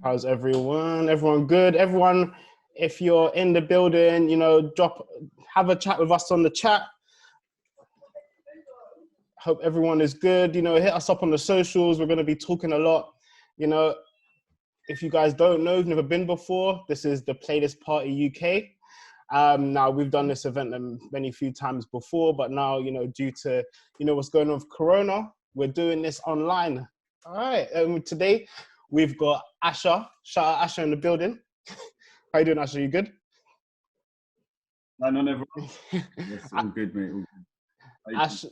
How's everyone? Everyone good? Everyone, if you're in the building, have a chat with us on the chat. Hope everyone is good. Hit us up on the socials. We're going to be talking a lot. If you guys don't know, you've never been before, this is the Playlist Party UK. Now, we've done this event many few times before, but now, due to, what's going on with Corona, we're doing this online. All right. Today, we've got Asher. Shout out Asher in the building. How you doing, Asher? You good? Hi, on everyone. Yes, all good, mate. All good. Asher,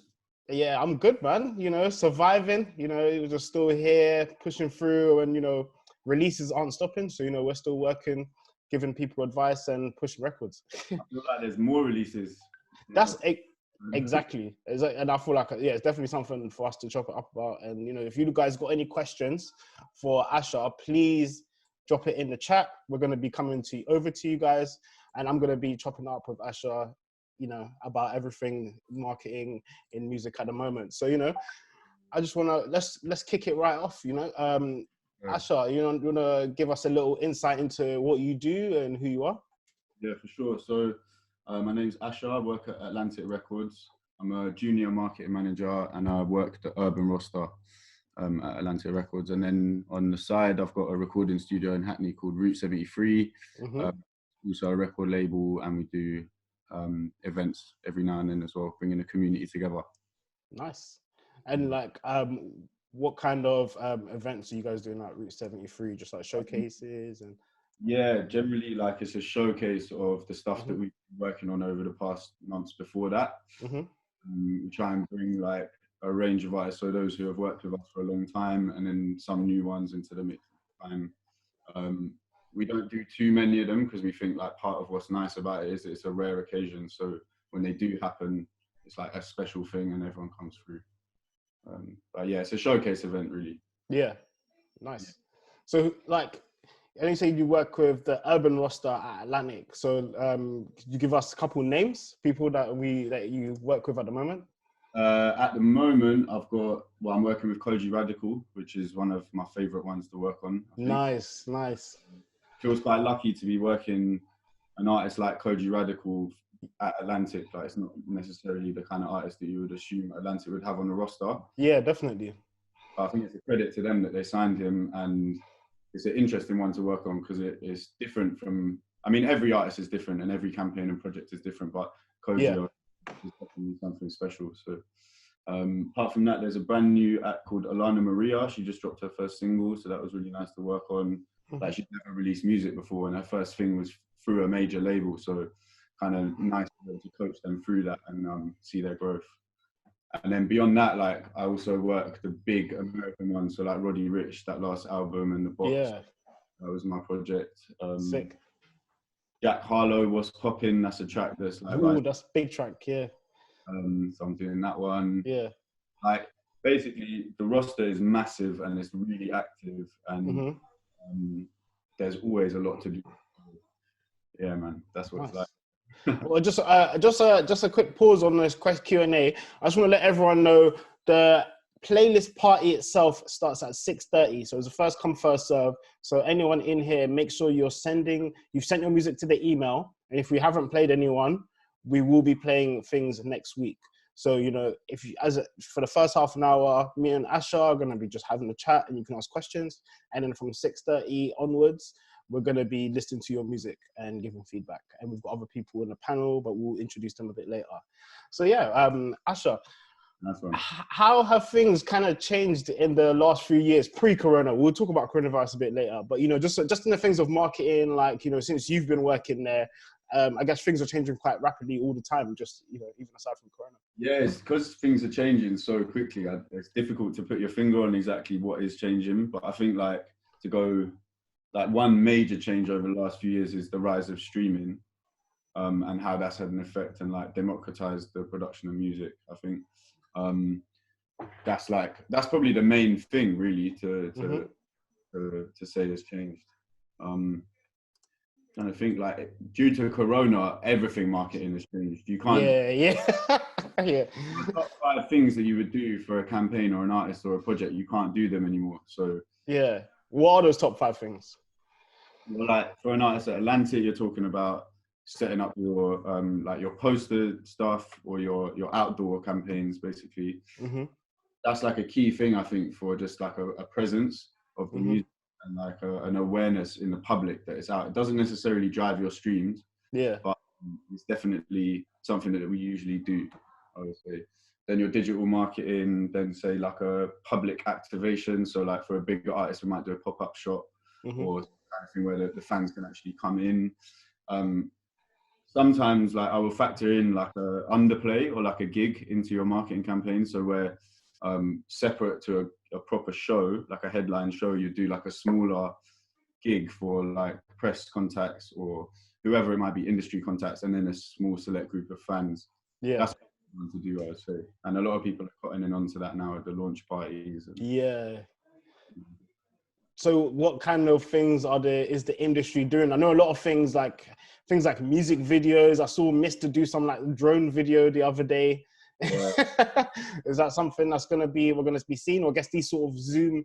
yeah, I'm good, man. Surviving. We're just still here, pushing through, and releases aren't stopping. So we're still working, giving people advice and pushing records. I feel like there's more releases. That's exactly, and I feel like it's definitely something for us to chop it up about. And if you guys got any questions for Asher, please drop it in the chat. We're going to be coming over to you guys, and I'm going to be chopping up with Asher, about everything marketing in music at the moment. So I just want to let's kick it right off. Asher, you want to give us a little insight into what you do and who you are? Yeah, for sure. So my name's Asher. I work at Atlantic Records. I'm a junior marketing manager, and I work the urban roster at Atlantic Records. And then on the side, I've got a recording studio in Hackney called Route 73. Also a record label, and we do events every now and then as well, bringing the community together. Nice. And what kind of events are you guys doing at Route 73? Just like showcases and? Yeah, generally it's a showcase of the stuff that we've been working on over the past months before that. We try and bring a range of artists, so those who have worked with us for a long time, and then some new ones into the mix of time. We don't do too many of them because we think part of what's nice about it is it's a rare occasion. So when they do happen, it's like a special thing and everyone comes through. But yeah, it's a showcase event really. Yeah, nice. Yeah. So and you say you work with the urban roster at Atlantic. So could you give us a couple names, people that you work with at the moment? At the moment, I'm working with Koji Radical, which is one of my favorite ones to work on. Nice. Feels quite lucky to be working an artist like Koji Radical at Atlantic. It's not necessarily the kind of artist that you would assume Atlantic would have on the roster. Yeah, definitely. But I think it's a credit to them that they signed him, and it's an interesting one to work on because it is different from. I mean, every artist is different, and every campaign and project is different. But Koji is definitely something special. So, apart from that, there's a brand new act called Alana Maria. She just dropped her first single, so that was really nice to work on. She'd never released music before, and her first thing was through a major label. So, kind of nice to be able to coach them through that and see their growth. And then beyond that, I also work the big American ones. So Roddy Ricch, that last album, and The Box. Yeah. That was my project. Sick. Jack Harlow was popping. That's a track that's that's a big track, yeah. So I'm doing that one. Yeah. Basically, the roster is massive and it's really active, and there's always a lot to do. Yeah, man, that's what it's like. Well, just a quick pause on this Q&A. I just want to let everyone know the playlist party itself starts at 6:30, so it's a first come first serve. So anyone in here, make sure you've sent your music to the email, and if we haven't played anyone, we will be playing things next week. So for the first half an hour, me and Asher are going to be just having a chat, and you can ask questions, and then from 6:30 onwards, we're going to be listening to your music and giving feedback. And we've got other people in the panel, but we'll introduce them a bit later. So yeah, Asher, how have things kind of changed in the last few years pre-corona? We'll talk about coronavirus a bit later, but just in the things of marketing, since you've been working there, I guess things are changing quite rapidly all the time, even aside from corona. Yeah, it's because things are changing so quickly. It's difficult to put your finger on exactly what is changing, but I think to go one major change over the last few years is the rise of streaming, and how that's had an effect and democratized the production of music. I think that's probably the main thing really to say has changed. Trying to think due to corona, everything marketing has changed. You can't. Yeah. The top 5 things that you would do for a campaign or an artist or a project, you can't do them anymore. So yeah. What are those top 5 things? Well, like for an artist at Atlantic, you're talking about setting up your like your poster stuff or your outdoor campaigns, basically. Mm-hmm. That's like a key thing, I think, for just like a presence of the music and like an awareness in the public that it's out. It doesn't necessarily drive your streams, Yeah. but it's definitely something that we usually do, I would say. Then your digital marketing, then say like a public activation. So like for a bigger artist, we might do a pop-up shop or kind of thing where the fans can actually come in. Sometimes like I will factor in like a underplay or like a gig into your marketing campaign. So where separate to a proper show, like a headline show, you do like a smaller gig for like press contacts or whoever it might be, industry contacts, and then a small select group of fans. Yeah. That's what I want to do, I would say. And a lot of people are cutting in onto that now at the launch parties. Yeah. So what kind of things is the industry doing? I know a lot of things like music videos. I saw Mr. do some like drone video the other day. Right. Is that something that's we're gonna be seeing? Or I guess these sort of the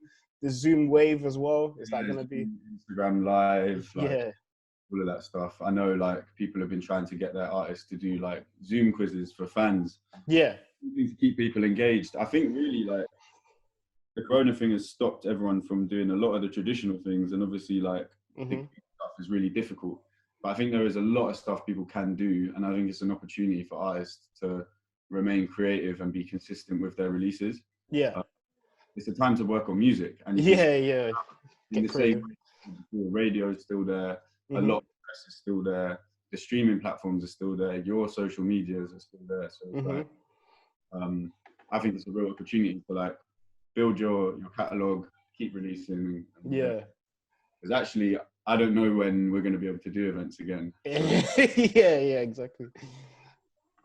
Zoom wave as well? Is that gonna be Instagram Live? Yeah. All of that stuff. I know like people have been trying to get their artists to do like Zoom quizzes for fans. Yeah. To keep people engaged. I think really like the Corona thing has stopped everyone from doing a lot of the traditional things, and obviously like stuff is really difficult. But I think there is a lot of stuff people can do, and I think it's an opportunity for artists to remain creative and be consistent with their releases. Yeah. It's a time to work on music, and yeah. In the same way, radio is still there. A lot of press is still there. The streaming platforms are still there. Your social medias are still there. So it's like, I think it's a real opportunity to like build your catalog, keep releasing. Yeah. Because actually, I don't know when we're going to be able to do events again. So. yeah, exactly.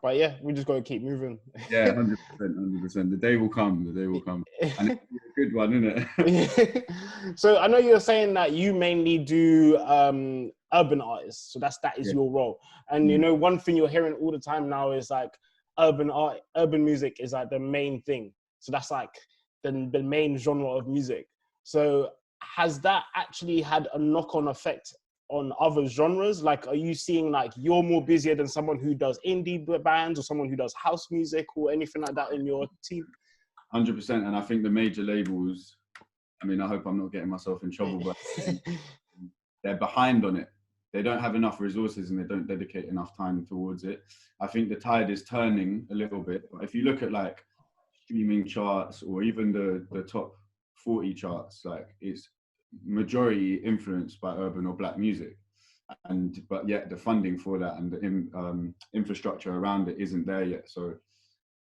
But yeah, we just got to keep moving. Yeah, 100%. The day will come. And it's a good one, isn't it? So I know you're saying that you mainly do urban artists. So that is your role. And you know, one thing you're hearing all the time now is like urban music is like the main thing. So that's like the main genre of music. So has that actually had a knock-on effect on other genres? Like, are you seeing like you're more busier than someone who does indie bands or someone who does house music or anything like that in your team? 100%. And I think the major labels, I mean, I hope I'm not getting myself in trouble, but they're behind on it. They don't have enough resources and they don't dedicate enough time towards it. I think the tide is turning a little bit. But if you look at like streaming charts or even the top 40 charts, like it's majority influenced by urban or black music, but yet the funding for that and the infrastructure around it isn't there yet. So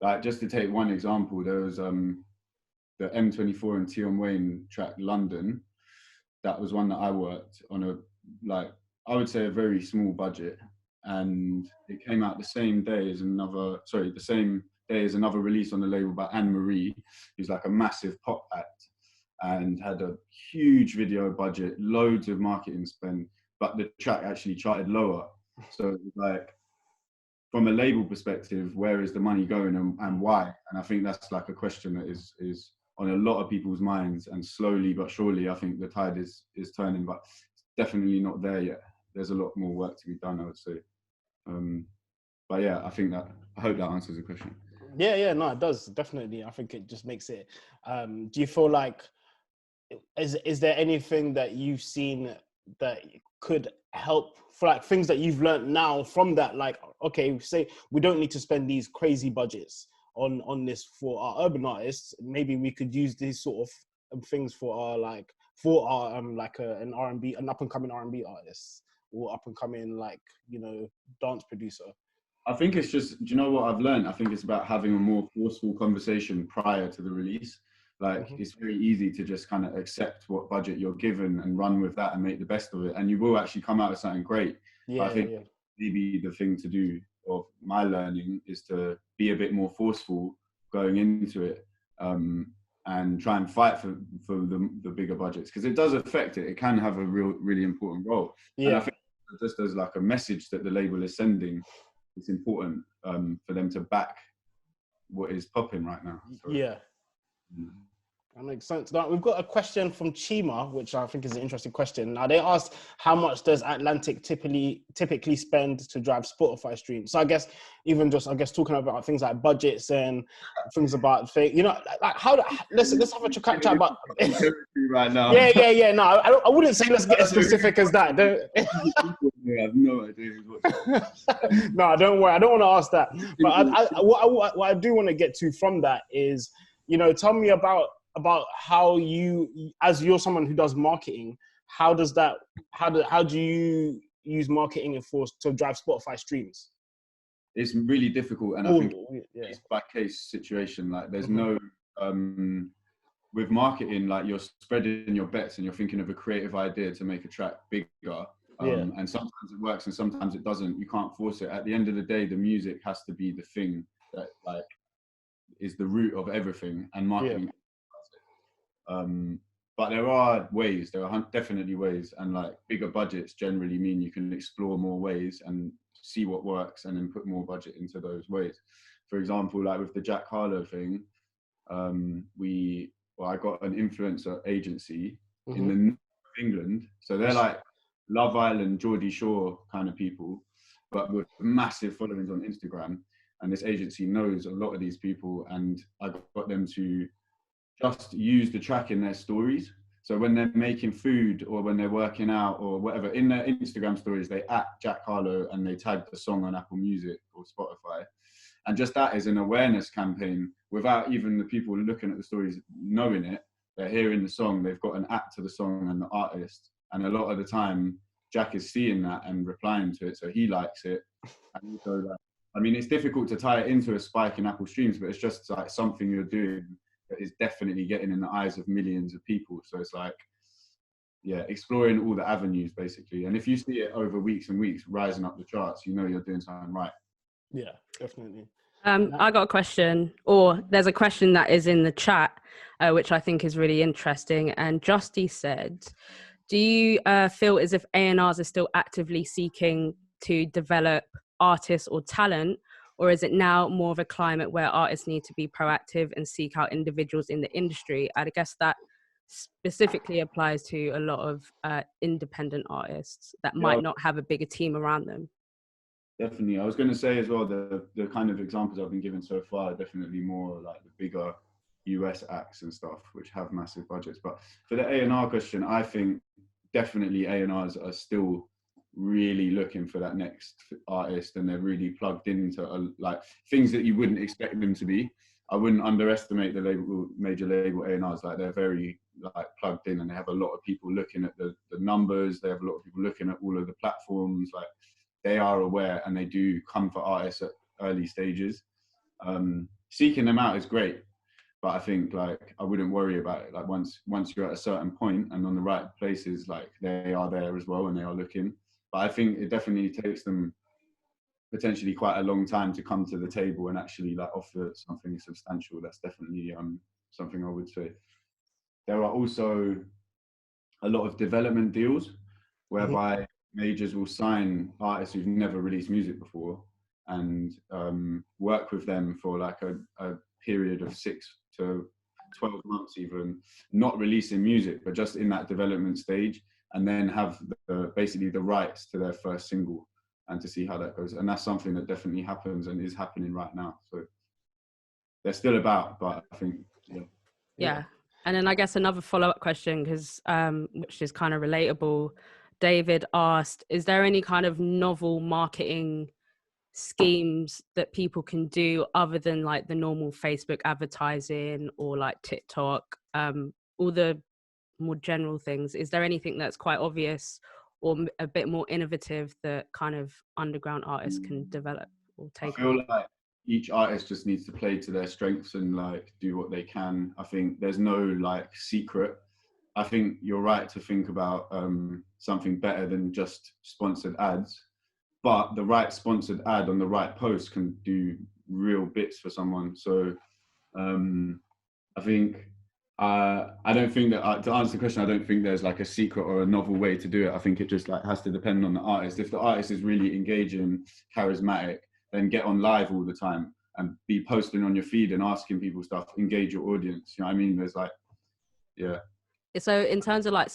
like just to take one example, there was the M24 and Tion Wayne track London. That was one that I worked on I would say a very small budget, and it came out the same day as another release on the label by Anne Marie, who's like a massive pop act and had a huge video budget, loads of marketing spend, but the track actually charted lower. So like from a label perspective, where is the money going and why? And I think that's like a question that is on a lot of people's minds, and slowly but surely I think the tide is turning, but it's definitely not there yet. There's a lot more work to be done, I would say. But yeah, I hope that answers the question. Yeah, no, it does, definitely. I think it just makes it, do you feel like, is there anything that you've seen that could help for like things that you've learned now from that? Like, okay, say we don't need to spend these crazy budgets on this for our urban artists. Maybe we could use these sort of things for an R&B, an up and coming R&B artist, or up and coming like, you know, dance producer. I think it's just, do you know what I've learned? I think it's about having a more forceful conversation prior to the release. Like it's very easy to just kind of accept what budget you're given and run with that and make the best of it. And you will actually come out with something great. Yeah, but I think maybe the thing to do, of my learning, is to be a bit more forceful going into it, and try and fight for the bigger budgets, because it does affect it. It can have a really important role. Yeah. And I think just as like a message that the label is sending, it's important for them to back what is popping right now. So, yeah. That makes sense. Now, we've got a question from Chima, which I think is an interesting question. Now, they asked, how much does Atlantic typically spend to drive Spotify streams? So I guess even just, talking about things like budgets and things about, like how, let's have a chat about... right now. Yeah. No, I wouldn't say let's get as specific as that. I have no idea. No, don't worry. I don't want to ask that. But what I do want to get to from that is, tell me about how you, as you're someone who does marketing, how do you use marketing to drive Spotify streams? It's really difficult, and I think it's by case situation. Like there's no with marketing, like you're spreading your bets and you're thinking of a creative idea to make a track bigger. And sometimes it works and sometimes it doesn't. You can't force it. At the end of the day, the music has to be the thing that like is the root of everything, and marketing. But there are ways. There are definitely ways, and like bigger budgets generally mean you can explore more ways and see what works, and then put more budget into those ways. For example, like with the Jack Harlow thing, I got an influencer agency in the north of England, so they're like Love Island, Geordie Shore kind of people, but with massive followings on Instagram. And this agency knows a lot of these people, and I got them to just use the track in their stories. So when they're making food or when they're working out or whatever, in their Instagram stories, they @ Jack Harlow and they tag the song on Apple Music or Spotify. And just that is an awareness campaign without even the people looking at the stories knowing it. They're hearing the song, they've got an @ to the song and the artist. And a lot of the time, Jack is seeing that and replying to it, so he likes it. And so that, I mean, it's difficult to tie it into a spike in Apple streams, but it's just like something you're doing that is definitely getting in the eyes of millions of people. So it's like, exploring all the avenues basically. And if you see it over weeks and weeks rising up the charts, you're doing something right. Yeah, definitely. I got a question, or there's a question that is in the chat, which I think is really interesting. And Justy said, do you feel as if A&Rs are still actively seeking to develop artists or talent, or is it now more of a climate where artists need to be proactive and seek out individuals in the industry? I guess that specifically applies to a lot of independent artists that might not have a bigger team around them. Definitely. I was going to say as well, the kind of examples I've been given so far are definitely more like the bigger US acts and stuff, which have massive budgets. But for the A&R question, I think definitely A&Rs are still really looking for that next artist, and they're really plugged into like things that you wouldn't expect them to be. I wouldn't underestimate the major label A&Rs. Like they're very like plugged in, and they have a lot of people looking at the numbers. They have a lot of people looking at all of the platforms. Like they are aware, and they do come for artists at early stages. Seeking them out is great, but I think like I wouldn't worry about it. Like once you're at a certain point and on the right places, like they are there as well and they are looking. But I think it definitely takes them potentially quite a long time to come to the table and actually like offer something substantial. That's definitely something I would say. There are also a lot of development deals whereby majors will sign artists who've never released music before and work with them for like a period of 6 to 12 months even, not releasing music, but just in that development stage, and then have basically the rights to their first single and to see how that goes. And that's something that definitely happens and is happening right now. So they're still about, but I think, yeah. And then I guess another follow-up question, because which is kind of relatable. David asked, is there any kind of novel marketing schemes that people can do other than like the normal Facebook advertising or like TikTok, all the more general things? Is there anything that's quite obvious or a bit more innovative that kind of underground artists can develop or take? I feel like each artist just needs to play to their strengths and like do what they can. I think there's no like secret. I think you're right to think about something better than just sponsored ads, but the right sponsored ad on the right post can do real bits for someone. So I think I don't think that to answer the question, I don't think there's like a secret or a novel way to do it. I think it just like has to depend on the artist. If the artist is really engaging, charismatic, then get on live all the time and be posting on your feed and asking people stuff, engage your audience. You know what I mean? There's like yeah. So in terms of like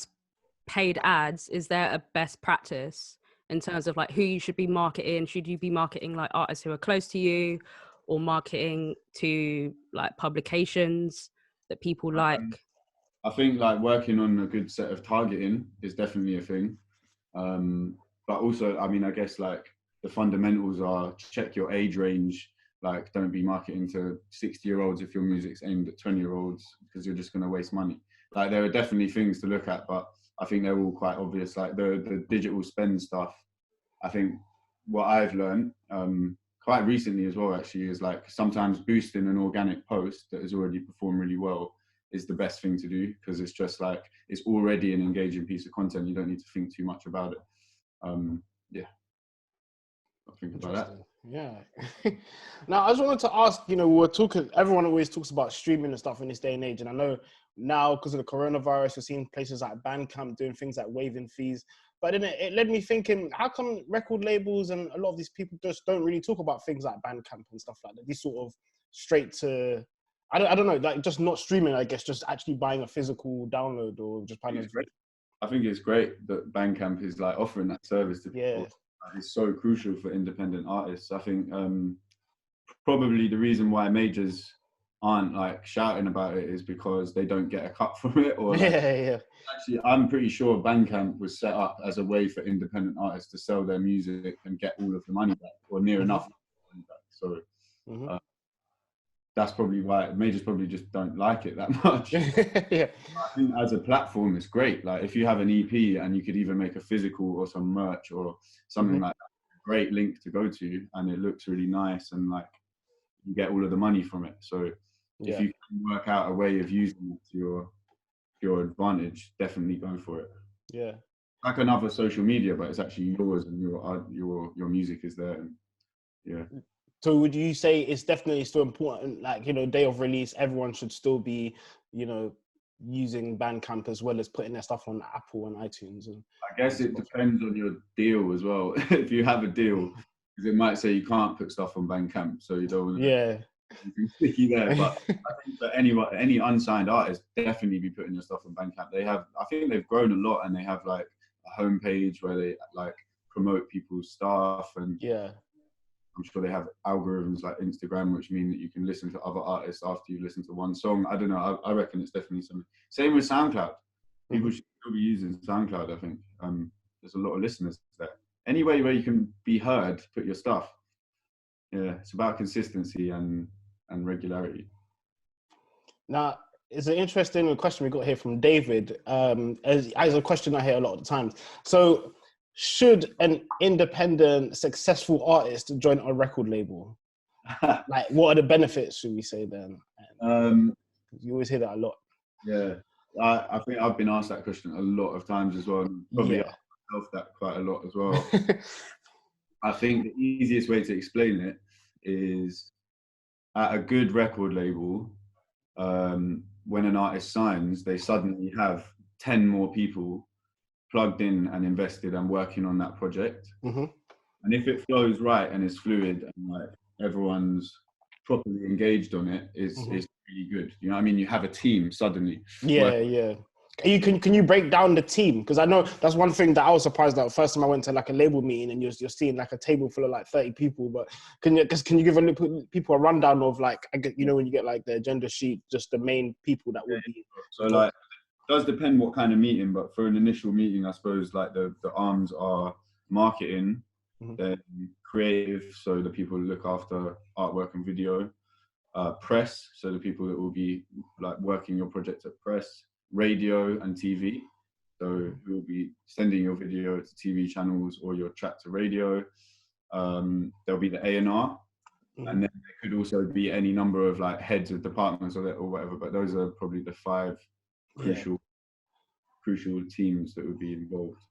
paid ads, is there a best practice in terms of like who you should be marketing? Should you be marketing like artists who are close to you, or marketing to like publications that people like? I think like working on a good set of targeting is definitely a thing. But also, I mean, I guess like the fundamentals are check your age range. Like, don't be marketing to 60-year-olds if your music's aimed at 20-year-olds, because you're just going to waste money. Like, there are definitely things to look at, but I think they're all quite obvious. Like the digital spend stuff, I think what I've learned quite recently as well, actually, is like sometimes boosting an organic post that has already performed really well is the best thing to do, because it's just like, it's already an engaging piece of content. You don't need to think too much about it. Yeah. I'll think about that. Yeah. Now, I just wanted to ask, we're talking, everyone always talks about streaming and stuff in this day and age. And I know now, because of the coronavirus, we're seeing places like Bandcamp doing things like waiving fees. But then it led me thinking, how come record labels and a lot of these people just don't really talk about things like Bandcamp and stuff like that? These sort of straight to, I don't know, like just not streaming, I guess, just actually buying a physical download or just buying I think it's great that Bandcamp is like offering that service to people. It's so crucial for independent artists. I think probably the reason why majors aren't like shouting about it is because they don't get a cut from it. Or like, actually, I'm pretty sure Bandcamp was set up as a way for independent artists to sell their music and get all of the money back, or near enough money back. So that's probably why majors probably just don't like it that much. Yeah. I think as a platform, it's great. Like if you have an EP and you could even make a physical or some merch or something like that, great link to go to, and it looks really nice, and like you get all of the money from it. So if you can work out a way of using it to your advantage, definitely go for it. Yeah. Like another social media, but it's actually yours, and your music is there. And, yeah. So would you say it's definitely still important, like, day of release, everyone should still be, using Bandcamp as well as putting their stuff on Apple and iTunes? And I guess it depends on your deal as well. If you have a deal, because it might say you can't put stuff on Bandcamp, so you don't want to anything sticky there. But I think that any unsigned artist definitely be putting your stuff on Bandcamp. I think they've grown a lot, and they have like a homepage where they like promote people's stuff, and I'm sure they have algorithms like Instagram, which mean that you can listen to other artists after you listen to one song. I don't know. I reckon it's definitely something. Same with SoundCloud. People should still be using SoundCloud, I think. There's a lot of listeners there. Any way where you can be heard, put your stuff. Yeah, it's about consistency and regularity. Now, it's an interesting question we got here from David. As a question I hear a lot of the times. So, should an independent, successful artist join a record label? Like, what are the benefits, should we say then? You always hear that a lot. Yeah, I think I've been asked that question a lot of times as well. And probably asked myself that quite a lot as well. I think the easiest way to explain it is at a good record label, when an artist signs, they suddenly have 10 more people plugged in and invested and working on that project. And if it flows right and is fluid and like everyone's properly engaged on it, it's really good. You know what I mean? You have a team suddenly. Can you break down the team? Because I know that's one thing that I was surprised at. First time I went to like a label meeting and you're seeing like a table full of like 30 people. But can you give people a rundown of like, when you get like the agenda sheet, just the main people that will be. So like, it does depend what kind of meeting, but for an initial meeting, I suppose like the arms are marketing, then creative, so the people who look after artwork and video, press, so the people that will be like working your project at press, radio and TV, so who will be sending your video to TV channels or your track to radio. There'll be the A&R, and then there could also be any number of like heads of departments or whatever, but those are probably the 5 crucial teams that would be involved.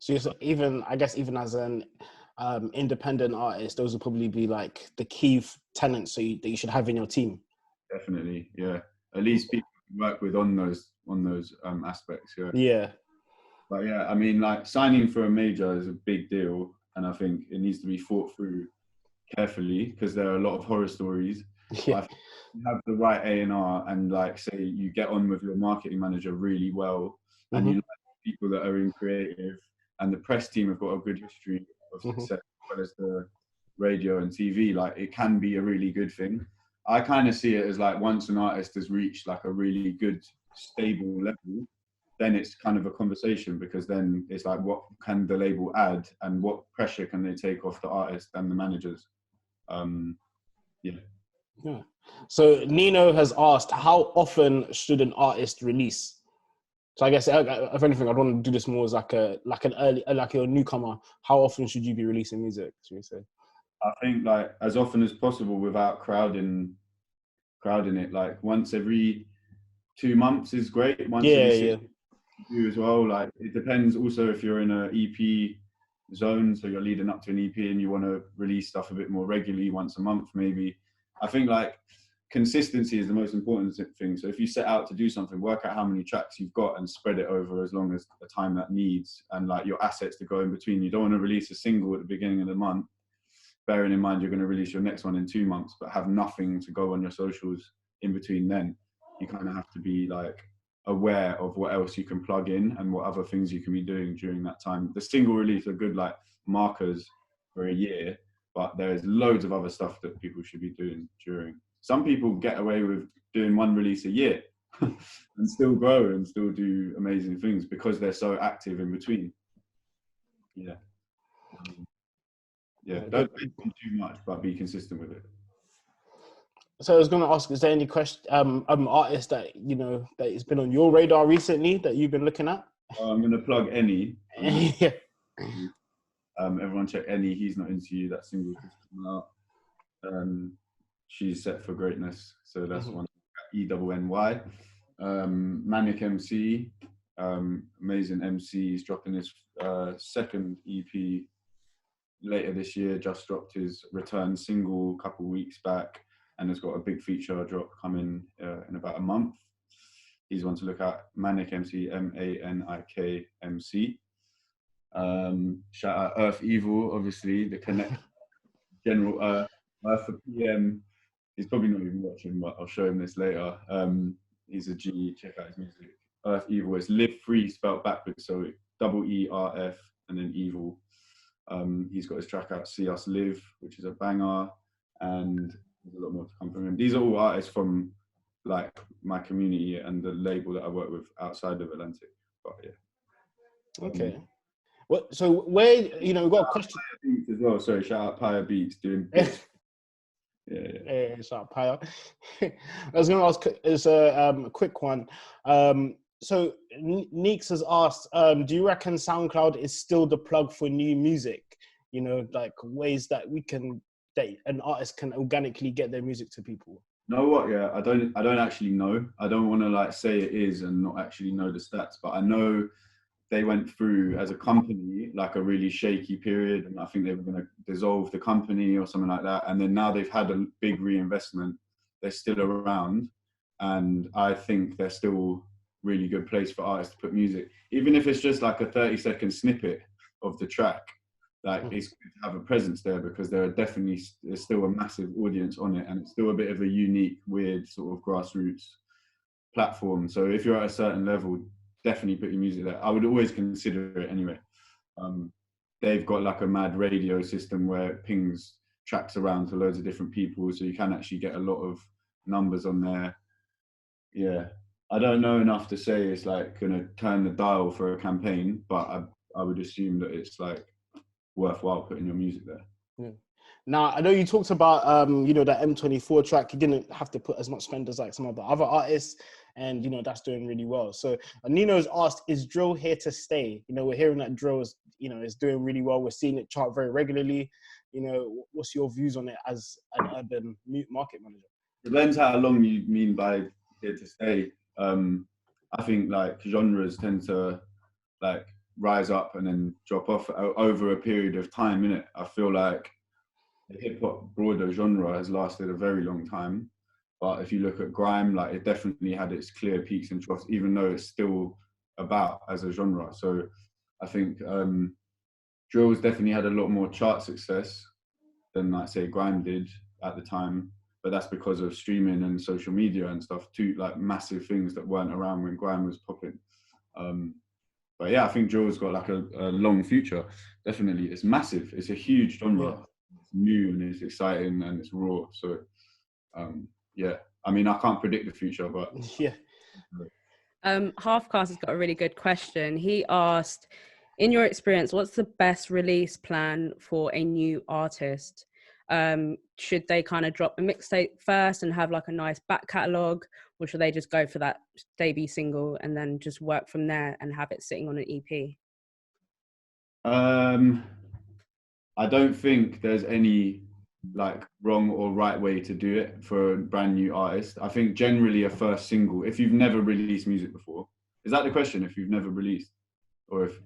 So even as an independent artist, those would probably be like the key tenants that you should have in your team. Definitely, yeah. At least people to work with on those aspects. But yeah, I mean, like signing for a major is a big deal, and I think it needs to be thought through carefully because there are a lot of horror stories. you have the right A&R and like say you get on with your marketing manager really well, and you like people that are in creative, and the press team have got a good history of success, as well as the radio and TV, like it can be a really good thing. I kind of see it as like once an artist has reached like a really good stable level, then it's kind of a conversation, because then it's like, what can the label add and what pressure can they take off the artist and the managers? Yeah. So Nino has asked, how often should an artist release? So I guess if anything, I'd want to do this more as like an early, like you're a newcomer. How often should you be releasing music? Should we say? I think like as often as possible without crowding it. Like once every 2 months is great. Once every 6 months as well. Like it depends also if you're in an EP zone, so you're leading up to an EP and you want to release stuff a bit more regularly, once a month maybe. I think like consistency is the most important thing. So if you set out to do something, work out how many tracks you've got and spread it over as long as the time that needs, and like your assets to go in between. You don't want to release a single at the beginning of the month, bearing in mind you're going to release your next one in 2 months, but have nothing to go on your socials in between then. You kind of have to be like aware of what else you can plug in and what other things you can be doing during that time. The single release are good like markers for a year, but there's loads of other stuff that people should be doing during. Some people get away with doing one release a year and still grow and still do amazing things because they're so active in between. Yeah. Yeah, don't do too much, but be consistent with it. So I was going to ask, is there any question, artist that, you know, that has been on your radar recently that you've been looking at? I'm going to plug Any. Yeah. Everyone check Any. He's Not Into You. That single just came out. She's set for greatness. So that's one. ENNY. Manic MC. Amazing MC. He's dropping his second EP later this year. Just dropped his return single a couple of weeks back, and has got a big feature drop coming in about a month. He's one to look at. Manic MC, MANIK MC. Shout out Earth Evil, obviously, the Connect General Earth for PM. He's probably not even watching, but I'll show him this later. He's a G, check out his music. Earth Evil, it's Live Free spelled backwards, so EERF and then Evil. He's got his track out, See Us Live, which is a banger, and there's a lot more to come from him. These are all artists from like my community and the label that I work with outside of Atlantic. But yeah. Okay. What? So where, you know, we've got a question Beats as well. Sorry, shout out Pyre Beats doing bits. Yeah. Shout out Pyre. I was going to ask is a quick one. So Neeks has asked, do you reckon SoundCloud is still the plug for new music? You know, like ways that an artist can organically get their music to people. Know what? Yeah, I don't actually know. I don't want to like say it is and not actually know the stats, but I know they went through as a company like a really shaky period, and I think they were going to dissolve the company or something like that. And then now they've had a big reinvestment. They're still around, and I think they're still really good place for artists to put music, even if it's just like a 30-second snippet of the track. Like it's good to have a presence there, because there's still a massive audience on it, and it's still a bit of a unique, weird sort of grassroots platform. So if you're at a certain level, definitely put your music there. I would always consider it anyway. They've got like a mad radio system where it pings tracks around to loads of different people, so you can actually get a lot of numbers on there. Yeah, I don't know enough to say it's like going to turn the dial for a campaign, but I would assume that it's like worthwhile putting your music there. Yeah. Now, I know you talked about, you know, that M24 track. You didn't have to put as much spend as like some of the other artists, and, you know, that's doing really well. So Nino's asked, is drill here to stay? You know, we're hearing that drill is, you know, is doing really well. We're seeing it chart very regularly. You know, what's your views on it as an urban market manager? Depends how long you mean by here to stay. I think like genres tend to like rise up and then drop off over a period of time, innit? I feel like the hip-hop broader genre has lasted a very long time, but if you look at grime, like it definitely had its clear peaks and troughs, even though it's still about as a genre. So I think drill's definitely had a lot more chart success than like say grime did at the time, but that's because of streaming and social media and stuff, two like massive things that weren't around when grime was popping. But yeah, I think drill's got like a long future. Definitely, it's massive. It's a huge genre. Yeah. It's new and it's exciting and it's raw. So yeah, I mean, I can't predict the future, but yeah. Halfcast has got a really good question. He asked, in your experience, what's the best release plan for a new artist? Should they kind of drop a mixtape first and have like a nice back catalogue, or should they just go for that debut single and then just work from there and have it sitting on an EP? I don't think there's any like wrong or right way to do it for a brand new artist. I think generally a first single, if you've never released music before, is that the question? If you've never released, or if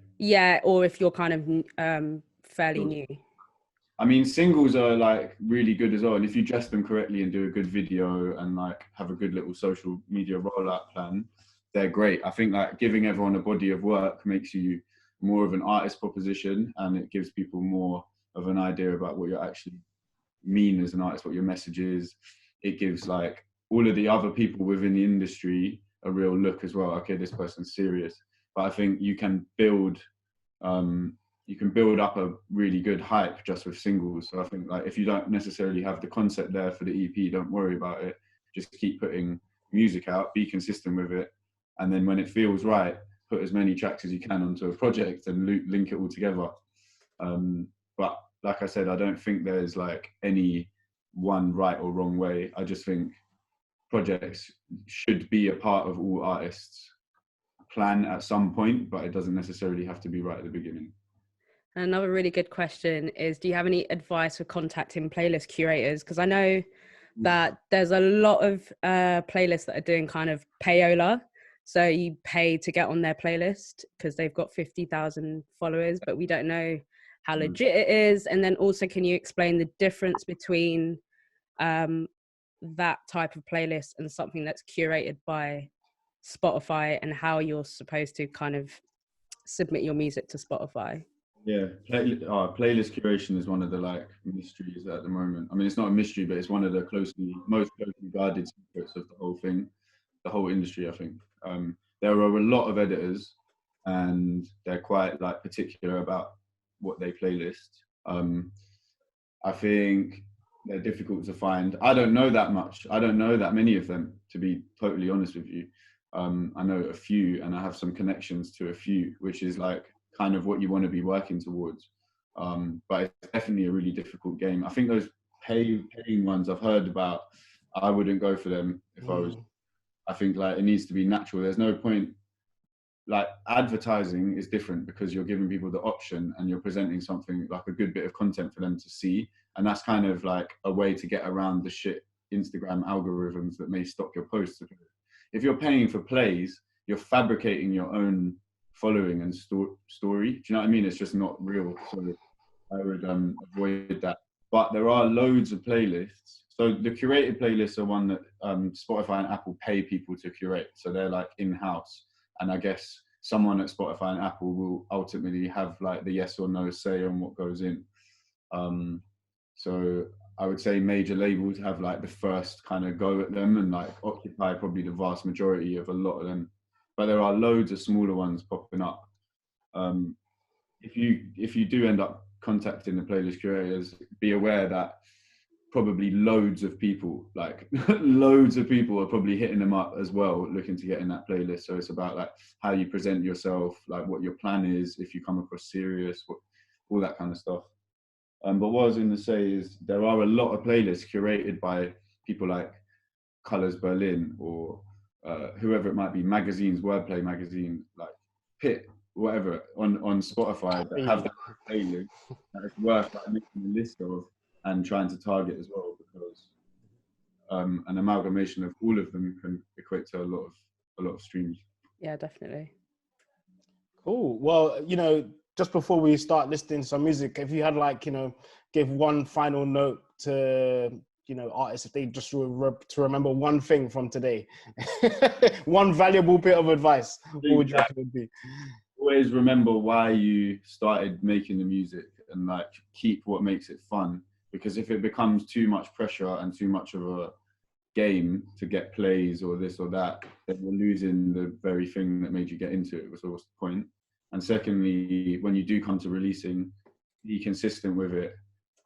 or if you're kind of fairly new. I mean, singles are like really good as well, and if you dress them correctly and do a good video and like have a good little social media rollout plan, they're great. I think like giving everyone a body of work makes you more of an artist proposition, and it gives people more of an idea about what you're actually mean as an artist, what your message is. It gives like all of the other people within the industry a real look as well. Okay, this person's serious. But I think you can build up a really good hype just with singles. So I think like if you don't necessarily have the concept there for the EP, don't worry about it. Just keep putting music out, be consistent with it, and then when it feels right, put as many tracks as you can onto a project and link it all together. But like I said, I don't think there's like any one right or wrong way. I just think projects should be a part of all artists' plan at some point, but it doesn't necessarily have to be right at the beginning. Another really good question is, do you have any advice for contacting playlist curators? Because I know that there's a lot of playlists that are doing kind of payola. So you pay to get on their playlist because they've got 50,000 followers, but we don't know how legit it is. And then also, can you explain the difference between that type of playlist and something that's curated by Spotify, and how you're supposed to kind of submit your music to Spotify? Yeah, playlist curation is one of the like mysteries at the moment. I mean, it's not a mystery, but it's one of the most closely guarded secrets of the whole thing, the whole industry, I think. There are a lot of editors, and they're quite like particular about what they playlist. I think they're difficult to find. I don't know that much. I don't know that many of them, to be totally honest with you. I know a few, and I have some connections to a few, which is like kind of what you want to be working towards. But it's definitely a really difficult game. I think those paying ones I've heard about, I wouldn't go for them if I was. I think like it needs to be natural. There's no point, like advertising is different because you're giving people the option and you're presenting something like a good bit of content for them to see. And that's kind of like a way to get around the shit Instagram algorithms that may stop your posts. If you're paying for plays, you're fabricating your own following and story. Do you know what I mean? It's just not real. So I would avoid that. But there are loads of playlists. So the curated playlists are one that Spotify and Apple pay people to curate. So they're like in-house. And I guess someone at Spotify and Apple will ultimately have like the yes or no say on what goes in. So I would say major labels have like the first kind of go at them and like occupy probably the vast majority of a lot of them. But there are loads of smaller ones popping up. If you do end up contacting the playlist curators, be aware that probably loads of people are probably hitting them up as well, looking to get in that playlist. So it's about like how you present yourself, like what your plan is, if you come across serious, all that kind of stuff. But what I was going to say is there are a lot of playlists curated by people like Colors Berlin or whoever it might be, magazines, wordplay magazine, like Pit, whatever, on Spotify that have that playlist that it's worth like making a list of and trying to target as well, because an amalgamation of all of them can equate to a lot of streams. Yeah, definitely. Cool. Well, just before we start listening to some music, if you had like, give one final note to, artists, if they just to remember one thing from today, one valuable bit of advice, what would you reckon it would be? Always remember why you started making the music and like keep what makes it fun. because if it becomes too much pressure and too much of a game to get plays or this or that, then you're losing the very thing that made you get into it. So what's the point? And secondly, when you do come to releasing, be consistent with it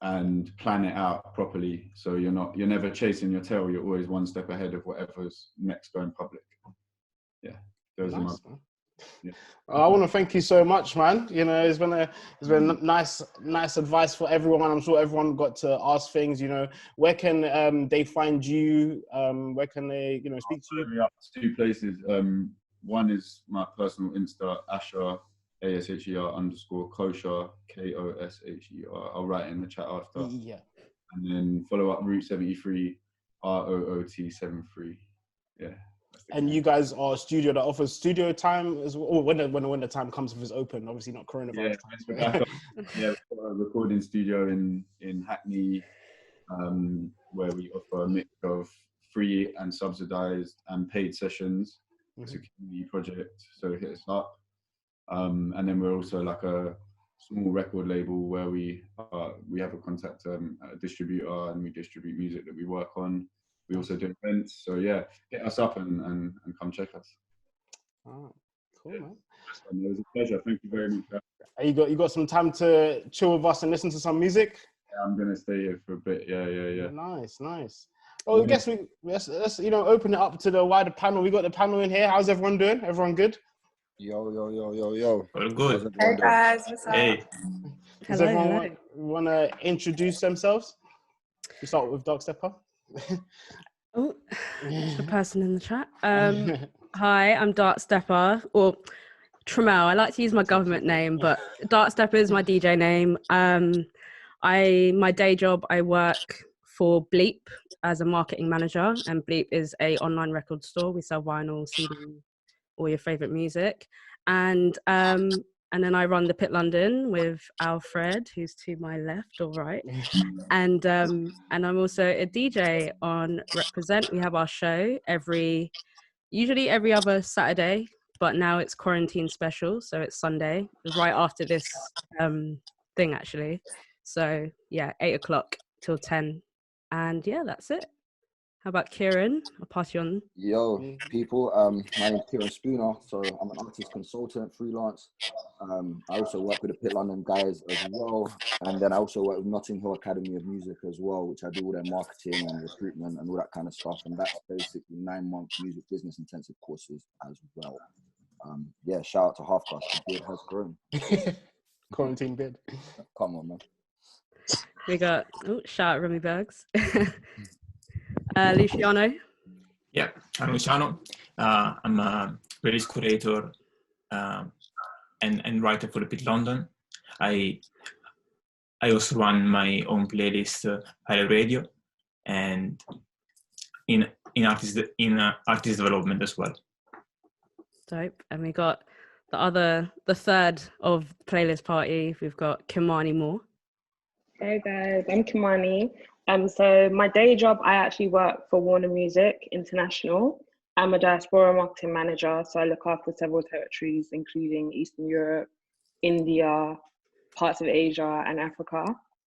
and plan it out properly. So you're never chasing your tail. You're always one step ahead of whatever's next going public. Yeah, those are my. Yeah. I want to thank you so much, man. You know, it's been nice advice for everyone. I'm sure everyone got to ask things. You know, where can they find you? Where can they, you know, speak to you? Up 2 places. One is my personal Insta, Asher ASHER _Kosher KOSHER. I'll write it in the chat after. Yeah. And then follow up Route 73 ROOT73. Yeah. And you guys are a studio that offers studio time as well, or when the time comes, if it's open, obviously not coronavirus time. Yeah, we've got a recording studio in Hackney, where we offer a mix of free and subsidized and paid sessions. It's a community project, so hit us up. And then we're also like a small record label where we have a contact a distributor, and we distribute music that we work on. We also do events, so yeah, get us up and come check us. Oh, cool, man. It was a pleasure. Thank you very much. You got some time to chill with us and listen to some music? Yeah, I'm gonna stay here for a bit. Yeah. Nice. Well, I guess let's open it up to the wider panel. We got the panel in here. How's everyone doing? Everyone good? Yo. All good. Hey guys, what's up? Hey. Does everyone want to introduce themselves? We start with Dark Stepper. Oh, the person in the chat. Hi, I'm Dark Stepper, or Tramell. I like to use my government name, but Dark Stepper is my DJ name. My day job, I work for Bleep as a marketing manager, and Bleep is a online record store. We sell vinyl, CD, all your favorite music, and then I run the Pit London with Alfred, who's to my left or right, and I'm also a DJ on Represent. We have our show usually every other Saturday, but now it's quarantine special, so it's Sunday, right after this thing actually. So yeah, 8 o'clock till 10, and yeah, that's it. How about Kieran? I'll pass you on. Yo, people. My name's Kieran Spooner. So I'm an artist consultant, freelance. I also work with the Pit London guys as well. And then I also work with Notting Hill Academy of Music as well, which I do all their marketing and recruitment and all that kind of stuff. And that's basically 9-month music business intensive courses as well. Yeah, shout out to Halfcast. The beard has grown. Quarantine beard. Come on, man. We got, shout out Remy Bergs. Luciano. Yeah, I'm Luciano. I'm a release curator and writer for the Pit London. I also run my own playlist, Pilot Radio, and in artist development as well. Dope. And we got the third of the playlist party. We've got Kimani Moore. Hey guys, I'm Kimani. So my day job, I actually work for Warner Music International. I'm a diaspora marketing manager, so I look after several territories, including Eastern Europe, India, parts of Asia, and Africa.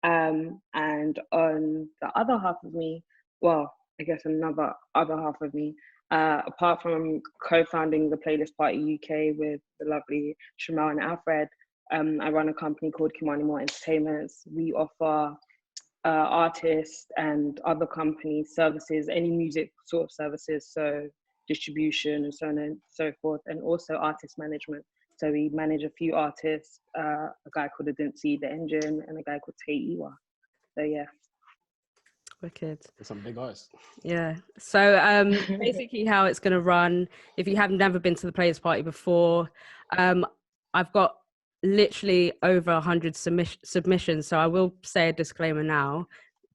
And on the other half of me, well, I guess another other half of me, apart from co-founding the Playlist Party UK with the lovely Tramell and Alfred, I run a company called Kimani Moore Entertainments. We offer artists and other companies services, any music sort of services, so distribution and so on and so forth, and also artist management. So we manage a few artists, a guy called Adinsi The Engine and a guy called Tay Iwa. So yeah. Wicked. There's some big artists. Yeah. So basically how it's going to run, if you have never been to the Players Party before, I've got literally over 100 submissions. So I will say a disclaimer now,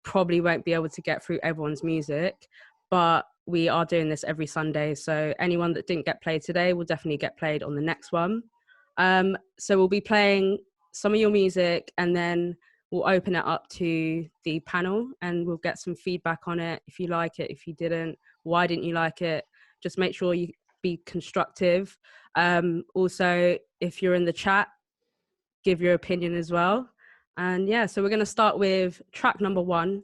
probably won't be able to get through everyone's music, but we are doing this every Sunday. So anyone that didn't get played today will definitely get played on the next one. So we'll be playing some of your music and then we'll open it up to the panel and we'll get some feedback on it. If you like it, if you didn't, why didn't you like it? Just make sure you be constructive. Also, if you're in the chat, give your opinion as well. And yeah, so we're going to start with track number 1.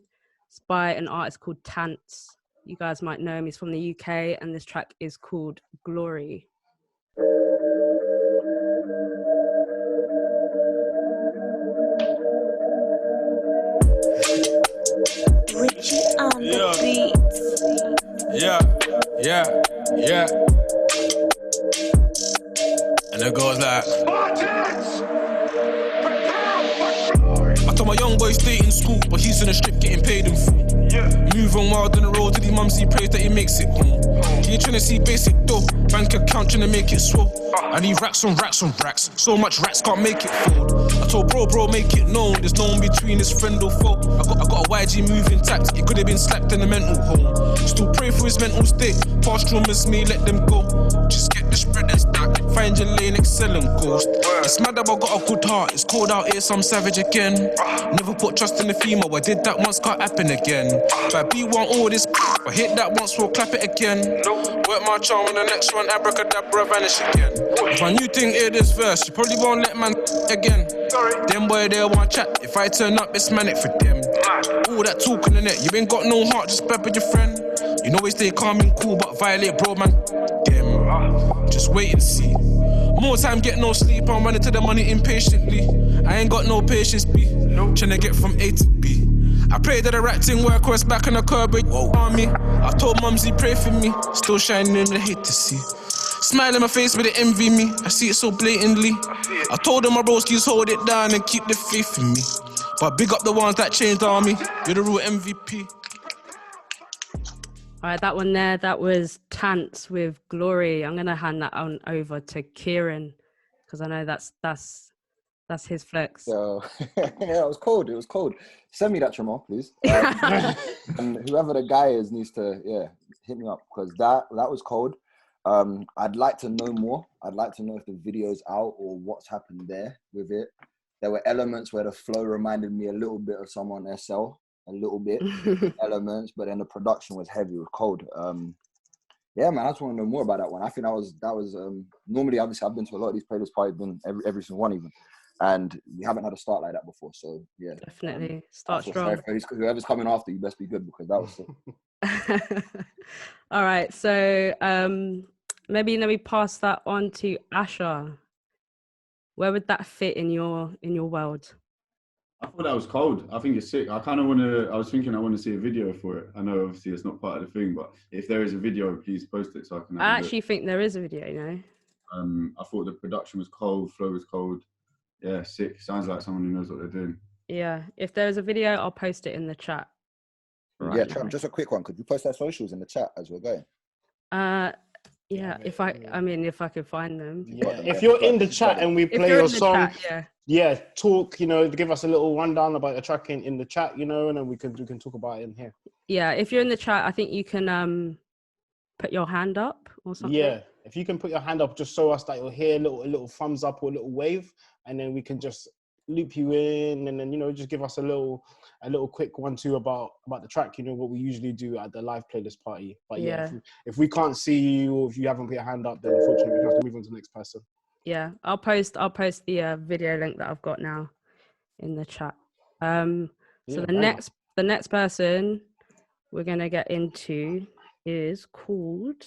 It's by an artist called Ents. You guys might know him. He's from the UK, and this track is called Glory. Richie on the beats. Yeah. And it goes like, I told my young boy stay in school, but he's in the strip getting paid in full. Moving wild on the road to the mums, he prays that he makes it home. He ain't tryna see basic dough, bank account tryna make it swell. I need racks on racks on racks, so much racks can't make it fold. I told bro make it known, there's no one between his friend or foe. I got a YG move intact, he could have been slapped in a mental home. Still pray for his mental state, past rumors me let them go. Just get the spread and stack, find your lane, excel and ghost. It's mad that I got a good heart, it's cold out here so I'm savage again. Never put trust in the female, I did that once, can't happen again. But B want all this, I hit that once, we'll clap it again. Work my charm on the next one, abracadabra, vanish again. If I knew thing hear this verse, you probably won't let man again. Them boy they want chat, if I turn up it's manic for them. All that talking in it, you ain't got no heart, just blab with your friend. You know we stay calm and cool, but violate bro man. Them, just wait and see. More time, get no sleep, I'm running to the money impatiently. I ain't got no patience, B. Tryna get from A to B. I pray that the right thing work, or it's back on the curb with army. I told mumsy pray for me, still shining in the hate to see. Smile in my face but they envy me, I see it so blatantly. I told them my broskies hold it down and keep the faith in me. But big up the ones that changed the army, you're the real MVP. Alright, that one there, that was Ents with Glory. I'm gonna hand that on over to Kieran, because I know that's his flex. So yeah, it was cold. Send me that Tramell, please. And whoever the guy is needs to hit me up, because that was cold. I'd like to know more. I'd like to know if the video's out or what's happened there with it. There were elements where the flow reminded me a little bit of someone SL, a little bit elements, but then the production was heavy, it was cold. Yeah, man, I just want to know more about that one. I think that was normally, obviously, I've been to a lot of these playlist parties, been every single one even, and we haven't had a start like that before. So yeah, definitely start strong. Whoever's coming after, you best be good, because that was sick. All right, so maybe let me pass that on to Asher. Where would that fit in your world? I thought that was cold. I think it's sick. I was thinking I want to see a video for it. I know obviously it's not part of the thing, but if there is a video, please post it so I can. I actually think there is a video, you know. I thought the production was cold, flow was cold. Yeah, sick. Sounds like someone who knows what they're doing. Yeah, if there's a video, I'll post it in the chat. Right, yeah, Tram, just a quick one. Could you post our socials in the chat as we're going? Yeah, if I could find them. Yeah, if you're in the chat and we play your song, chat, talk, give us a little rundown about the track in the chat, and then we can talk about it in here. Yeah, if you're in the chat, I think you can put your hand up or something. Yeah, if you can put your hand up, just show us that you're here, a little thumbs up or a little wave, and then we can just loop you in, and then just give us a little quick 1-2 about the track, what we usually do at the live playlist party. But if we can't see you, or if you haven't put your hand up, then unfortunately we have to move on to the next person. Yeah, I'll post the video link that I've got now in the chat. So the next person we're gonna get into is called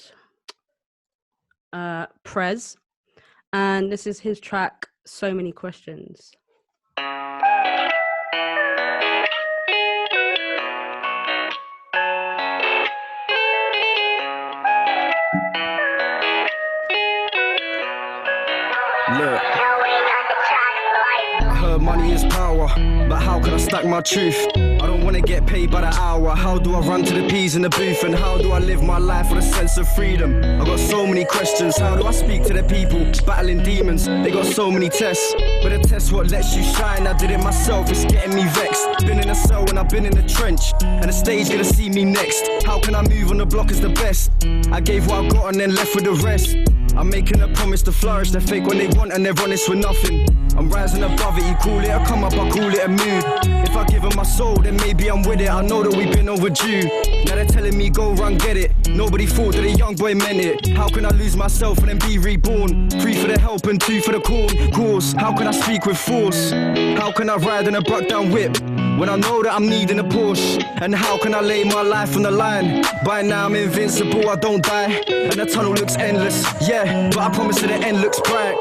Prez, and this is his track So Many Questions. Look, I heard money is power, but how can I stack my truth? I don't want to get paid by the hour. How do I run to the P's in the booth? And how do I live my life with a sense of freedom? I got so many questions. How do I speak to the people battling demons? They got so many tests, but a test what lets you shine. I did it myself, it's getting me vexed. Been in a cell when I've been in the trench, and the stage gonna see me next. How can I move on the block is the best? I gave what I got and then left with the rest. I'm making a promise to flourish. They're fake when they want and they're honest with nothing. I'm rising above it, you call it a come up, I call it a mood. If I give them my soul, then maybe I'm with it. I know that we've been overdue. Now they're telling me go run, get it. Nobody thought that a young boy meant it. How can I lose myself and then be reborn? Free for the help and two for the cause. How can I speak with force? How can I ride in a broke down whip when I know that I'm needing a Porsche? And how can I lay my life on the line? By now I'm invincible, I don't die, and the tunnel looks endless. Yeah, but I promise that the end looks bright.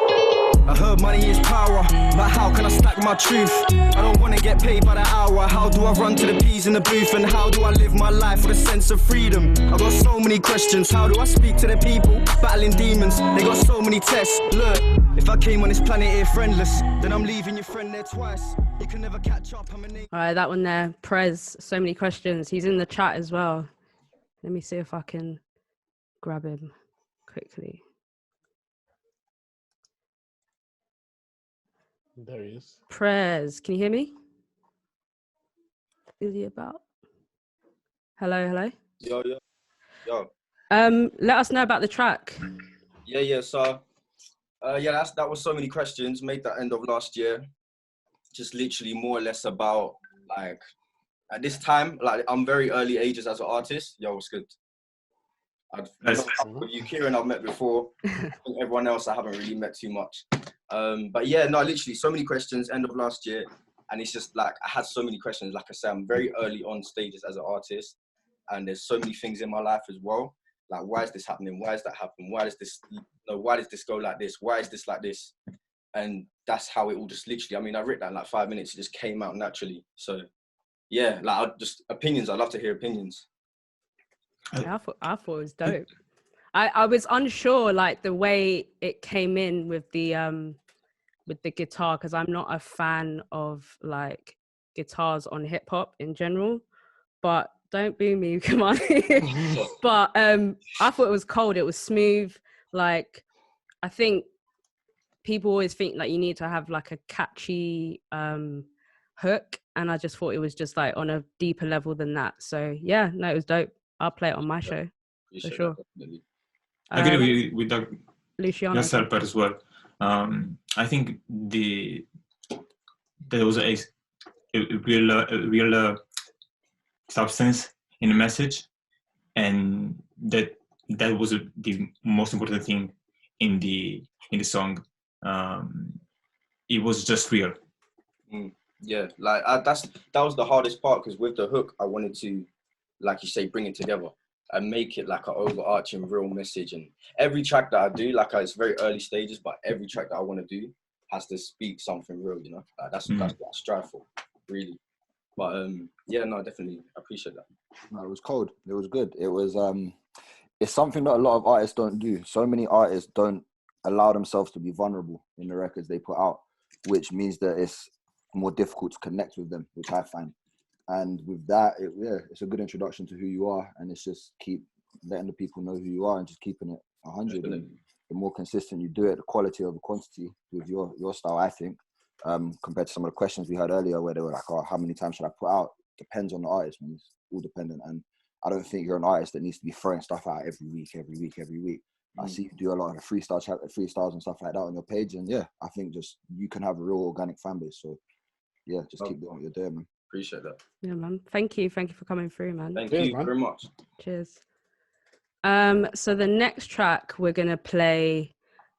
I heard money is power, but how can I stack my truth? I don't wanna get paid by the hour. How do I run to the P's in the booth? And how do I live my life with a sense of freedom? I got so many questions. How do I speak to the people battling demons? They got so many tests. Look, if I came on this planet here friendless, then I'm leaving your friend there twice. You can never catch up. I'm a name. All right, that one there, Prez. So many questions. He's in the chat as well. Let me see if I can grab him quickly. There he is. Prez, can you hear me? Is he about? Hello. Yo. Let us know about the track. Yeah. So, that was so many questions. Made that end of last year. Just literally more or less about like at this time, like I'm very early ages as an artist. Yo, what's good? With you, Kieran, I've met before. Everyone else, I haven't really met too much. But yeah, no, literally so many questions end of last year. And it's just like, I had so many questions. Like I said, I'm very early on stages as an artist. And there's so many things in my life as well. Like, why is this happening? Why is that happening? Why does this go like this? Why is this like this? And that's how it all just literally, I mean, I wrote that in like 5 minutes. It just came out naturally. So yeah, like opinions. I love to hear opinions. Yeah, I thought it was dope. I was unsure, like the way it came in with the guitar, because I'm not a fan of like guitars on hip hop in general. But don't boo me, Kimani. But I thought it was cold. It was smooth. Like, I think people always think like you need to have like a catchy hook, and I just thought it was just like on a deeper level than that. So yeah, no, it was dope. I'll play it on my show for sure. I agree with Luciano yourself as well. I think there was a real substance in the message, and that was the most important thing in the song. It was just real. Yeah, like that was the hardest part, because with the hook, I wanted to, like you say, bring it together and make it like an overarching real message. And every track that I do, like it's very early stages, but every track that I want to do has to speak something real, you know? Like that's what I strive for, really. But yeah, no, definitely appreciate that. No, it was cold. It was good. It was it's something that a lot of artists don't do. So many artists don't allow themselves to be vulnerable in the records they put out, which means that it's more difficult to connect with them, which I find. And with that, it's a good introduction to who you are, and it's just keep letting the people know who you are and just keeping it 100. And the more consistent you do it, the quality over quantity with your style, I think, compared to some of the questions we had earlier where they were like, oh, how many times should I put out? Depends on the artist, man. It's all dependent. And I don't think you're an artist that needs to be throwing stuff out every week. I see you do a lot of freestyles and stuff like that on your page. And yeah, I think just you can have a real organic fan base. So yeah, just keep doing what you're doing, man. Appreciate that. Yeah, man. Thank you for coming through, man. Thank you very much. Cheers. So the next track we're gonna play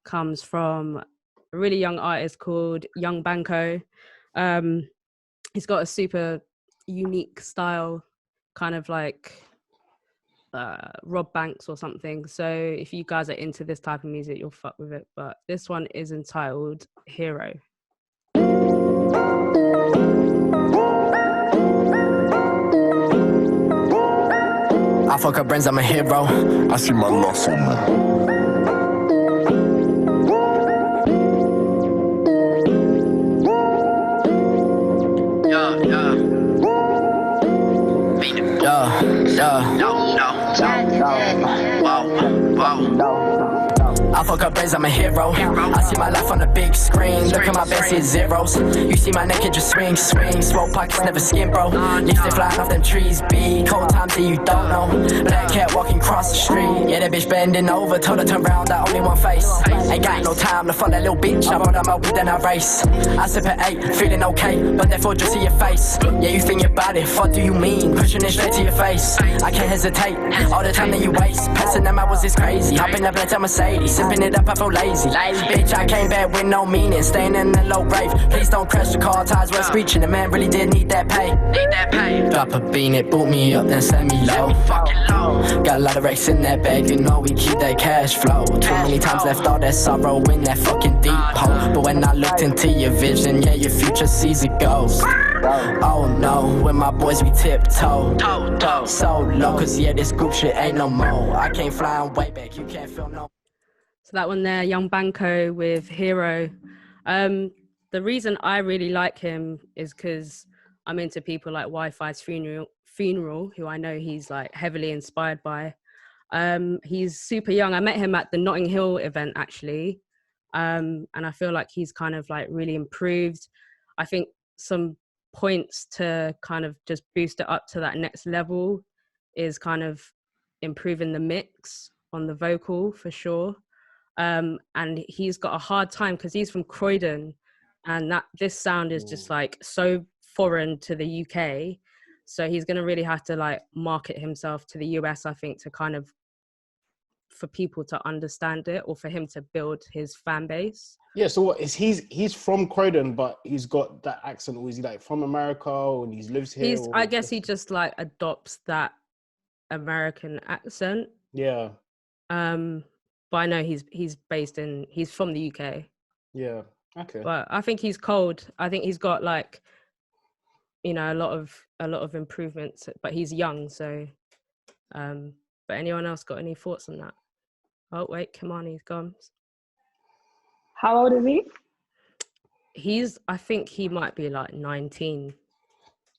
comes from a really young artist called Young Banco. He's got a super unique style, kind of like Rob Banks or something. So if you guys are into this type of music, you'll fuck with it. But this one is entitled Hero. I fuck up brands, I'm a hero. I see my loss on me. I fuck up brands, I'm a hero. I see my life on the big screen. Look at my best, it's zeros. You see my naked just swing. Swole pockets never skin, bro. Leaves they flying off them trees, B. Cold times that you don't know. Black cat walking across the street. Yeah, that bitch bending over. Told her turn round, that only one face. Ain't got no time to follow that little bitch. I brought her my weed and I race. I sip at 8, feeling okay, but therefore just see your face. Yeah, you think your body, what do you mean? Pushing it straight to your face. I can't hesitate, all the time that you waste. Passing them hours is crazy. Hopping up like a Mercedes. Sipping it up, I so lazy. Bitch, I came back with no meaning, staying in the low rave. Please don't crash the car, tires were screeching. The man really did need that pay. Drop a bean, it boot me up, then send me low. Got a lot of racks in that bag, you know we keep that cash flow. Too many times left all that sorrow in that fucking deep hole. But when I looked into your vision, yeah, your future sees it goes. Oh no, when my boys we tiptoe so low, cause yeah, this group shit ain't no more. I can't fly way back, you can't feel no. So that one there, Young Banco with Hero. The reason I really like him is because I'm into people like Wi-Fi's Funeral, who I know he's like heavily inspired by. He's super young. I met him at the Notting Hill event actually. And I feel like he's kind of like really improved. I think some points to kind of just boost it up to that next level is kind of improving the mix on the vocal for sure. And he's got a hard time because he's from Croydon, and that this sound is just like so foreign to the UK. So he's going to really have to like market himself to the US, I think, to kind of for people to understand it or for him to build his fan base. Yeah, so what is he's from Croydon, but he's got that accent, or is he like from America and he lives here? I guess he just like adopts that American accent. Yeah. But I know he's from the UK. Yeah. Okay. But I think he's cold. I think he's got like, you know, a lot of improvements, but he's young, so but anyone else got any thoughts on that? Oh wait, Kimani's gone. How old is he? I think he might be like 19.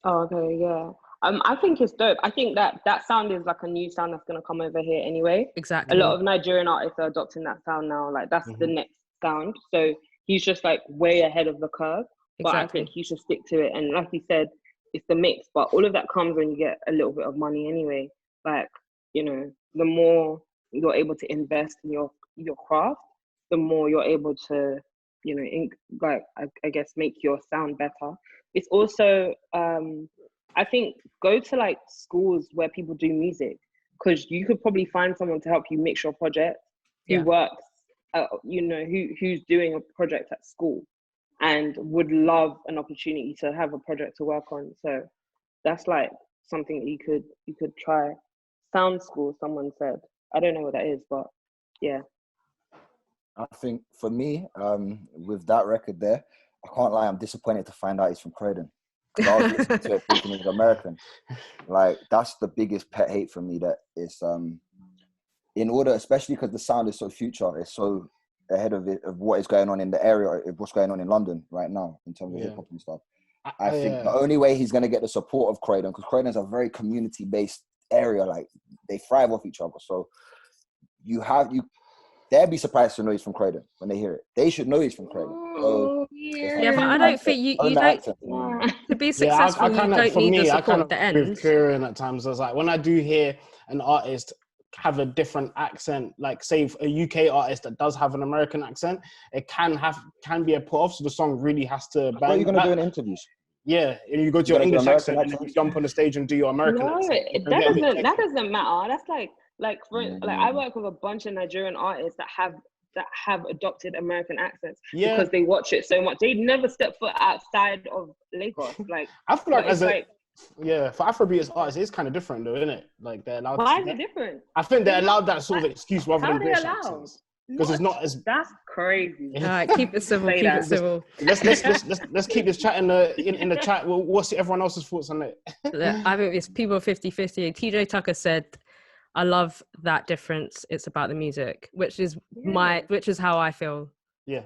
Oh, okay, yeah. I think it's dope. I think that sound is like a new sound that's gonna come over here anyway. Exactly. A lot of Nigerian artists are adopting that sound now. Like that's the next sound. So he's just like way ahead of the curve. But Exactly. I think he should stick to it. And like you said, it's the mix. But all of that comes when you get a little bit of money anyway. Like, you know, the more you're able to invest in your craft, the more you're able to, you know, I guess make your sound better. It's also, I think, go to like schools where people do music, because you could probably find someone to help you mix your project who works, you know, who's doing a project at school and would love an opportunity to have a project to work on. So that's like something that you could try. Sound school, someone said. I don't know what that is, but yeah. I think for me, with that record there, I can't lie, I'm disappointed to find out he's from Croydon. Because I was listening to it thinking he was American. Like, that's the biggest pet hate for me, that it's, in order, especially because the sound is so future, it's so ahead of what is going on in the area, of what's going on in London right now in terms of hip hop and stuff. I think the only way he's going to get the support of Croydon, because Croydon's a very community-based area, like they thrive off each other. So they'll be surprised to know he's from Croydon when they hear it. They should know he's from Croydon. So yeah, but I don't think you don't, to be successful, you don't need the support at the end. With Kieran at times, I was like, when I do hear an artist have a different accent, like say a UK artist that does have an American accent, it can be a put off. So the song really has to bang. What are you going to do in interviews? Yeah, and you go to your English accent and then you jump on the stage and do your American accent. That doesn't matter. That's like I work with a bunch of Nigerian artists that have adopted American accents because they watch it so much. They never step foot outside of Lagos. Like I feel like for Afrobeat artists, it's kind of different though, isn't it? Like they're allowed. Why is it different? I think they're allowed that sort of excuse rather than British accents. Because it's not as. That's crazy. All right, keep it civil. Keep it civil. Let's keep this chat in the chat. Well, what's everyone else's thoughts on it? I think it's people 50-50. TJ Tucker said, "I love that difference. It's about the music," which is how I feel. Yeah.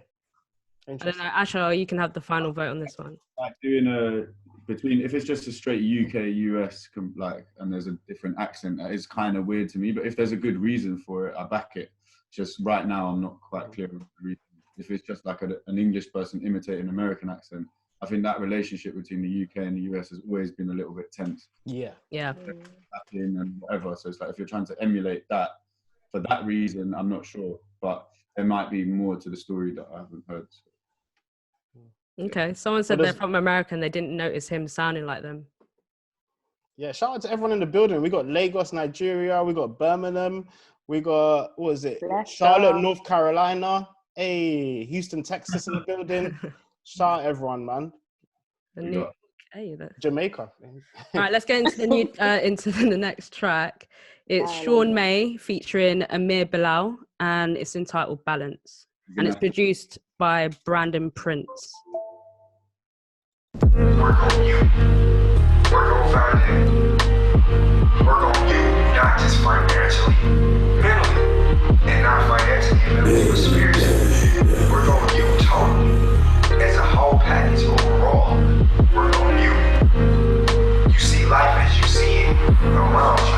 I don't know, Asher, you can have the final vote on this one. Like doing between, if it's just a straight UK US like, and there's a different accent, that is kind of weird to me. But if there's a good reason for it, I back it. Just right now, I'm not quite clear of the reason. If it's just like an English person imitating an American accent, I think that relationship between the UK and the US has always been a little bit tense. Yeah. And whatever. So it's like if you're trying to emulate that for that reason, I'm not sure. But there might be more to the story that I haven't heard. Okay. Someone said they're from America and they didn't notice him sounding like them. Yeah, shout out to everyone in the building. We got Lagos, Nigeria. We got Birmingham. We got, what was it? Charlotte, North Carolina. Hey, Houston, Texas in the building. Shout out everyone, man. Jamaica. All right, let's get into the new into the next track. It's Sean May featuring Amir Bilal, and it's entitled Balance, and it's produced by Brandon Prince. Work on you. Work on finding. Work on you, not just financially, mentally, and not financially, mentally, but spiritually. Work on you totally, as a whole package overall. Work on you. You see life as you see it around you.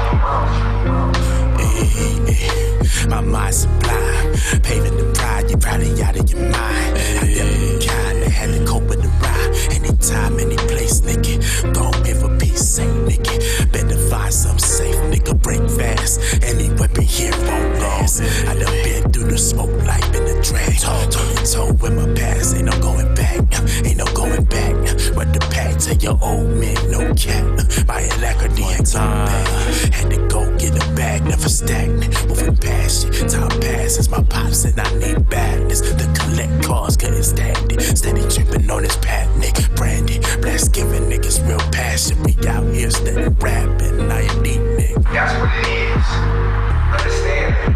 My mind's sublime, paving the pride, you're probably out of your mind. I never been kind, I had to cope with the ride. Anytime, any place, nigga, go in for peace sake, nigga. Better find some safe, nigga, break fast. Any weapon here won't last. I done been through the smoke like been a drag. Toe to toe with my past, ain't no going back, ain't no going back. But the pack to your old man, no cap. My alacrity ain't back. Had to go get a bag, never stagnant, moving past shit. Time passes, my pops and I need badness. The collect cars couldn't stand it. Steady tripping on this path, nigga. Brandy, blast giving niggas real passion. We out here steady rapping, I ain't need nigga. That's what it is. Understand it.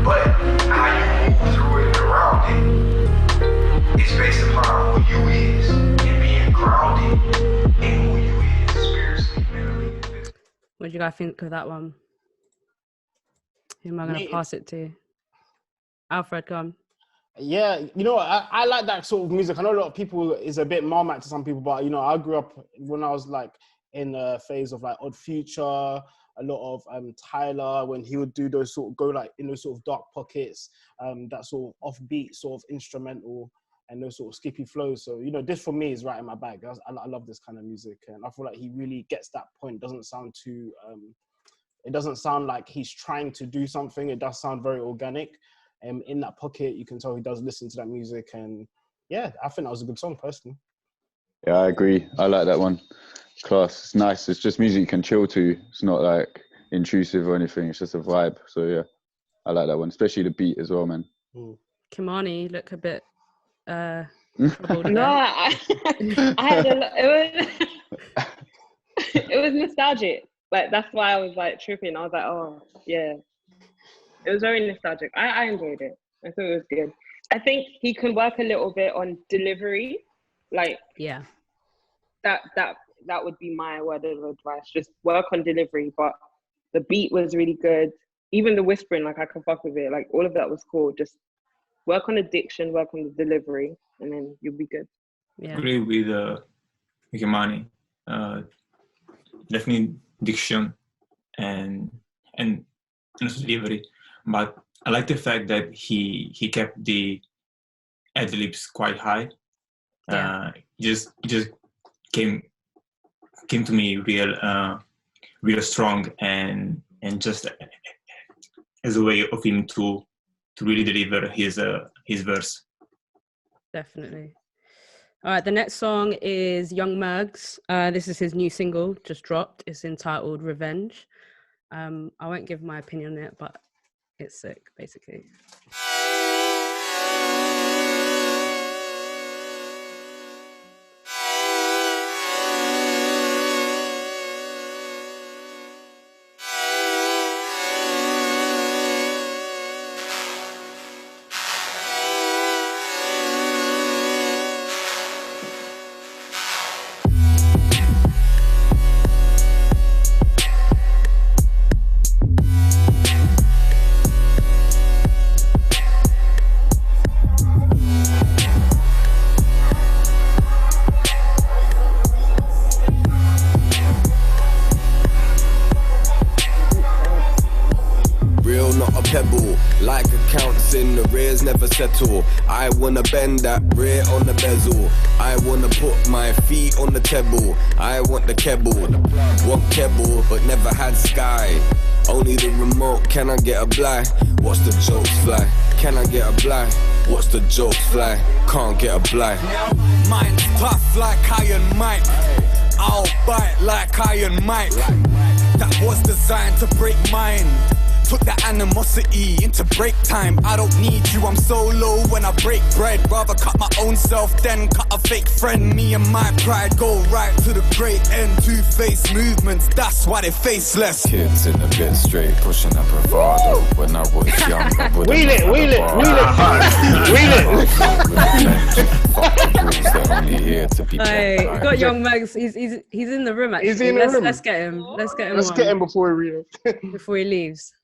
But how you move through it and around it is based upon who you is and being grounded in who you is spiritually, mentally, and physically. What do you guys think of that one? Who am I going to pass it to? Alfred, come. Yeah, you know, I like that sort of music. I know a lot of people is a bit Marmite to some people, but you know, I grew up when I was like in a phase of like Odd Future, a lot of Tyler, when he would do those sort of go like in those sort of dark pockets, that sort of offbeat sort of instrumental and those sort of skippy flows. So, you know, this for me is right in my bag. I love this kind of music, and I feel like he really gets that point. Doesn't sound too, it doesn't sound like he's trying to do something. It does sound very organic. In that pocket, you can tell he does listen to that music, and yeah, I think that was a good song personally. Yeah, I agree. I like that one. Class. It's nice. It's just music you can chill to. It's not like intrusive or anything. It's just a vibe. So yeah, I like that one, especially the beat as well, man. Kimani, you look a bit troubled. No, I had it was nostalgic. Like that's why I was like tripping. I was like, oh yeah. It was very nostalgic. I enjoyed it. I thought it was good. I think he can work a little bit on delivery. Like, yeah, that would be my word of advice. Just work on delivery. But the beat was really good. Even the whispering, like I can fuck with it. Like all of that was cool. Just work on the diction, work on the delivery, and then you'll be good. Yeah. I agree with Kimani. Definitely diction and also delivery. But I like the fact that he kept the ad-libs quite high. Yeah. Just came to me real strong and just as a way of him to really deliver his verse. Definitely. All right, the next song is Young Mergs. This is his new single, just dropped. It's entitled Revenge. I won't give my opinion on it, but it's sick, basically. Settle. I wanna bend that rear on the bezel. I wanna put my feet on the table. I want the kebble, want kebble, but never had sky. Only the remote, can I get a blind? Watch the jokes fly. Can I get a blind? Watch the jokes fly. Can't get a blind. Mine's tough like Iron Mike. I'll bite like Iron Mike. That was designed to break mine. took the animosity into break time. I don't need you, I'm so low when I break bread. Rather cut my own self than cut a fake friend. Me and my pride go right to the great end. Two-faced movements, that's why they faceless. Kids in a bit straight, pushing a bravado. When I was young, I wouldn't Wheel it, have wheel had it, a bar. wheel it. Fuck the rules, they're only here to be Hey, bent. got young Mugs. He's in the room actually. He's in the room. Let's get him. Let's get him. Let's get him before we read it. Before he leaves.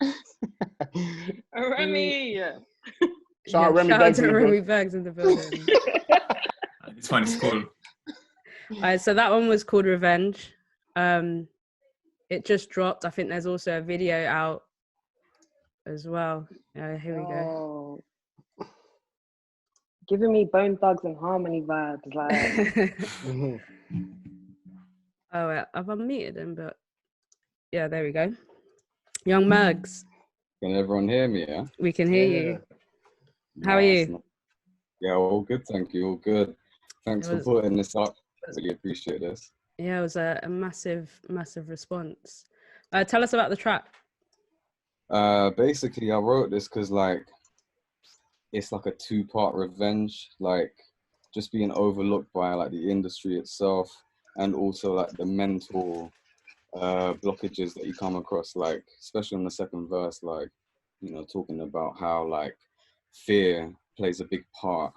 Remy. Shout out Remy shout out Beggs to in the Remy building. Beggs in the building. This one is cool. Alright, so that one was called Revenge. It just dropped. I think there's also a video out as well. Here we go. Giving me Bone Thugs and Harmony vibes, like. Oh, wait, I've unmuted him, but yeah, there we go. Young Mugs, Can everyone hear me? Yeah. we can hear you. How are you? Yeah, all good. Thank you. All good. Thanks It was- for putting this up. Really appreciate this. Yeah, it was a massive response. Tell us about the track. Basically, I wrote this because like it's like a two-part revenge, like just being overlooked by like the industry itself, and also like the mental blockages that you come across, like especially in the second verse, like talking about how like fear plays a big part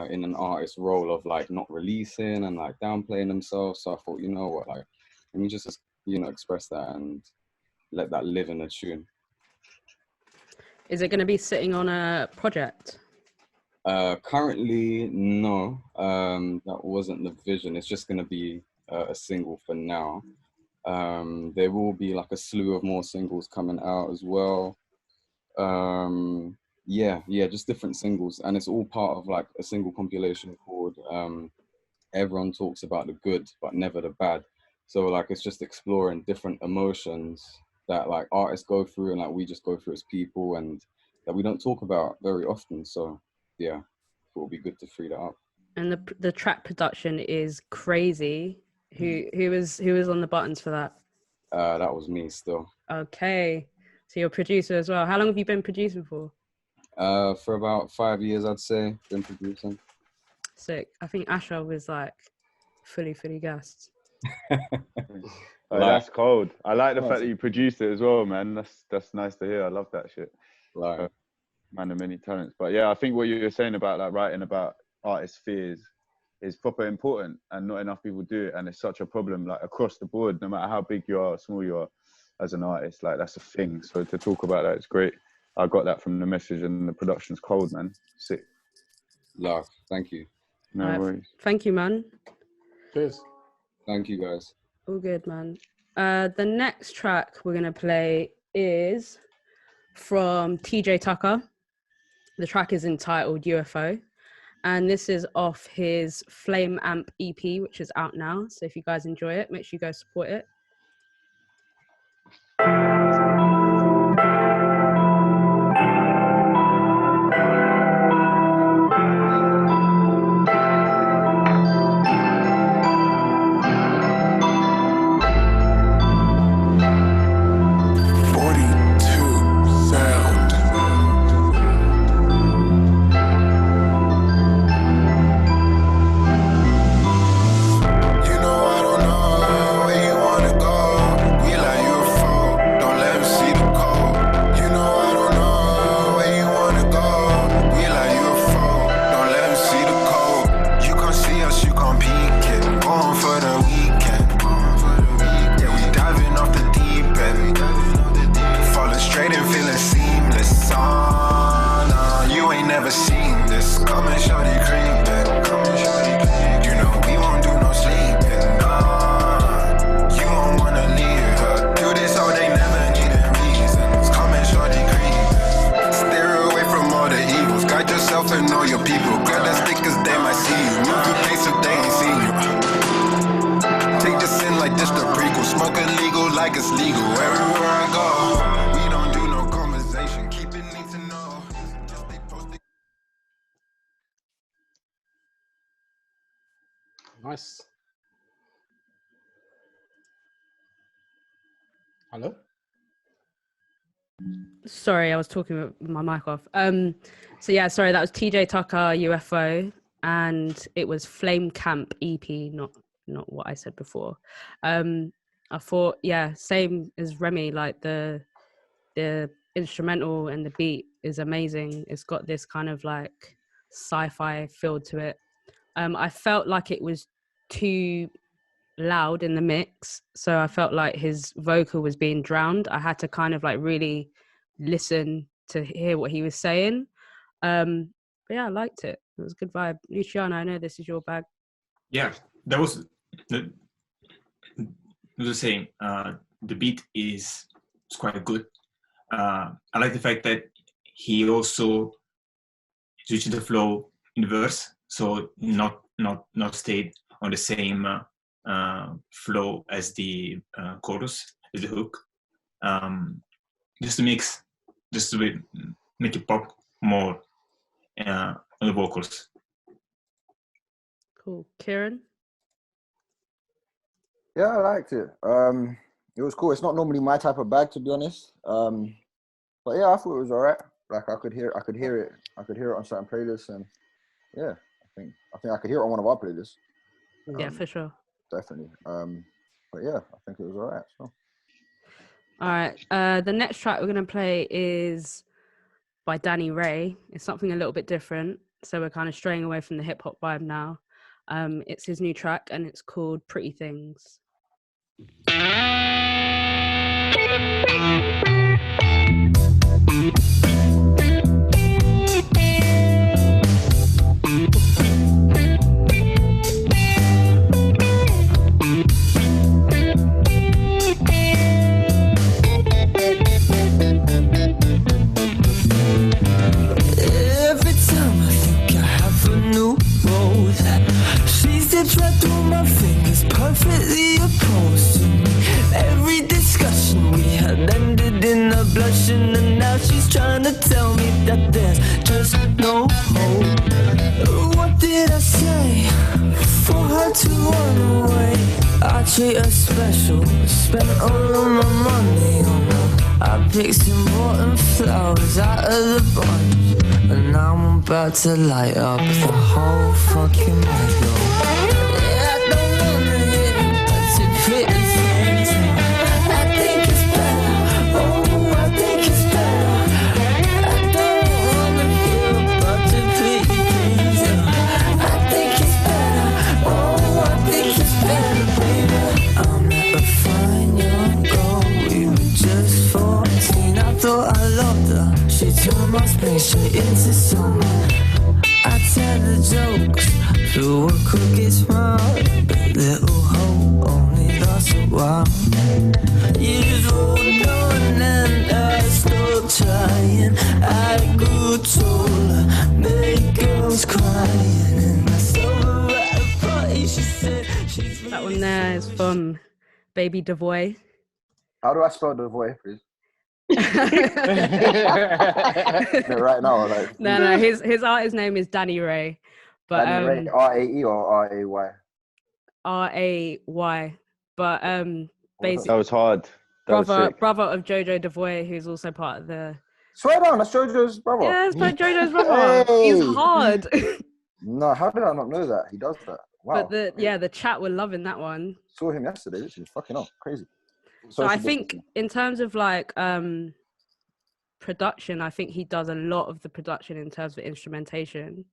in an artist's role of like not releasing and like downplaying themselves. So I thought, what, like let me just express that and let that live in a tune. Is it going to be sitting on a project? Currently, no. That wasn't the vision. It's just going to be a single for now. There will be like a slew of more singles coming out as well. Just different singles, and it's all part of like a single compilation called Everyone Talks About the Good but Never the Bad. So like it's just exploring different emotions that like artists go through and like we just go through as people, and that we don't talk about very often. So yeah, it will be good to free that up. And the track production is crazy. Who was on the buttons for that? That was me still. Okay, so you're a producer as well. How long have you been producing for? For about 5 years, I'd say, been producing. Sick. I think Asher was like fully gassed. Oh, that's cold. I like the fact that you produced it as well, man. That's nice to hear. I love that shit. Man of many talents. But yeah, I think what you were saying about like writing about artists' fears is proper important, and not enough people do it. And it's such a problem, like across the board, no matter how big you are, small you are as an artist, like that's a thing. So to talk about that, it's great. I got that from the message, and the production's cold, man. Sick. Love. Thank you. No worries. Thank you, man. Cheers. Thank you, guys. All good, man. The next track we're going to play is from TJ Tucker. The track is entitled UFO. And this is off his Flame Amp EP, which is out now. So if you guys enjoy it, make sure you go support it. Nice. Hello? Sorry, I was talking with my mic off. So yeah, sorry, that was TJ Tucker UFO, and it was Flame Camp EP, not what I said before. I thought, yeah, same as Remy, like the instrumental and the beat is amazing. It's got this kind of like sci-fi feel to it. I felt like it was too loud in the mix, so I felt like his vocal was being drowned. I had to kind of like really listen to hear what he was saying. But yeah, I liked it. It was a good vibe. Luciano, I know this is your bag. Yeah, that was the same. The beat is quite good. I like the fact that he also switched the flow in the verse, so not stayed on the same flow as the chorus, as the hook. Just to make it pop more on the vocals. Cool. Kieran? Yeah, I liked it. It was cool. It's not normally my type of bag, to be honest. But yeah, I thought it was alright. Like I could hear it on certain playlists, and yeah, I think I could hear it on one of our playlists. Yeah, for sure. Definitely. But yeah, I think it was alright. So. All right. The next track we're gonna play is by Danny Ray. It's something a little bit different, so we're kind of straying away from the hip hop vibe now. It's his new track, and it's called Pretty Things. Right through my fingers, perfectly opposed to me. Every discussion we had ended in a blushing, and now she's trying to tell me that there's just no hope. What did I say for her to run away? I treat her special, spent all of my money on her. I picked some rotten flowers out of the bunch, and now I'm about to light up the whole fucking window. My spring straight into summer. I tell the jokes through a crooked smile, but little hope only lasts a while. Years rolled on and I stopped trying. I grew taller, made girls crying, and I saw her at a party. She said she's that one there is from Baby Devoy. How do I spell Devoy, please? Right now, like no, his artist name is Danny Ray, but Danny Ray, R-A-E or R-A-Y? R-A-Y, but basically that was hard. Brother of Jojo Devoy, who's also part of the. Swear down, that's Jojo's brother. Yeah, it's Jojo's brother. Hey. He's hard. No, how did I not know that? He does that. Wow. But the chat were loving that one. Saw him yesterday. Literally, fucking hell, crazy. So I think in terms of like production, I think he does a lot of the production in terms of instrumentation.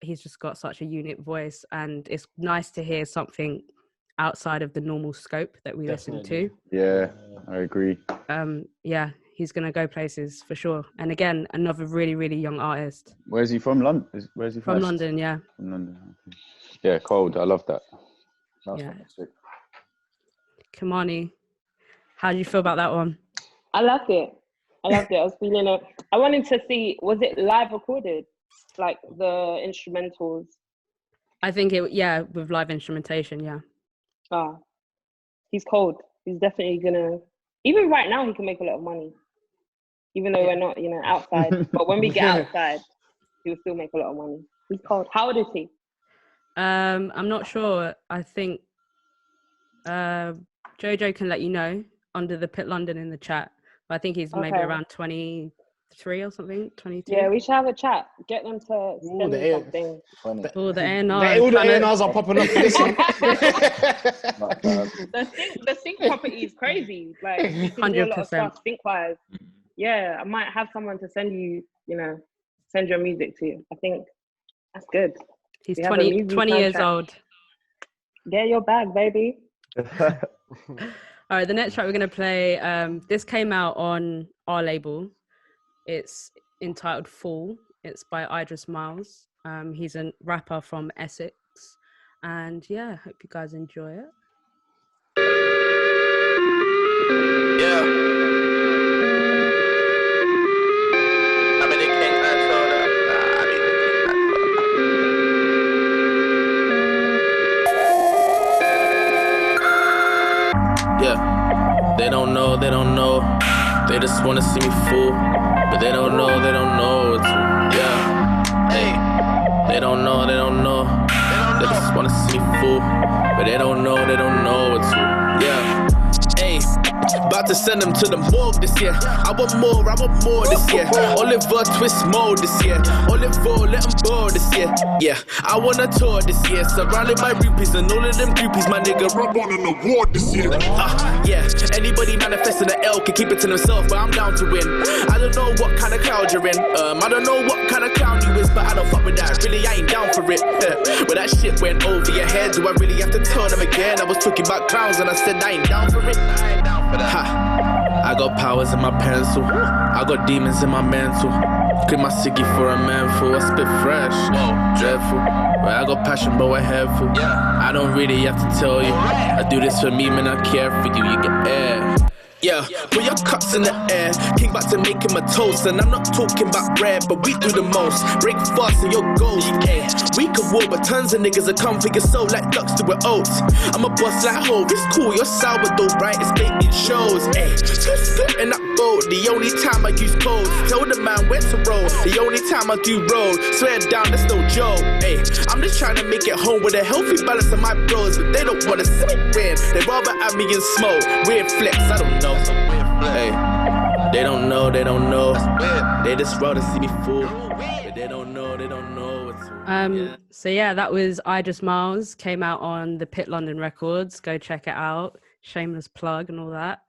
He's just got such a unique voice, and it's nice to hear something outside of the normal scope that we listen to. Yeah, I agree. Yeah, he's gonna go places for sure. And again, another really, really young artist. Where's he from? London? Where's he from? From London, yeah. From London. Okay. Yeah, cold. I love that. That's yeah. Fantastic. Kimani, how do you feel about that one? I loved it. I was feeling it. I wanted to see, was it live recorded? Like the instrumentals? I think with live instrumentation, yeah. Ah, he's cold. He's definitely gonna, even right now, he can make a lot of money. Even though we're not, outside. But when we get outside, he will still make a lot of money. He's cold. How old is he? I'm not sure. I think Jojo can let you know under the Pit London in the chat. But I think he's maybe Okay. around 23 or something, 22. Yeah, we should have a chat. Get them to send me something. All the ANRs. All the ANRs are popping up for this one. The sync property is crazy. Like, you can do a lot of 100%. stuff sync-wise. Yeah, I might have someone to send you, send your music to you. I think that's good. He's We have a 20 music years soundtrack. old. Get your bag, baby. All right, the next track we're going to play, this came out on our label. It's entitled Fall. It's by Idris Miles. He's a rapper from Essex. And yeah, hope you guys enjoy it. Yeah. I mean, the king controller. I mean, the king controller. Yeah. They don't know. They just wanna see me fool. But they don't know it's yeah. Hey. They don't know. They just wanna see me fool. But they don't know it's yeah. Hey. About to send them to the morgue this year. I want more this year. Oliver twist mode this year. Oliver, let them bore this year. Yeah, I want a tour this year. Surrounded by groupies and all of them groupies, my nigga. I want an award this year. Yeah, anybody manifesting an L can keep it to themselves, but I'm down to win. I don't know what kind of crowd you're in. I don't know what kind of clown you is, but I don't fuck with that. Really, I ain't down for it. But that shit went over your head. Do I really have to tell them again? I was talking about clowns and I said I ain't down for it. Ha. I got powers in my pencil. I got demons in my mantle. Quit my ciggy for a manful. I spit fresh, dreadful. But I got passion, but a handful. I don't really have to tell you. I do this for me, man. I care for you. You get air. Yeah, put your cups in the air. King back to make him a toast. And I'm not talking about bread, but we do the most. Break fast in your goals, yeah. We could walk, but tons of niggas are come for your soul like ducks do with oats. I'm a boss like Hove, it's cool, you're sourdough, right? It's making shows, ayy. And that boat, the only time I use codes. Tell the man where to roll, the only time I do roll. Swear down, that's no joke, ayy. I'm just trying to make it home with a healthy balance of my bros, but they don't wanna see me win. They rather have me in smoke. Weird flex, I don't know. Hey, they don't know. They just rather see me fool. But they don't know. So yeah, that was Idris Miles. Came out on the Pit London Records. Go check it out. Shameless plug and all that.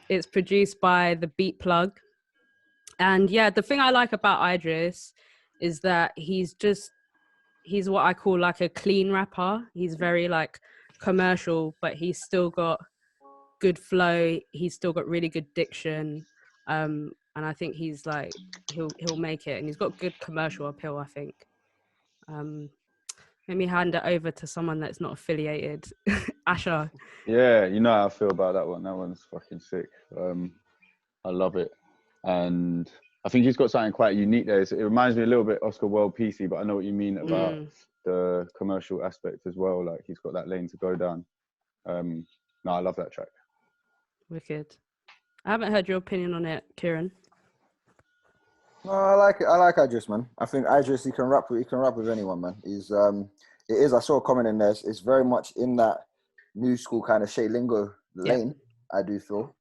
It's produced by the Beat Plug. And yeah, the thing I like about Idris is that he's what I call like a clean rapper. He's very like commercial, but he's still got good flow. He's still got really good diction, and I think he's like he'll make it, and he's got good commercial appeal, I think. Let me hand it over to someone that's not affiliated. Asher. Yeah, you know how I feel about that one. That one's fucking sick. I love it, and I think he's got something quite unique there. It reminds me a little bit Oscar Wilde PC, but I know what you mean about the commercial aspect as well. Like he's got that lane to go down. No, I love that track. Wicked. I haven't heard your opinion on it, Kieran. No, I like it. I like Idris, man. I think Idris, he can rap with anyone, man. I saw a comment in there. It's very much in that new school kind of Shay Lingo lane, I do feel.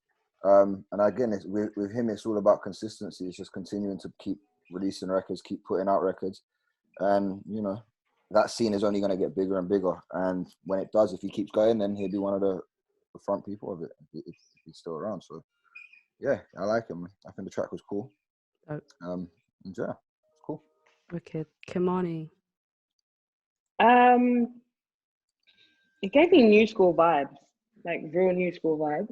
And again, with him, it's all about consistency. It's just continuing to keep releasing records, keep putting out records. And, that scene is only going to get bigger and bigger. And when it does, if he keeps going, then he'll be one of the front people of it if he's still around. So, yeah, I like him. I think the track was cool. And yeah, it's cool. Wicked. Kimani. It gave me new school vibes, like real new school vibes.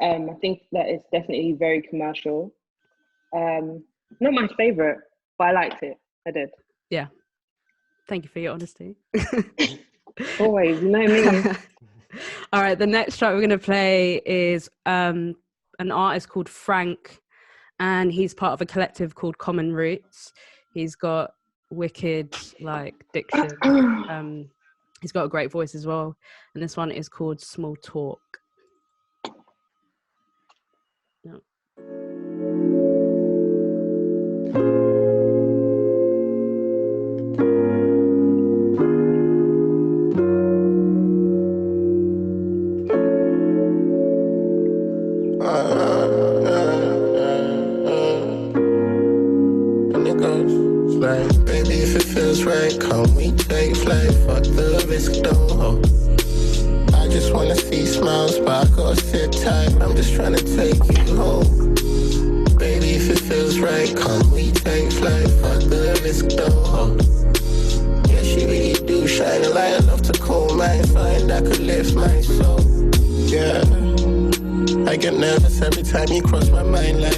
I think that it's definitely very commercial. Not my favorite, but I liked it. I did. Yeah. Thank you for your honesty. Always, you know me. All right, the next track we're going to play is an artist called Frank, and he's part of a collective called Common Roots. He's got wicked, like, diction. He's got a great voice as well. And this one is called Small Talk. Yeah. Baby, if it feels right, come we take flight. Fuck the risk, though. I just wanna see smiles, but I gotta sit tight. I'm just trying to take you home. Baby, if it feels right, come we take flight. Fuck the risk, though. Yeah, she really do shine a light enough to cool my mind. That could lift my soul. Yeah, I get nervous every time you cross my mind. Like,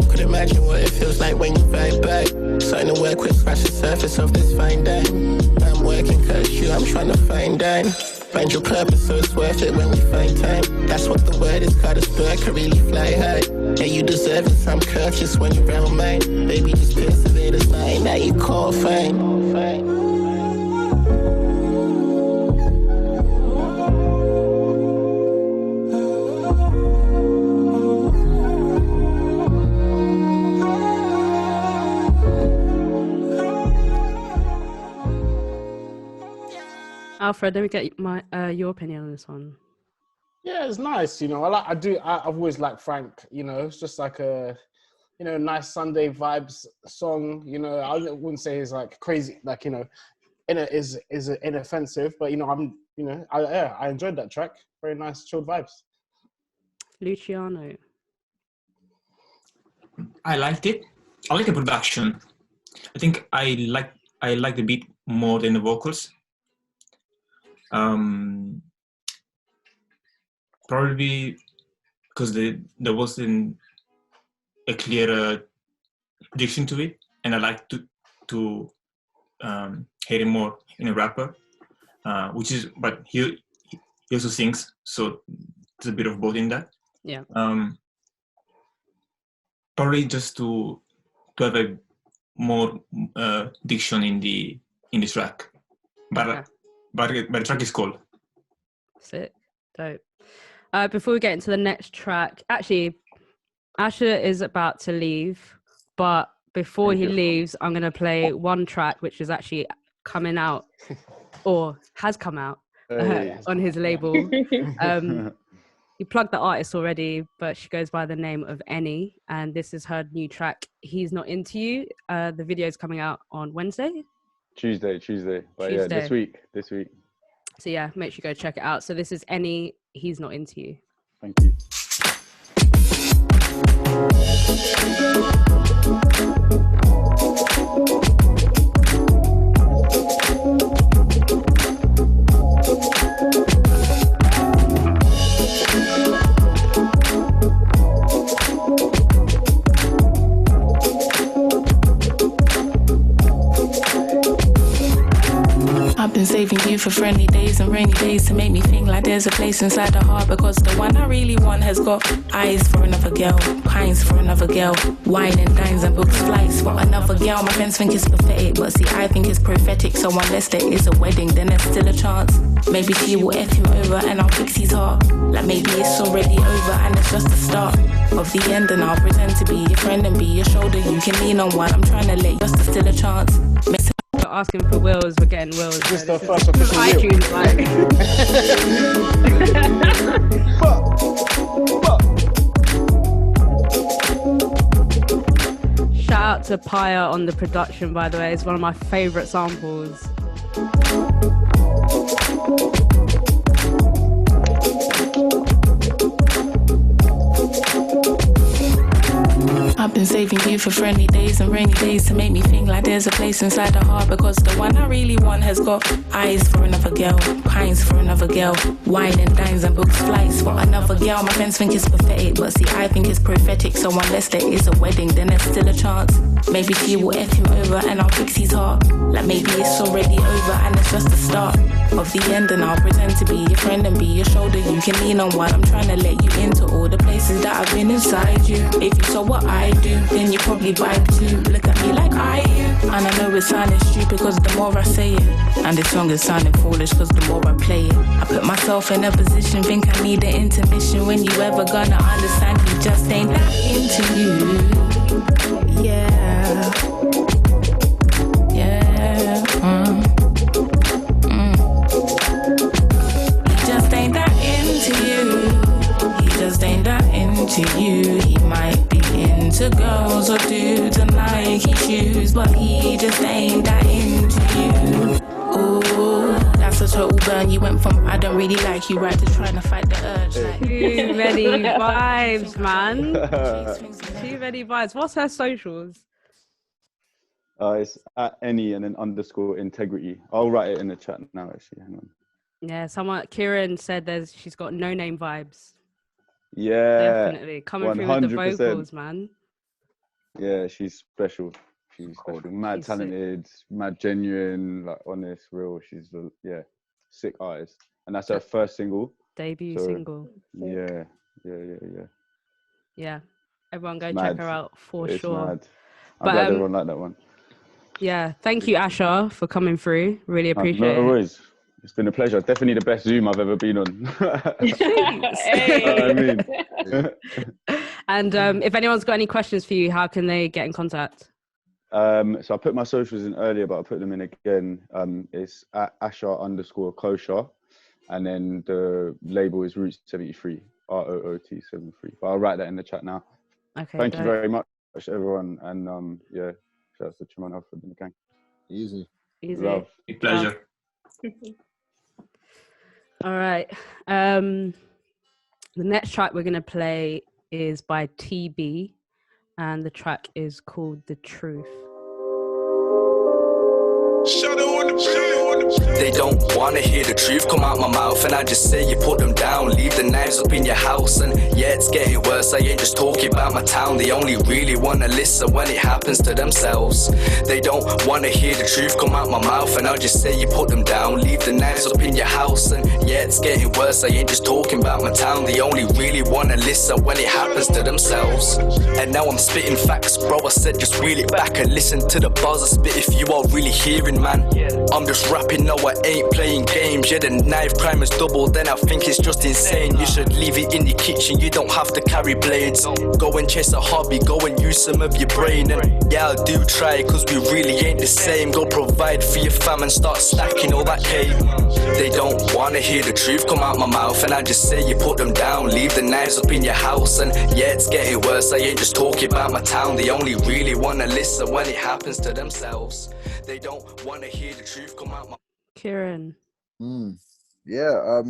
could imagine what it feels like when you vibe back. Starting to work with, scratch the surface of this fine dime. I'm working cause I'm trying to find dime. Find your purpose, so it's worth it when we find time. That's what the word is, cause this bird can really fly high. Yeah, you deserve it, I'm courteous when you're around mine. Baby, just persevere, there's nothing that you call fine. Alfred, let me get your opinion on this one. Yeah, it's nice. You know, I've always liked Frank. You know, it's just like a, you know, nice Sunday vibes song. You know, I wouldn't say it's like crazy, like, you know, is inoffensive, but you know, I enjoyed that track. Very nice, chilled vibes. Luciano, I liked it. I like the production. I think I like the beat more than the vocals. Probably because there wasn't a clear diction to it, and I like to hear it more in a rapper, but he also sings, so there's a bit of both in that. Yeah. Probably just to have a more diction in the track, but the track is cool. Sick, dope. Before we get into the next track, actually, Asher is about to leave, but before he leaves, I'm going to play one track which is actually coming out, or has come out, on his label. You plugged the artist already, but she goes by the name of Eni, and this is her new track, He's Not Into You. The video is coming out on Wednesday? Tuesday. But yeah, this week. So yeah, make sure you go check it out. So this is Eni, He's Not Into You. Thank you. I've been saving you for friendly days and rainy days to make me think like there's a place inside the heart, because the one I really want has got eyes for another girl, pines for another girl, wine and dines and books flights for another girl. My friends think it's pathetic, but see I think it's prophetic. So unless there is a wedding, then there's still a chance. Maybe she will F him over and I'll fix his heart. Like maybe it's already over and it's just the start of the end, and I'll pretend to be your friend and be your shoulder you can lean on while I'm trying to let you, just still a chance. We're asking for Wills, we're getting Wills. This is the first official iTunes, like. Shout out to Paya on the production, by the way. It's one of my favourite samples. I've been saving you for friendly days and rainy days to make me think like there's a place inside the heart, because the one I really want has got eyes for another girl, pines for another girl, wine and dines and books flights for another girl. My friends think it's pathetic, but see I think it's prophetic. So unless there is a wedding, then there's still a chance. Maybe she will F him over and I'll fix his heart. Like maybe it's already over and it's just the start of the end, and I'll pretend to be your friend and be your shoulder you can lean on while I'm trying to let you into all the places that I've been inside you. If you saw what I do, then you probably vibe too. Look at me like I do. And I know it's sounding stupid because the more I say it, and this song is sounding foolish because the more I play it, I put myself in a position, think I need an intermission. When you ever gonna understand, he just ain't that into you. Yeah. He just ain't that into you. He just ain't that into you. He might be into girls or dudes and Nike shoes, but he just ain't that total burn. You went from I don't really like you right to trying to fight the urge. Like, Too many vibes, man. Too many vibes. What's her socials? It's at any and then _ integrity. I'll write it in the chat now, actually. Hang on. Yeah, Kieran said she's got no name vibes. Yeah. Definitely. Coming through with the vocals, man. Yeah, she's special. She's special. Mad talented, mad genuine, like honest, real. She's sick artist. And that's her first single. Debut single. Yeah. Yeah. Everyone go check her out for sure. Mad. I'm glad everyone liked that one. Yeah. Thank you, Asher, for coming through. Really appreciate it. No worries. It's been a pleasure. Definitely the best Zoom I've ever been on. And if anyone's got any questions for you, how can they get in contact? So I put my socials in earlier, but I'll put them in again. It's at Asher _ and then the label is Root 73, ROOT 73. But I'll write that in the chat now. Okay. Thank you very much, everyone, and shout out to Tramell, Alfred, and the gang. Easy. Love. Big pleasure. All right. The next track we're gonna play is by TB, and the track is called The Truth. They don't wanna hear the truth come out my mouth, and I just say you put them down, leave the knives up in your house. And yeah, it's getting worse, I ain't just talking about my town. They only really wanna listen when it happens to themselves. They don't wanna hear the truth come out my mouth, and I just say you put them down, leave the knives up in your house. And yeah, it's getting worse, I ain't just talking about my town. They only really wanna listen when it happens to themselves. And now I'm spitting facts, bro, I said just reel it back and listen to the bars I spit if you are really hearing, man. I'm just rapping, no I ain't playing games. Yeah, the knife crime is double, then I think it's just insane. You should leave it in your kitchen, you don't have to carry blades. Go and chase a hobby, go and use some of your brain. And yeah, I do try, cause we really ain't the same. Go provide for your fam and start stacking all that cake. They don't wanna hear the truth come out my mouth, and I just say you put them down, leave the knives up in your house. And yeah, it's getting worse, I ain't just talking about my town. They only really wanna listen when it happens to themselves. They don't wanna hear the truth come out my... Kieran. Yeah,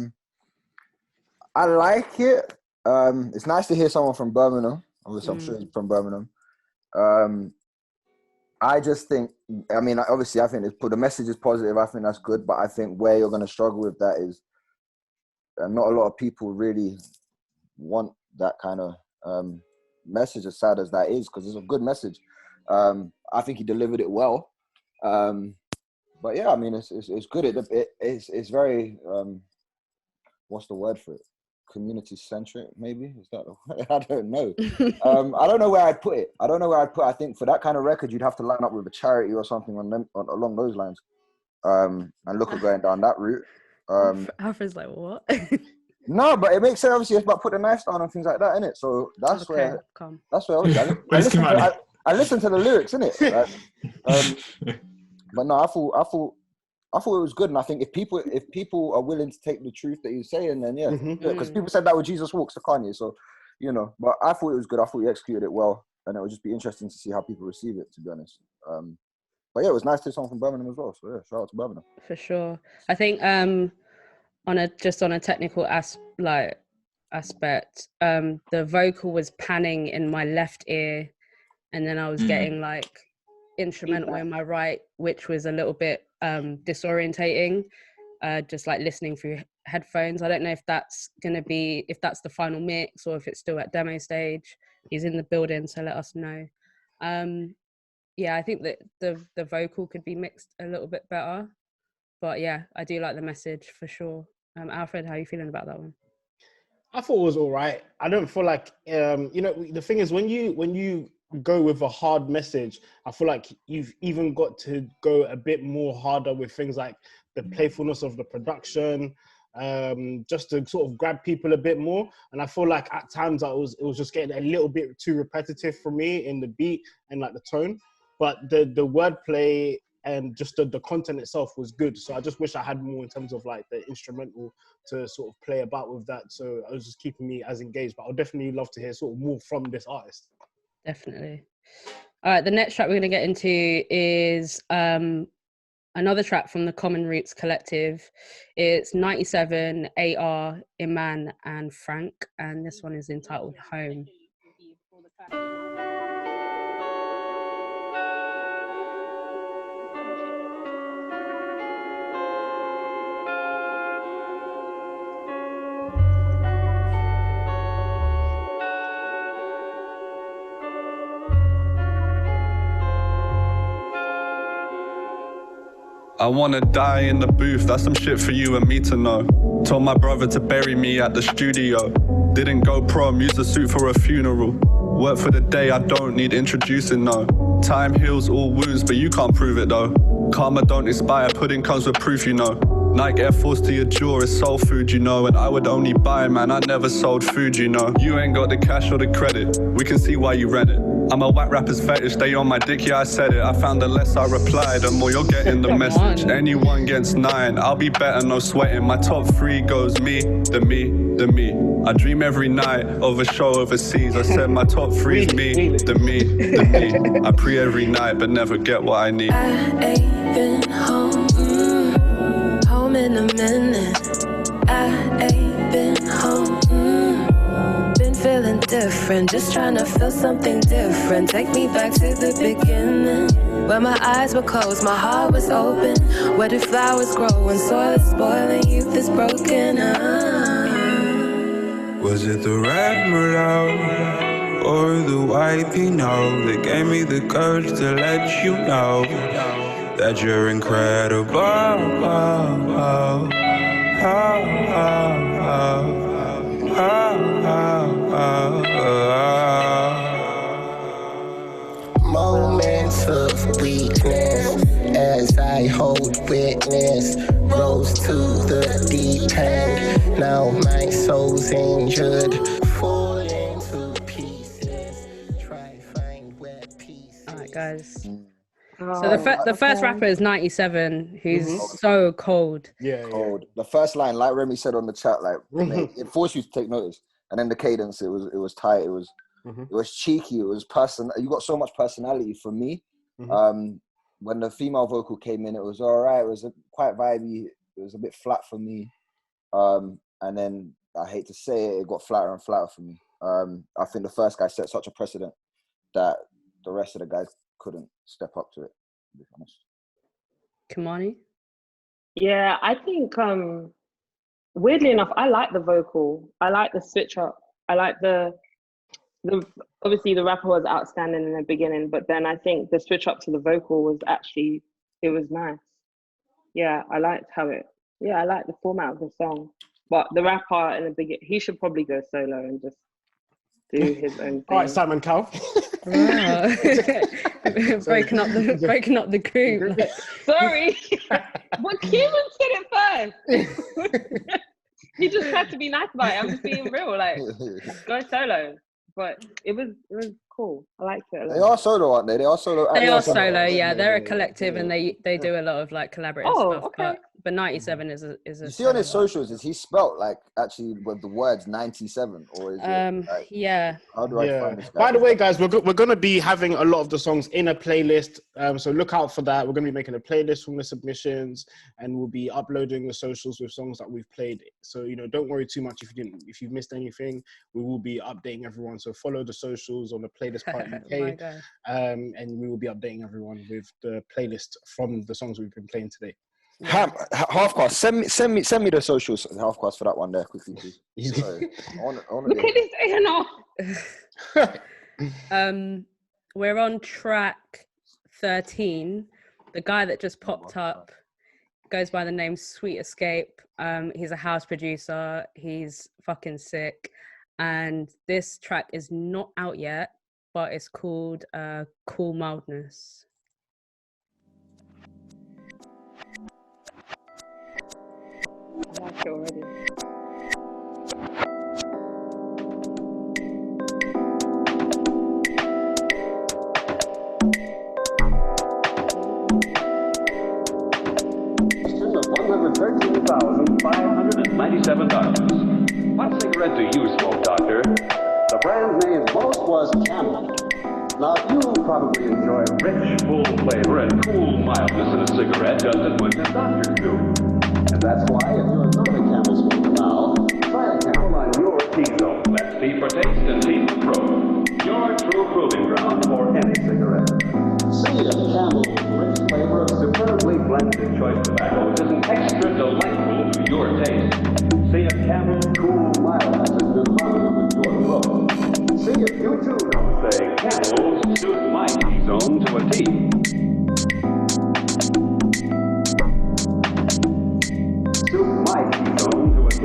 I like it. It's nice to hear someone from Birmingham. Obviously, I'm sure he's from Birmingham. I just think, I mean, obviously, I think the message is positive. I think that's good, but I think where you're going to struggle with that is not a lot of people really want that kind of message, as sad as that is, because it's a good message. I think he delivered it well. But yeah, I mean, it's good. It's very, what's the word for it? Community centric, maybe? Is that? I don't know. I don't know where I'd put it. I think for that kind of record, you'd have to line up with a charity or something along those lines, and look at going down that route. Alfred's like, what? No, but it makes sense. Obviously, it's about putting the knife down and things like that, innit? So that's where. Obviously, I listen to the lyrics, innit? But no, I thought it was good, and I think if people are willing to take the truth that he's saying, then yeah, because people said that with Jesus Walks to Kanye, so you know. But I thought it was good. I thought he executed it well, and it would just be interesting to see how people receive it, to be honest. But yeah, it was nice to hear someone from Birmingham as well. So yeah, shout out to Birmingham. For sure. I think on a technical aspect, the vocal was panning in my left ear, and then I was getting like instrumental in my right, which was a little bit disorientating, just like listening through headphones. I don't know if that's the final mix or if it's still at demo stage. He's in the building, so let us know. I think that the vocal could be mixed a little bit better, but yeah, I do like the message for sure. Alfred, how are you feeling about that one? I thought it was all right. I don't feel like the thing is, when you go with a hard message, I feel like you've even got to go a bit more harder with things like the playfulness of the production, just to sort of grab people a bit more. And I feel like at times it was just getting a little bit too repetitive for me in the beat and like the tone. But the wordplay and just the content itself was good. So I just wish I had more in terms of like the instrumental to sort of play about with that. So it was just keeping me as engaged. But I'd definitely love to hear sort of more from this artist. Definitely. All right, the next track we're going to get into is another track from the Common Roots Collective. It's 97, AR, Iman, and Frank, and this one is entitled Home. I wanna die in the booth, that's some shit for you and me to know. Told my brother to bury me at the studio. Didn't go prom, used a suit for a funeral. Work for the day, I don't need introducing, no. Time heals all wounds, but you can't prove it though. Karma don't expire, pudding comes with proof, you know. Nike Air Force to your jaw is soul food, you know. And I would only buy, man, I never sold food, you know. You ain't got the cash or the credit, we can see why you rent it. I'm a white rapper's fetish, they on my dick, yeah I said it. I found the less I replied, the more you're getting the message. Anyone gets 9, I'll be better, no sweating. My top 3 goes me, the me, the me. I dream every night of a show overseas. I said my top 3 is me, the me, the me. I pray every night but never get what I need. I ain't been home, home in a minute. I ain't been home, been feeling different, just trying to feel something different. Take me back to the beginning, where my eyes were closed, my heart was open. Where do flowers grow when soil is spoiling, youth is broken? Was it the red Merlot or the white Pinot that gave me the courage to let you know that you're incredible? Moments of weakness as I hold witness, rose to the deep end. Now my soul's injured, falling to pieces. Try find where peace. Alright, guys. So the first rapper is 97, who's so cold. Cold. The first line, like Remy said on the chat, like it forced you to take notice. And then the cadence, it was tight. It was cheeky. It was you got so much personality from me. When the female vocal came in, it was all right. It was quite vibey. It was a bit flat for me. And then I hate to say it, it got flatter and flatter for me. I think the first guy set such a precedent that the rest of the guys couldn't step up to it, to be honest. Kimani? Yeah, I think weirdly enough, I like the vocal. I like the switch up. I like the obviously the rapper was outstanding in the beginning, but then I think the switch up to the vocal was actually, it was nice. Yeah, I liked I like the format of the song. But the rapper in the beginning, he should probably go solo and just do his own thing. All right, Simon Cowell. breaking up the group. Sorry, but Kieran said it first. He just tried to be nice about it. I'm just being real, like go solo. But it was cool. I liked it. They are solo, aren't they? They are solo. They are solo. Yeah, they're a collective, and they do a lot of like collaborative stuff. Okay. But 97 is a. You see on his socials, is he spelt like actually with the words 97 or is it? Like, yeah. How do I find this guy? By the way, guys, we're going to be having a lot of the songs in a playlist. So look out for that. We're going to be making a playlist from the submissions, and we'll be uploading the socials with songs that we've played. So don't worry too much if you've missed anything. We will be updating everyone. So follow the socials on the Playlist Part UK, and we will be updating everyone with the playlist from the songs we've been playing today. Halfcast, send me the socials. Halfcast for that one there quickly, please. Sorry. Look at this we're on track 13. The guy that just popped up goes by the name Sweet Escape. He's a house producer. He's fucking sick. And this track is not out yet, but it's called Cool Mildness. I like it already. $113,597. What cigarette do you smoke, doctor? The brand name most was Camel. Now, you probably enjoy rich, full flavor and cool mildness in a cigarette just as much as doctors do. And that's why, if you're not a Camel smoker now, try a Camel on your T-zone. That's T for taste and T for proof. Your true proving ground for any cigarette. See if Camel's rich flavor of superbly blended choice tobaccos isn't extra delightful to your taste. See if Camel's cool mildness is good harmony with your throat. See if you too don't say Camels suit my T-zone to a T. Suit my T-zone to a T.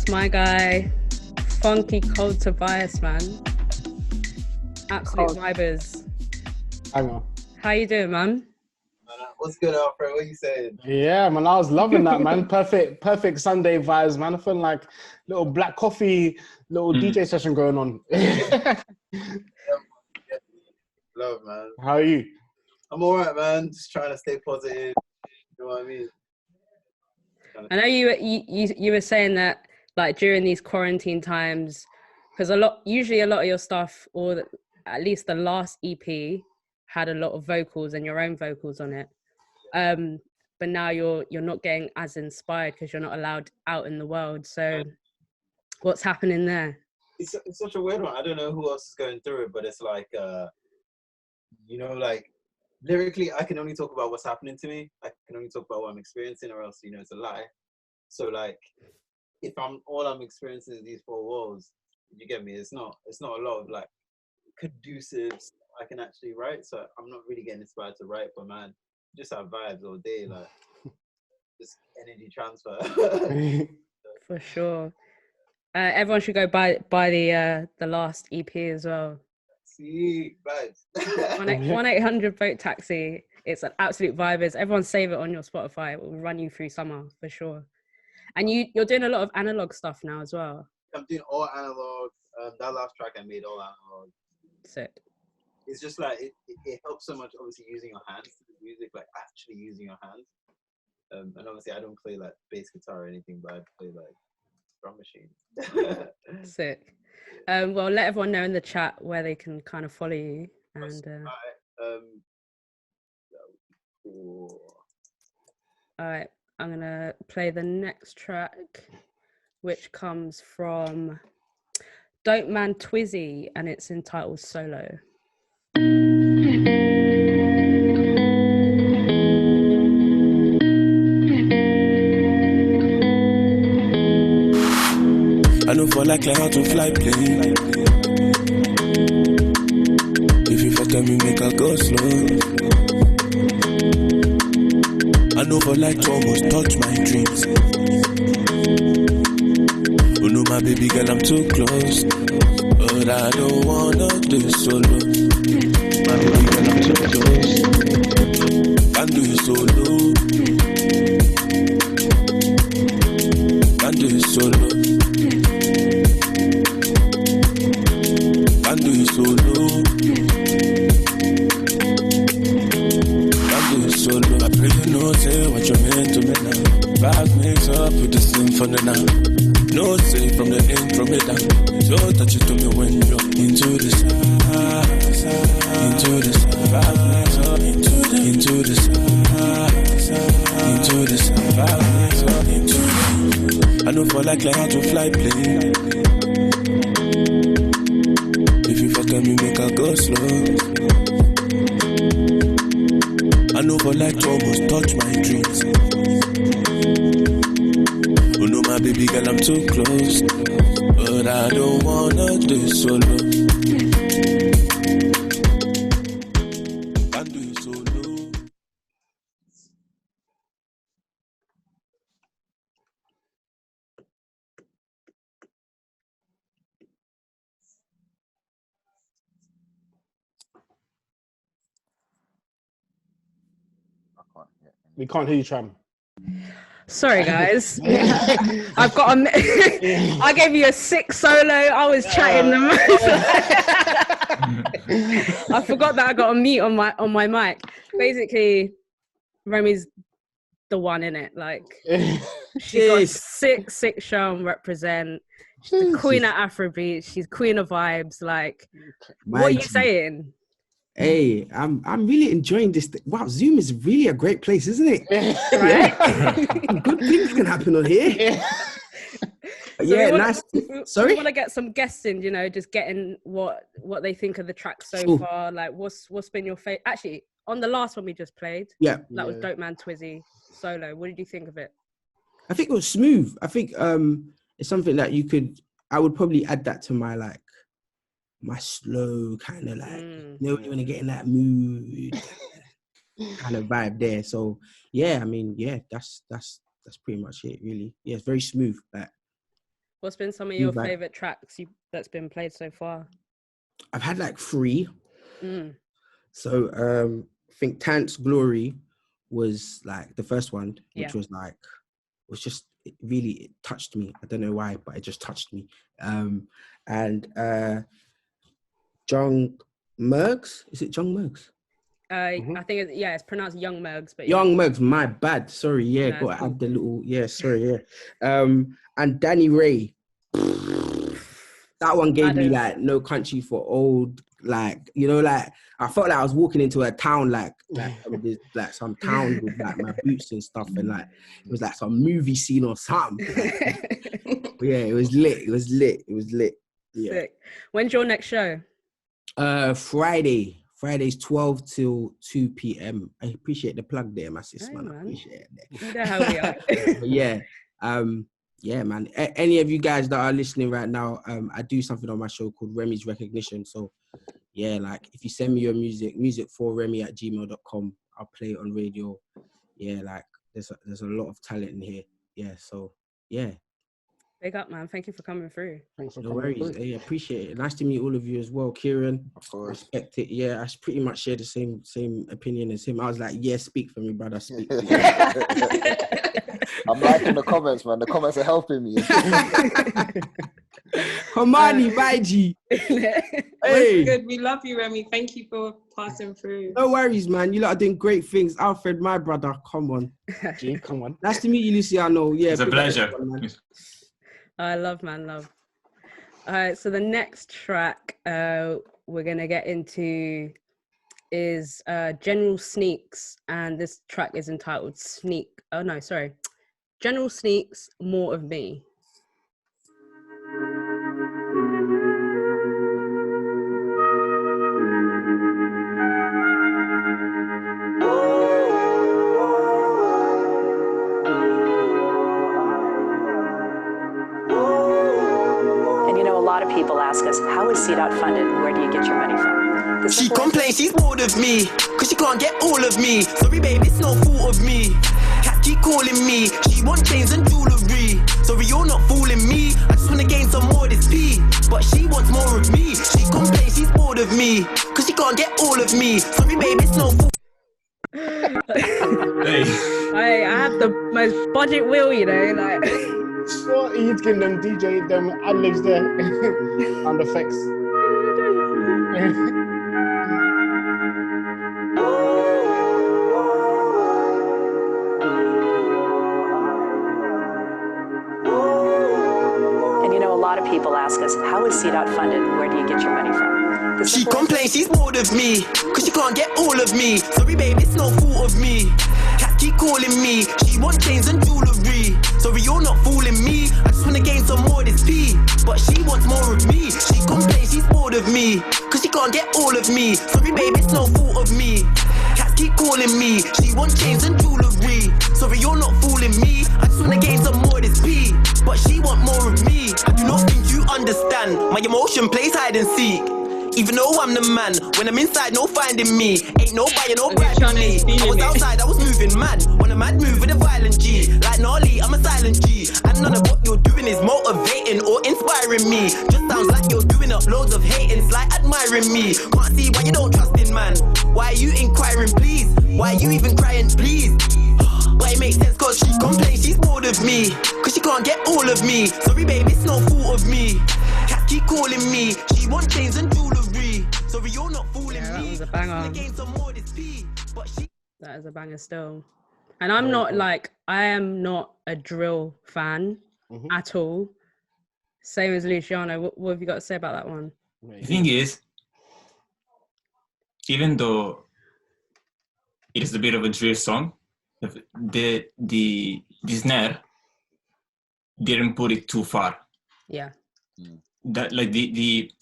My guy, funky cold Tobias, man. Absolute vibers. Hang on. How you doing, man? What's good, Alfred? What you saying? Yeah, man, I was loving that, man. Perfect Sunday vibes, man. I feel like little black coffee, little DJ session going on. Love, man. How are you? I'm all right, man. Just trying to stay positive. You know what I mean? I know you were saying that, like, during these quarantine times, because usually a lot of your stuff, or at least the last EP, had a lot of vocals and your own vocals on it. But now you're not getting as inspired because you're not allowed out in the world. So what's happening there? It's such a weird one. I don't know who else is going through it, but it's like, you know, like, lyrically, I can only talk about what's happening to me. I can only talk about what I'm experiencing, or else, you know, it's a lie. So, like, if all I'm experiencing is these four walls, you get me? It's not a lot of, like, conducive I can actually write. So I'm not really getting inspired to write, but man, just have vibes all day, like, just energy transfer. For sure. Everyone should go buy the last EP as well. See, vibes. 1-800 Boat Taxi. It's an absolute vibers. Everyone save it on your Spotify. It will run you through summer for sure. And you're doing a lot of analog stuff now as well. I'm doing all analog. That last track I made all analog. Sick. It's just like it helps so much. Obviously, using your hands to do music, like actually using your hands. And obviously, I don't play like bass guitar or anything, but I play like drum machine. Sick. Well, let everyone know in the chat where they can kind of follow you. And all right, I'm gonna play the next track, which comes from Dope Man Twizzy, and it's entitled Solo. I know for like how to fly plane. If you fuck me, make her go slow. I know for like to almost touch my dreams. Oh no, my baby girl, I'm too close, but I don't wanna do it solo. My baby girl, I'm too close. Can't do it solo. Can't do it solo. Can't do it solo. Can't do it solo. I pray you know, say what you meant to me now. Vibe mix up with the symphony now. No say from the intro me down. So touch it to me when you're into the side, into the side. Vibe mix up into the side, into the side. Vibe mix up into the. I know for like how to fly plane. If you fuck me, make her go slow. I know for like to almost touch my dreams. cannot do it solo. Can't do it solo. We can't hear you, Tram. Sorry, guys. I've got I gave you a sick solo. I was chatting the most. I forgot that I got a mute on my mic. Basically, Remy's the one in it. Like, she's got sick show and represent. She's the queen of Afrobeat. She's queen of vibes. Like, what are you saying? Hey, I'm really enjoying this. Wow, Zoom is really a great place, isn't it? Right? Good things can happen on here. Nice. Sorry? We want to get some guests in, just getting what they think of the track so far. Like, what's been your favorite? Actually, on the last one we just played, that was Dope Man Twizzy solo. What did you think of it? I think it was smooth. I think it's something that I would probably add that to my slow kind of when you want to get in that mood kind of vibe there. So that's pretty much it, really. Yeah, it's very smooth. What's been some of your favorite tracks that's been played so far? I've had 3. So I think Tant's Glory was the first one, which was it touched me. I don't know why, but it just touched me. And John Mergs, is it John Mergs? I think it's pronounced Young Mergs, but Young Mergs, my bad. Sorry, got to add the little and Danny Ray. That one gave me No Country for Old. I felt like I was walking into a town some town with my boots and stuff, and it was some movie scene or something. It was lit. It was lit. Yeah. Sick. When's your next show? Friday's 12 till 2 p.m. I appreciate the plug there, my sis, man. I appreciate it. You know how we are. Man. Any of you guys that are listening right now, I do something on my show called Remy's Recognition. So, if you send me your music4remy@gmail.com, I'll play it on radio. There's a lot of talent in here. Big up, man. Thank you for coming through. Thanks for no worries. Through. Appreciate it. Nice to meet all of you as well. Kieran, of course. Respect it. Yeah, I pretty much share the same opinion as him. I was like, speak for me, brother. Speak for me. I'm liking the comments, man. The comments are helping me. Kimani, my G. Hey. Good. We love you, Remy. Thank you for passing through. No worries, man. You lot are doing great things. Alfred, my brother. Come on. G, come on. Nice to meet you, Luciano. Yeah, it's a pleasure. Love. All right, so the next track we're going to get into is General Sneaks, and this track is entitled General Sneaks, More of Me. People ask us, how is CDOT funded and where do you get your money from? She complains she's bored of me, cause she can't get all of me. Sorry babe, it's no fault of me. Cat keep calling me, she want chains and jewellery. Sorry, you're not fooling me, I just wanna gain some more of this P. But she wants more of me, she complains she's bored of me, cause she can't get all of me. Sorry babe, it's no fault. I have the most budget wheel, What are you giving them DJ, them ad-libs there? Sound effects. And a lot of people ask us, how is CDOT funded and where do you get your money from? She complains she's bored of me, cause she can't get all of me. Sorry babe, it's no fault of me. Cat keep calling me, she want chains and jewellery. Sorry, you're not fooling me, I just wanna gain some more of this P. But she wants more of me, she complains she's bored of me, cause she can't get all of me. Sorry babe, it's no fault of me. Cat keep calling me, she wants chains and jewellery. Sorry, you're not fooling me, I just wanna gain some more of this P. But she want more of me, I do not think you understand. My emotion plays hide and seek. Even though I'm the man, when I'm inside, no finding me. Ain't no buying, no bribing me. I was outside, I was moving mad. On a mad move with a violent G. Like Gnarly, I'm a silent G. And none of what you're doing is motivating or inspiring me. Just sounds like you're doing up loads of hating, it's like admiring me. Can't see why you don't trust in man. Why are you inquiring, please? Why are you even crying, please? But it makes sense cause she complains she's bored of me. Cause she can't get all of me. Sorry babe, it's no fault of me. Cats keep calling me. She wants chains and jewellery. Sorry you're not fooling me. That was a banger. That is a banger still. And I'm not like, I am not a drill fan at all. Same as Luciano. What have you got to say about that one? The thing is, even though it is a bit of a drill song, the snare didn't put it too far. Yeah. That like the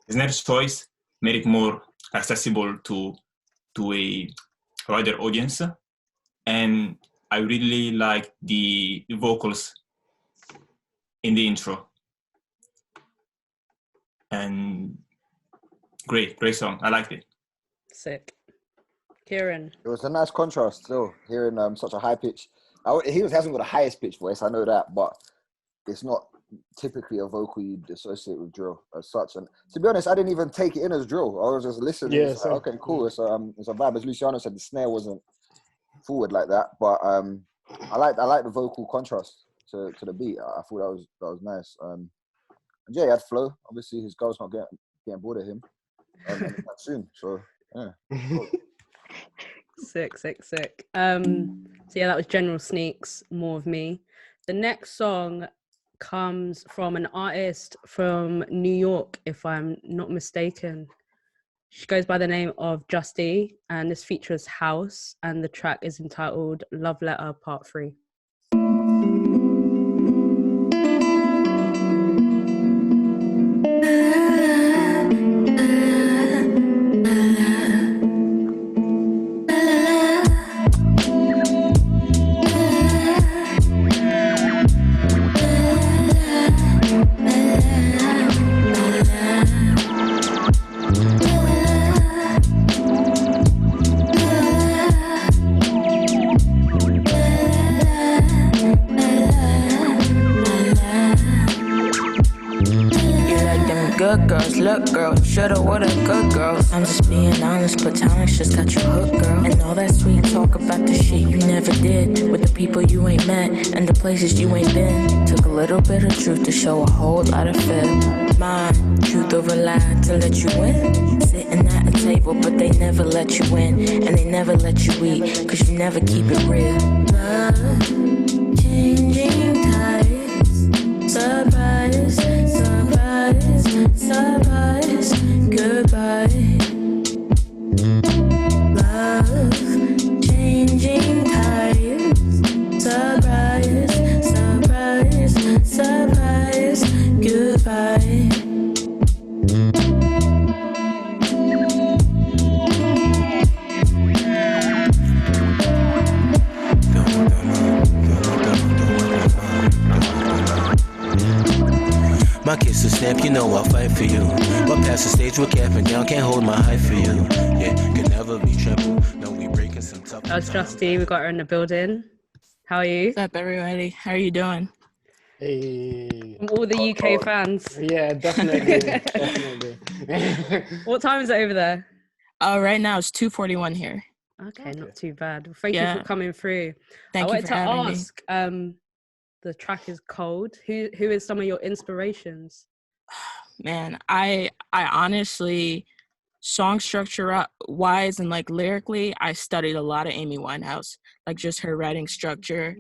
snare choice made it more accessible to a wider audience, and I really like the vocals in the intro. And great song. I liked it. Sick. Kieran. It was a nice contrast still, hearing such a high pitch. He hasn't got the highest pitch voice, I know that, but it's not typically a vocal you'd associate with drill as such. And to be honest, I didn't even take it in as drill. I was just listening. Yeah, like, okay, cool. It's a vibe. As Luciano said, the snare wasn't forward like that, but I like the vocal contrast to the beat. I thought that was nice. And yeah, he had flow. Obviously, his girl's not getting bored of him anytime soon. So yeah. Sick. So yeah, that was General Sneaks, More of Me. The next song comes from an artist from New York, if I'm not mistaken. She goes by the name of Justy, and this features House, and the track is entitled Love Letter Part 3. Good girls, look girl, shoulda, woulda, good girls. I'm just being honest, but talents just got you hooked, girl. And all that sweet talk about the shit you never did, with the people you ain't met, and the places you ain't been. Took a little bit of truth to show a whole lot of fib. Mine, truth over lie to let you win. Sitting at a table, but they never let you in, and they never let you eat, cause you never keep it real. Love, changing tides, surprise, goodbye. Love, changing tides, surprise, goodbye. My kiss a snap, you know I'll fight for you. But past the stage with cap and gown, can't hold my height for you. Yeah, can never be triple. No, we breaking some tough. That's Justy. We got her in the building. How are you? What's up, everybody? How are you doing? Hey. From all the UK fans. Yeah, definitely. What time is it over there? Right now it's 2:41 here. Okay, not too bad. Thank you for coming through. Thank you for having me. The track is Cold. Who is some of your inspirations? Man, I honestly, song structure wise and like lyrically, I studied a lot of Amy Winehouse, like just her writing structure.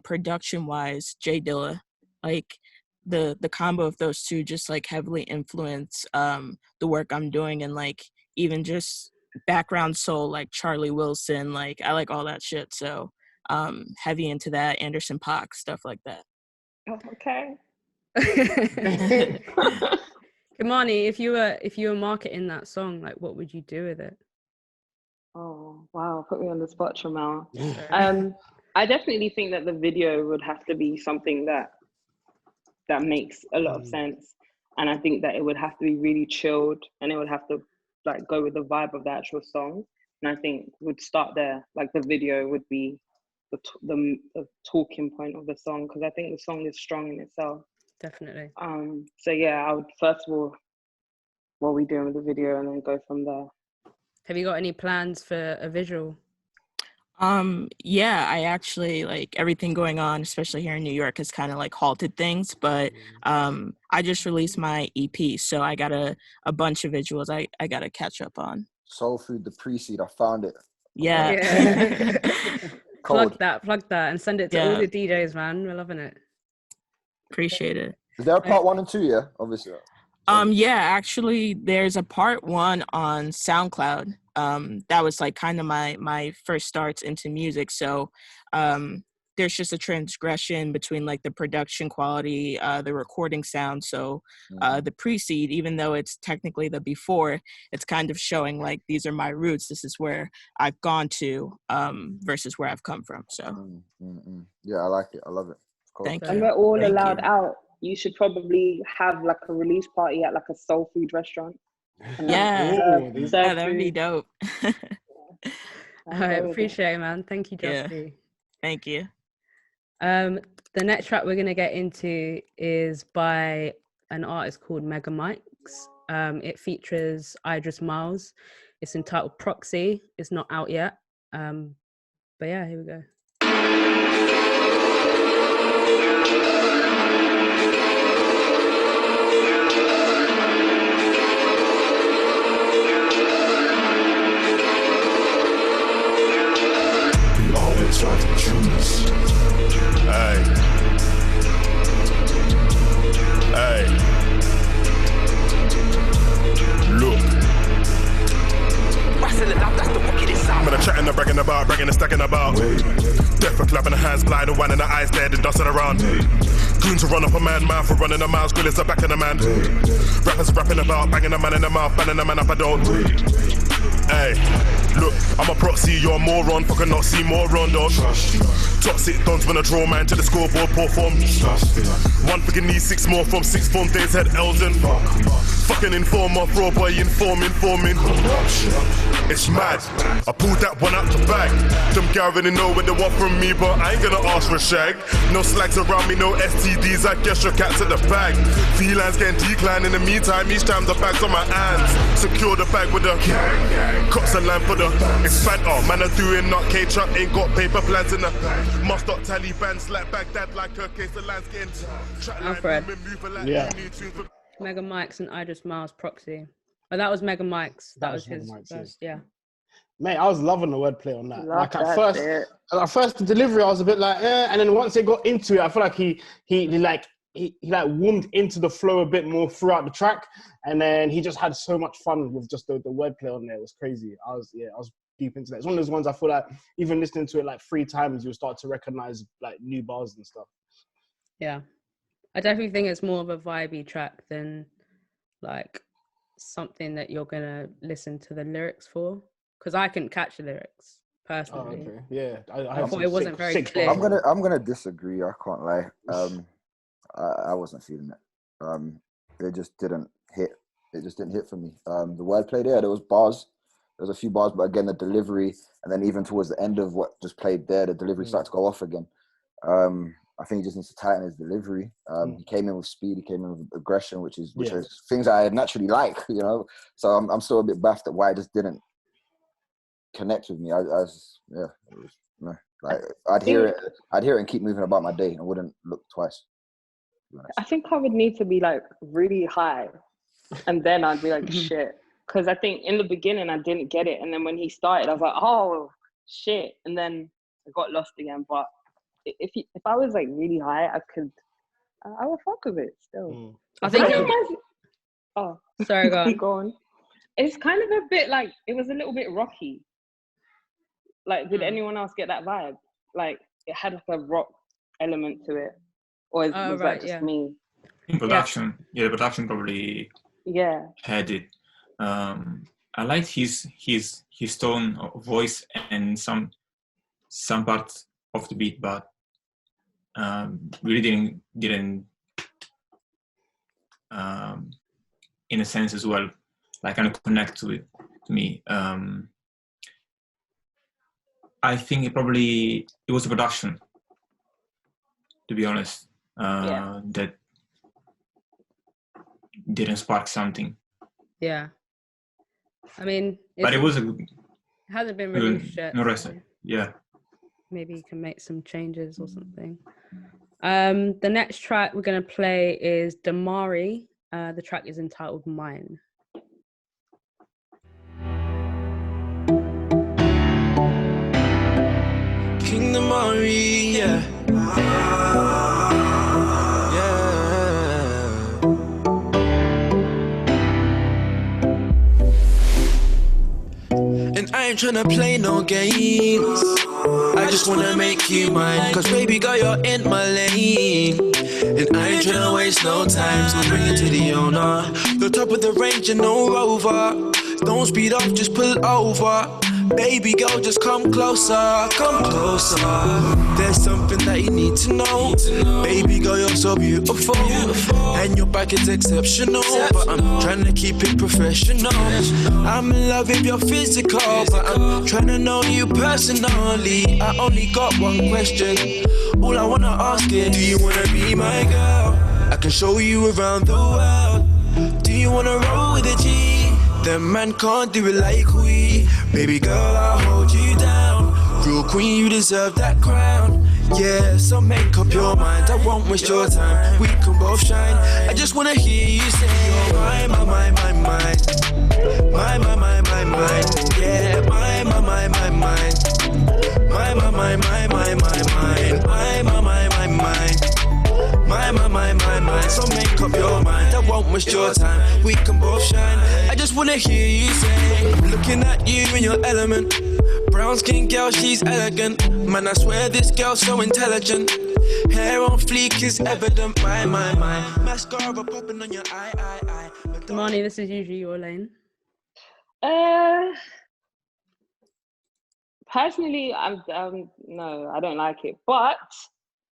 Production wise, Jay Dilla, like the combo of those two just like heavily influence the work I'm doing, and like even just background soul like Charlie Wilson, like I like all that shit. So heavy into that, Anderson .Paak, stuff like that. Oh, okay. Kimani, if you were marketing that song, like what would you do with it? Oh wow, put me on the spot, Tramell. I definitely think that the video would have to be something that that makes a lot of sense. And I think that it would have to be really chilled, and it would have to like go with the vibe of the actual song. And I think would start there. Like the video would be the talking point of the song, because I think the song is strong in itself. Definitely. So yeah, I would first of all, what are we doing with the video, and then go from there. Have you got any plans for a visual? Yeah, I actually, like, everything going on, especially here in New York, has kind of like halted things, but I just released my EP, so I got a bunch of visuals I gotta catch up on. Soul Food, the pre-seed, I found it. Yeah. Plug that, and send it to all the DJs, man. We're loving it. Appreciate it. Is there a part 1 and 2? Yeah, obviously. Yeah, actually, there's a part 1 on SoundCloud. That was like kind of my first starts into music. So there's just a transgression between like the production quality, the recording sound. So the pre-seed, even though it's technically the before, it's kind of showing like these are my roots. This is where I've gone to versus where I've come from. So yeah, I like it. I love it. Cool. Thank you. And we're all allowed out. You should probably have like a release party at like a soul food restaurant. Yeah, that would be dope. I appreciate it, man. Thank you, Justy. Yeah. Thank you. The next track we're gonna get into is by an artist called Mega Mikes. It features Idris Miles. It's entitled Proxy. It's not out yet. But yeah, here we go. Try to choose. Hey. Look. I'm gonna chatting and bragging about, bragging and stacking about. Death for clapping the hands, blind and one in the eyes, dead and dusting around. Goons to run up a man, mouth for running a mouse, grillers are back in the man. Rappers rapping about, banging a man in the mouth, banning a man up, I don't. Hey, look, I'm a proxy, you're a moron, fucking not see moron, dog. Toxic dons when I draw man to the scoreboard, poor form. One fucking need 6 more from 6 form days, had Elden. Fucking informer, fraud boy, informing. It's mad, I pulled that one out the bag. Them guys already know what they want from me, but I ain't gonna ask for a shag. No slags around me, no STDs, I guess your cat's at the bag. Felines getting declined in the meantime, each time the bag's on my hands. Secure the bag with the cops and line for the expand. Oh, man, I'm doing not K-trap, ain't got paper plans in the must not Taliban, slap Baghdad like her case, the land's getting Alfred. Yeah. Mega Mikes and Idris Miles Proxy. Oh, that was Mega Mikes. That was Mega his Mikes, first, yeah. Mate, I was loving the wordplay on that. Love Like that at first the delivery, I was a bit like, and then once it got into it, I feel like he warmed into the flow a bit more throughout the track, and then he just had so much fun with just the wordplay on there. It was crazy. I was deep into that. It's one of those ones I feel like even listening to it like 3 times, you'll start to recognize like new bars and stuff. Yeah, I definitely think it's more of a vibey track than like something that you're gonna listen to the lyrics for, because I couldn't catch the lyrics personally. Oh, okay. Yeah, I thought it wasn't very clear. I'm gonna disagree. I can't lie. I wasn't feeling it. It just didn't hit. It just didn't hit for me. The wordplay there was bars. There was a few bars, but again, the delivery, and then even towards the end of what just played there, the delivery started to go off again. I think he just needs to tighten his delivery. He came in with speed, he came in with aggression, which is things I naturally like, you know. So I'm still a bit baffed at why it just didn't connect with me. I'd hear it and keep moving about my day and wouldn't look twice. I think I would need to be like really high, and then I'd be like shit. Because I think in the beginning I didn't get it, and then when he started, I was like, oh shit, and then I got lost again. But if I was like really high, I would fuck with it still. I think sorry, go on. Go on. It's kind of a bit like, it was a little bit rocky. Like, did anyone else get that vibe? Like, it had like a rock element to it, or was that just me? In production, the production probably had it. I liked his tone of voice and some parts of the beat, but really didn't in a sense as well, like kind of connect to me. I think it was the production, to be honest, that didn't spark something. Yeah. I mean, but it hasn't been released yet. So yeah. Maybe you can make some changes or something. The next track we're going to play is Damari. The track is entitled Mine. King Damari, yeah. And I ain't tryna play no games. I just wanna make you mine. Cause baby girl, you're in my lane. And I ain't tryna waste no time. So bring it to the owner. The top of the range and no rover. Don't speed up, just pull over. Baby girl, just come closer, come closer. There's something that you need to know. Baby girl, you're so beautiful. And your back is exceptional. But I'm trying to keep it professional. I'm in love with your physical, but I'm trying to know you personally. I only got one question. All I wanna ask is, do you wanna be my girl? I can show you around the world. Do you wanna roll with a G? That man can't do it like we. Baby girl, I'll hold you down. Real queen, you deserve that crown. Yeah, so make up your mind. I won't waste your time. We can both shine. I just wanna hear you say, oh, my, my, my, my. My, my, my, my, my. Yeah, my, my, my, my, my. My, my, my, my, my, my, my. My, my, my, my, my. My, my, my, my, my. So make up your mind. I won't waste your time. We can both shine. I just wanna hear you say, I'm looking at you in your element. Brown skin girl, she's elegant. Man, I swear this girl's so intelligent. Hair on fleek is evident. My. Mascara popping on your eye. Kimani, this is usually your lane. Personally, no, I don't like it. But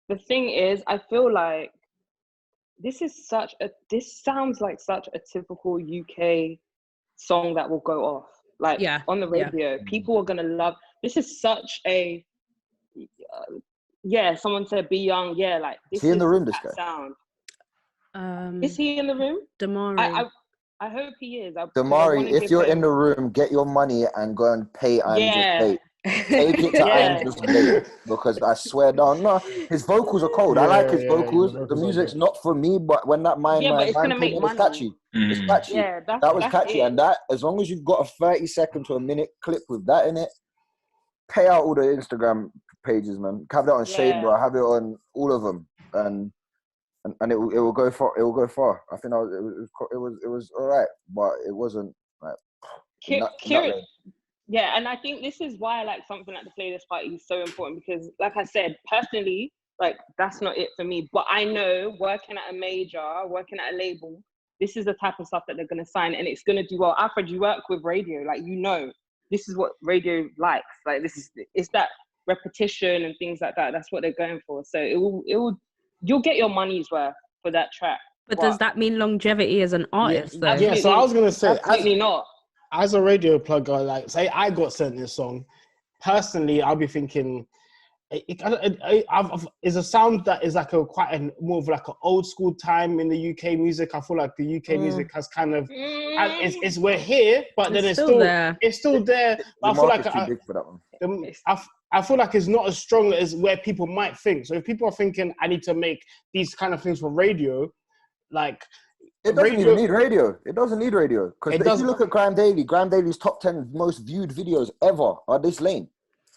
the thing is, I feel like this sounds like such a typical UK song that will go off. Like on the radio, people are gonna love. This is such a someone said be young. Yeah, like this. Is he in the room? This guy. Sound. Is he in the room? Damari. I hope he is. Damari, if you're in the room, get your money and go and pay Andrew Tate. Take it to Andrew Tate, because I swear down, no, his vocals are cold. I like his vocals. The music's not for me, but when that it's catchy. It's catchy. Yeah, that was catchy, and that, as long as you've got a 30-second to a minute clip with that in it, pay out all the Instagram pages, man. Have that on Shade, bro. Have it on all of them, and it will go far. It will go far. I think it was all right, but it wasn't like. Kieran. Yeah, and I think this is why like something like the playlist party is so important, because like I said, personally, like that's not it for me. But I know working at a major, working at a label, this is the type of stuff that they're gonna sign, and it's gonna do well. Alfred, you work with radio, like this is what radio likes. Like it's that repetition and things like that. That's what they're going for. So you'll get your money's worth for that track. But does that mean longevity as an artist though? Yeah, so I was gonna say absolutely not. As a radio plugger, like say I got sent this song, personally, I'll be thinking, it's a sound that is like more of like an old school time in the UK music. I feel like the UK music has kind of, we're here, but then it's still there. It's still there. I feel like too big for that one. I feel like it's not as strong as where people might think. So if people are thinking I need to make these kind of things for radio, like. It doesn't even need radio. It doesn't need radio. Because if you look at Grime Daily's top 10 most viewed videos ever are this lane.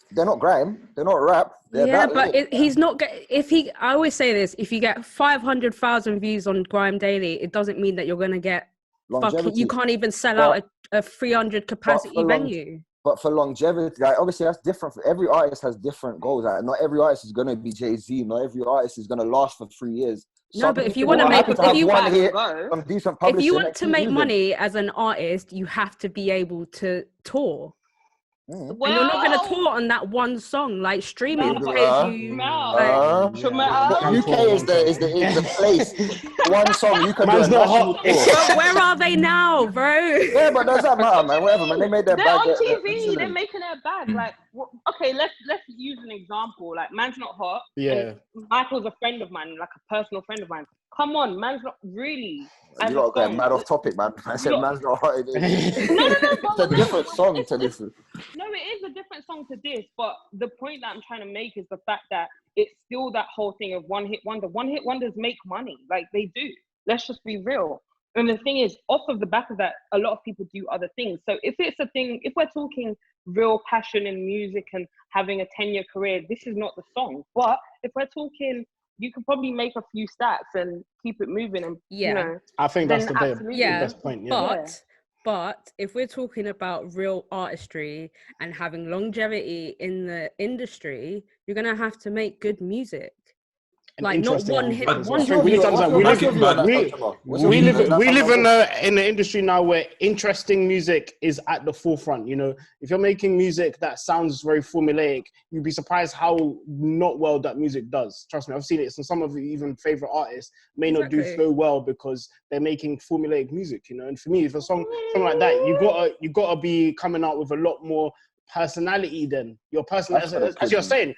They're not grime. They're not rap. He's not. I always say this: if you get 500,000 views on Grime Daily, it doesn't mean that you're going to get. You can't even sell out a 300 capacity venue. But for longevity, like, obviously that's different. Every artist has different goals. Like, not every artist is going to be Jay-Z. Not every artist is going to last for 3 years. No, but if you want to make money as an artist, you have to be able to tour. And you're not going to tour on that one song. Like streaming pays you. UK is the place. One song you can do a national tour. But where are they now, bro? Yeah, but does that matter, man? Whatever, man. They made their They're bag. on TV. They're making their bag. Like, okay, let's use an example. Like, Man's Not Hot. Yeah. Michael's a friend of mine, like a personal friend of mine. Come on, Man's Not really. You lot got mad off topic, man. I said Man's Not Hot. It's a different song to this. No, it is a different song to this, but the point that I'm trying to make is the fact that it's still that whole thing of one hit wonder. One hit wonders make money, like they do. Let's just be real. And the thing is, off of the back of that, a lot of people do other things. So if it's a thing, if we're talking real passion in music and having a 10-year career, this is not the song. But if we're talking, you could probably make a few stats and keep it moving. And you know, I think that's the best point. Yeah. But if we're talking about real artistry and having longevity in the industry, you're gonna have to make good music. Like not one hit wonder. We live in an industry now where interesting music is at the forefront. You know, if you're making music that sounds very formulaic, you'd be surprised how not well that music does. Trust me, I've seen it. Some of your even favorite artists may not do so well because they're making formulaic music. You know, and for me, if a something like that, you gotta be coming out with a lot more personality than your personality. As you're saying,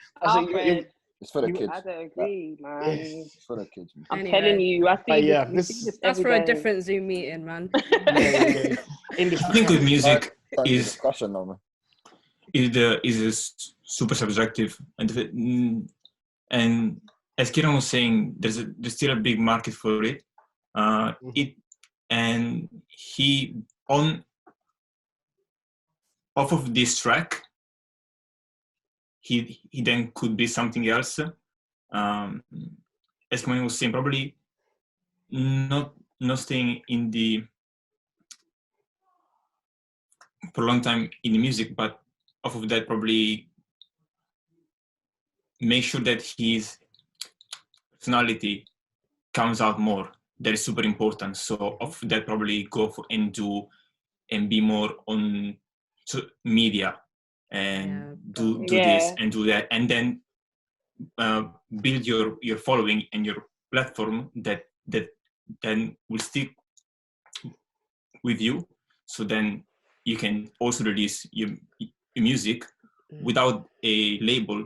it's for the kids. I don't agree, man. It's for the kids. Man. I'm telling you, I think that's for a different Zoom meeting, man. I think with music is super subjective, and as Kieran was saying, there's still a big market for it. Off of this track, he then could be something else. As Kimani was saying, probably not staying for a long time in the music, but off of that probably make sure that his personality comes out more. That is super important. So off of that probably go for and be more on media and do this and do that, and then build your following and your platform that then will stick with you. So then you can also release your music without a label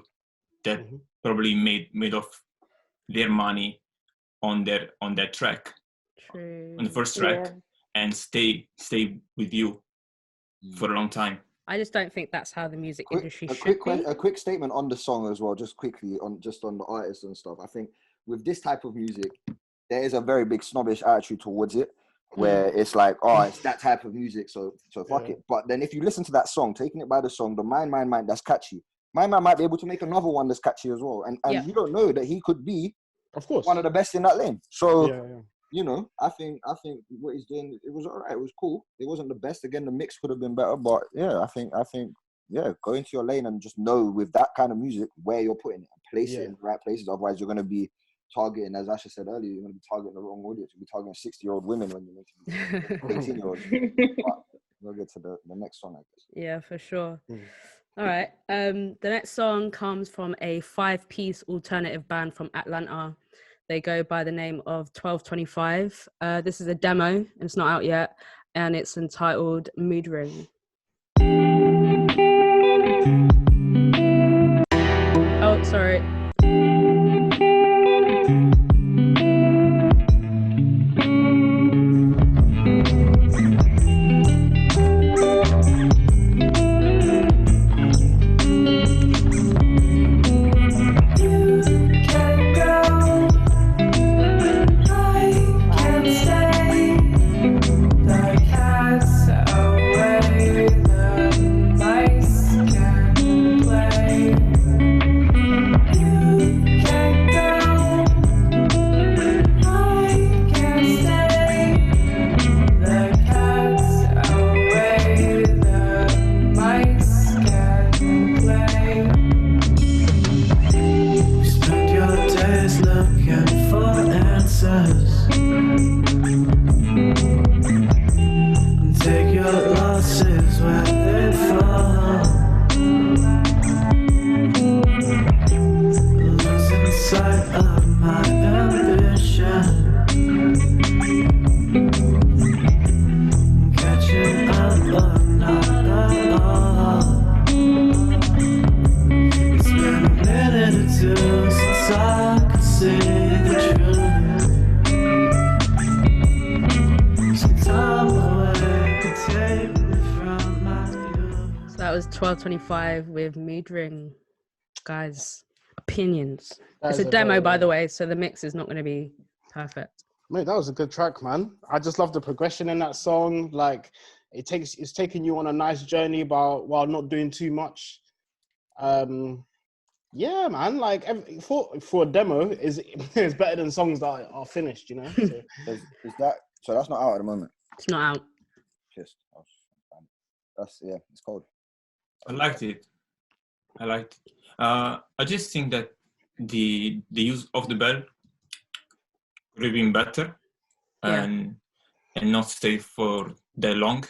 that probably made off their money on that track, on the first track, and stay with you for a long time. I just don't think that's how the music industry should be. A quick statement on the song as well, just quickly on the artists and stuff. I think with this type of music, there is a very big snobbish attitude towards it, where it's like, oh, it's that type of music, so fuck it. But then if you listen to that song, taking it by the song, the Mine, that's catchy. My man might be able to make another one that's catchy as well. And you don't know that he could be, of course, one of the best in that lane. So, you know, I think what he's doing, it was all right. It was cool. It wasn't the best. Again, the mix could have been better. But yeah, I think, go into your lane and just know with that kind of music where you're putting it. Place it in the right places. Otherwise, you're going to be targeting, as Asher said earlier, you're going to be targeting the wrong audience. You'll be targeting 60-year-old women when you're meant to be 18-year-olds. We'll get to the next song, I guess. Yeah, for sure. All right. The next song comes from a 5-piece alternative band from Atlanta. They go by the name of 1225. This is a demo, and it's not out yet, and it's entitled Mood Ring. Oh, sorry. Away. was 1225 with Mood Ring. Guys, opinions. It's a demo, by the way, so the mix is not going to be perfect. Mate, that was a good track, man. I just love the progression in that song. Like, it's taking you on a nice journey while not doing too much. Yeah, man. Like, for a demo, is better than songs that are finished. You know. So. So that's not out at the moment. It's not out. It's cold. I liked it. I just think that the use of the bell could have been better, and not stay for that long.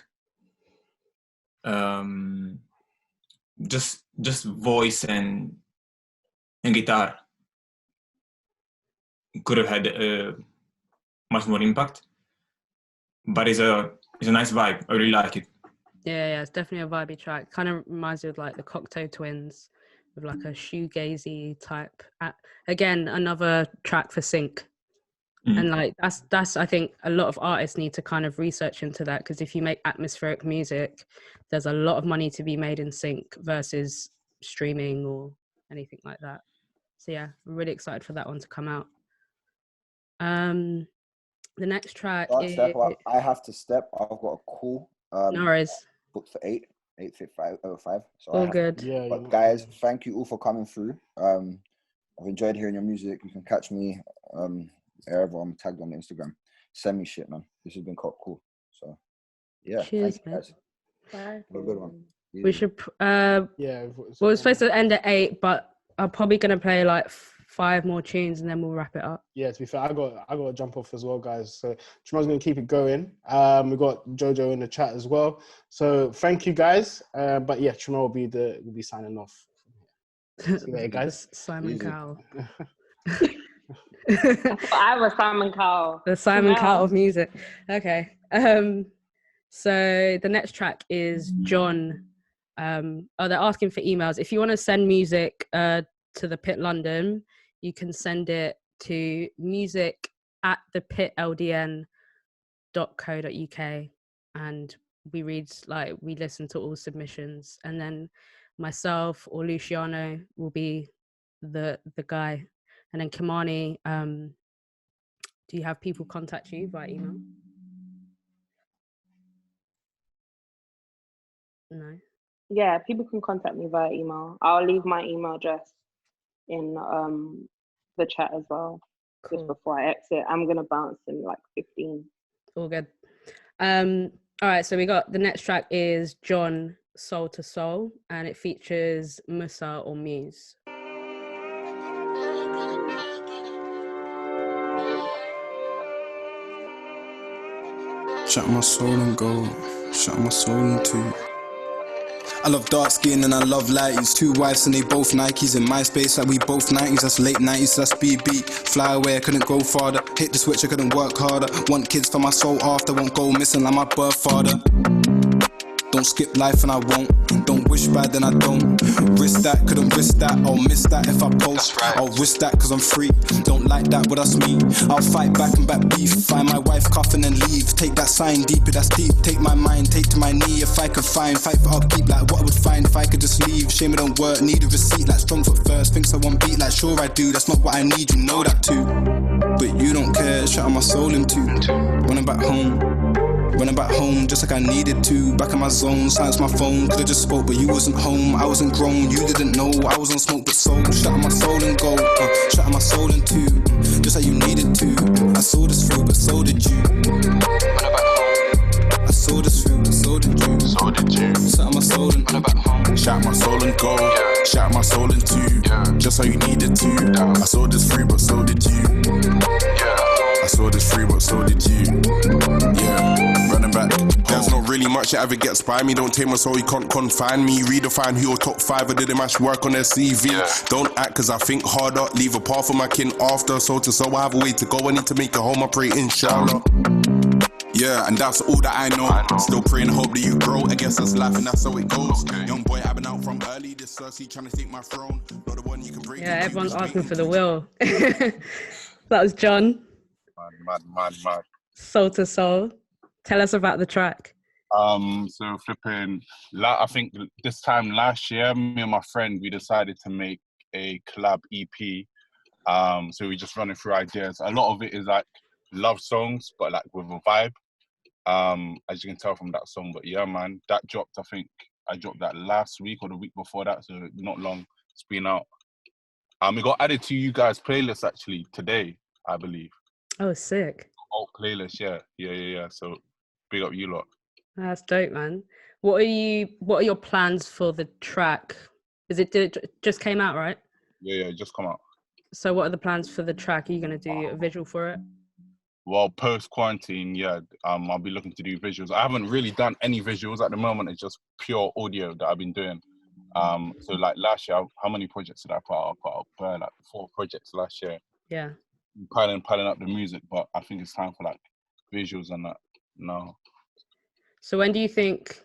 Just voice and guitar could have had much more impact. But it's a nice vibe. I really like it. Yeah, it's definitely a vibey track. Kind of reminds me of like the Cocteau Twins, with like a shoegazy type. Again, another track for sync. And like that's I think a lot of artists need to kind of research into that, because if you make atmospheric music, there's a lot of money to be made in sync versus streaming or anything like that. So yeah, I'm really excited for that one to come out. The next track is... I have to step. I've got a call. No worries. Booked for 8:55. So all good. But guys, thank you all for coming through. I've enjoyed hearing your music. You can catch me wherever I'm tagged on Instagram. Send me shit, man. This has been cool. So yeah, cheers, thank you guys. Bye. Have a good one. We should we're supposed to end at 8, but I'm probably gonna play like 5 more tunes and then we'll wrap it up. Yeah, to be fair, I got to jump off as well, guys. So Tramell's gonna keep it going. We got Jojo in the chat as well. So thank you, guys. But yeah, Tramell will be signing off. See you later, guys. Simon Cowell. I was Simon Cowell. The Simon Cowell of music. Okay. So the next track is John. They're asking for emails. If you want to send music to the Pit London, you can send it to music@thepitldn.co.uk, and we listen to all submissions, and then myself or Luciano will be the guy, and then Kimani. Do you have people contact you via email? No. Yeah, people can contact me via email. I'll leave my email address in the chat as well. Cool. Just before I exit. I'm gonna bounce in like 15. All good. All right, so we got the next track is John, Soul to Soul, and it features Musa or Muse. Shut my soul and go, shut my soul in two. I love dark skin and I love lighties. 2 wives and they both Nikes. In my space like we both 90s. That's late 90s, that's BB. Fly away, I couldn't go farther. Hit the switch, I couldn't work harder. Want kids for my soul after. Won't go missing like my birth father. Don't skip life and I won't. Don't wish bad then I don't. Risk that, couldn't risk that. I'll miss that if I post. Right. I'll risk that cause I'm free. Don't like that, but that's me. I'll fight back and back beef. Find my wife, coffin and leave. Take that sign deeper, that's deep. Take my mind, take to my knee. If I could find, fight for upkeep. Like what I would find if I could just leave. Shame it don't work, need a receipt. Like strong foot first, thinks I want beat. Like sure I do, that's not what I need, you know that too. But you don't care, shut my soul in two. When I'm back home, running back home just like I needed to. Back in my zone, silence my phone. Could've just spoke, but you wasn't home. I wasn't grown, you didn't know. I was on smoke, but soul. Shut my soul and go. Shut my soul in two, just like you needed to. I saw this through, but so did you. Running back home. I saw this through, but so did you. So did you. Shut my soul and running back home. Shut my soul and go. Shut my soul in two, just how you needed to. I saw this through, but so did you. I saw this through, but so did you. Running back. There's not really much that ever gets by me. Don't take my soul, you can't confine me. Redefine who your top 5 or did they match work on their CV. Don't act cause I think harder. Leave a path for my kin after. Soul to soul, I have a way to go. I need to make it home, I pray inshallah. Yeah, and that's all that I know. Still praying, hope that you grow. I guess that's life and that's how it goes. Young boy, I've been out from early. This Cersei trying to take my throne. Not the one you can break. Yeah, everyone's asking for the will. That was John. Mad. Soul to Soul. Tell us about the track. So flipping, I think this time last year, me and my friend, we decided to make a collab EP. So we're just running through ideas. A lot of it is like love songs, but like with a vibe. As you can tell from that song. But yeah, man, that dropped. I think I dropped that last week or the week before that, so not long. It's been out. It got added to you guys' playlist actually today, I believe. Oh, sick. Alt playlist, yeah. So big up you lot. That's dope, man. What are your plans for the track? Did it just came out, right? Yeah, it just come out. So what are the plans for the track? Are you gonna do a visual for it? Well, post quarantine, yeah, I'll be looking to do visuals. I haven't really done any visuals at the moment. It's just pure audio that I've been doing. So like last year, how many projects did I put out? I put out like 4 projects last year. Yeah. Piling up the music, but I think it's time for like visuals and that now. So when do you think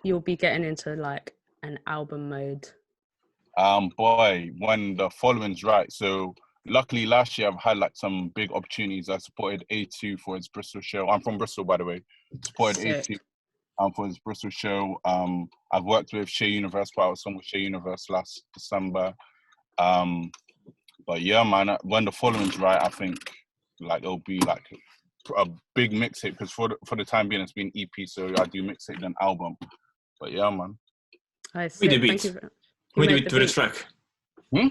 you'll be getting into like an album mode? Boy, when the following's right. So luckily last year I've had like some big opportunities. I supported A2 for his Bristol show. I'm from Bristol, by the way. Supported Sick. A2 for his Bristol show. I've worked with Shea Universe, but I was on with Shea Universe last December. But yeah, man, when the following's right, I think like it'll be like a big mixtape, because for the time being it's been EP, so I do mixtape then album. But yeah, man. With the beat. With the beat to the track. The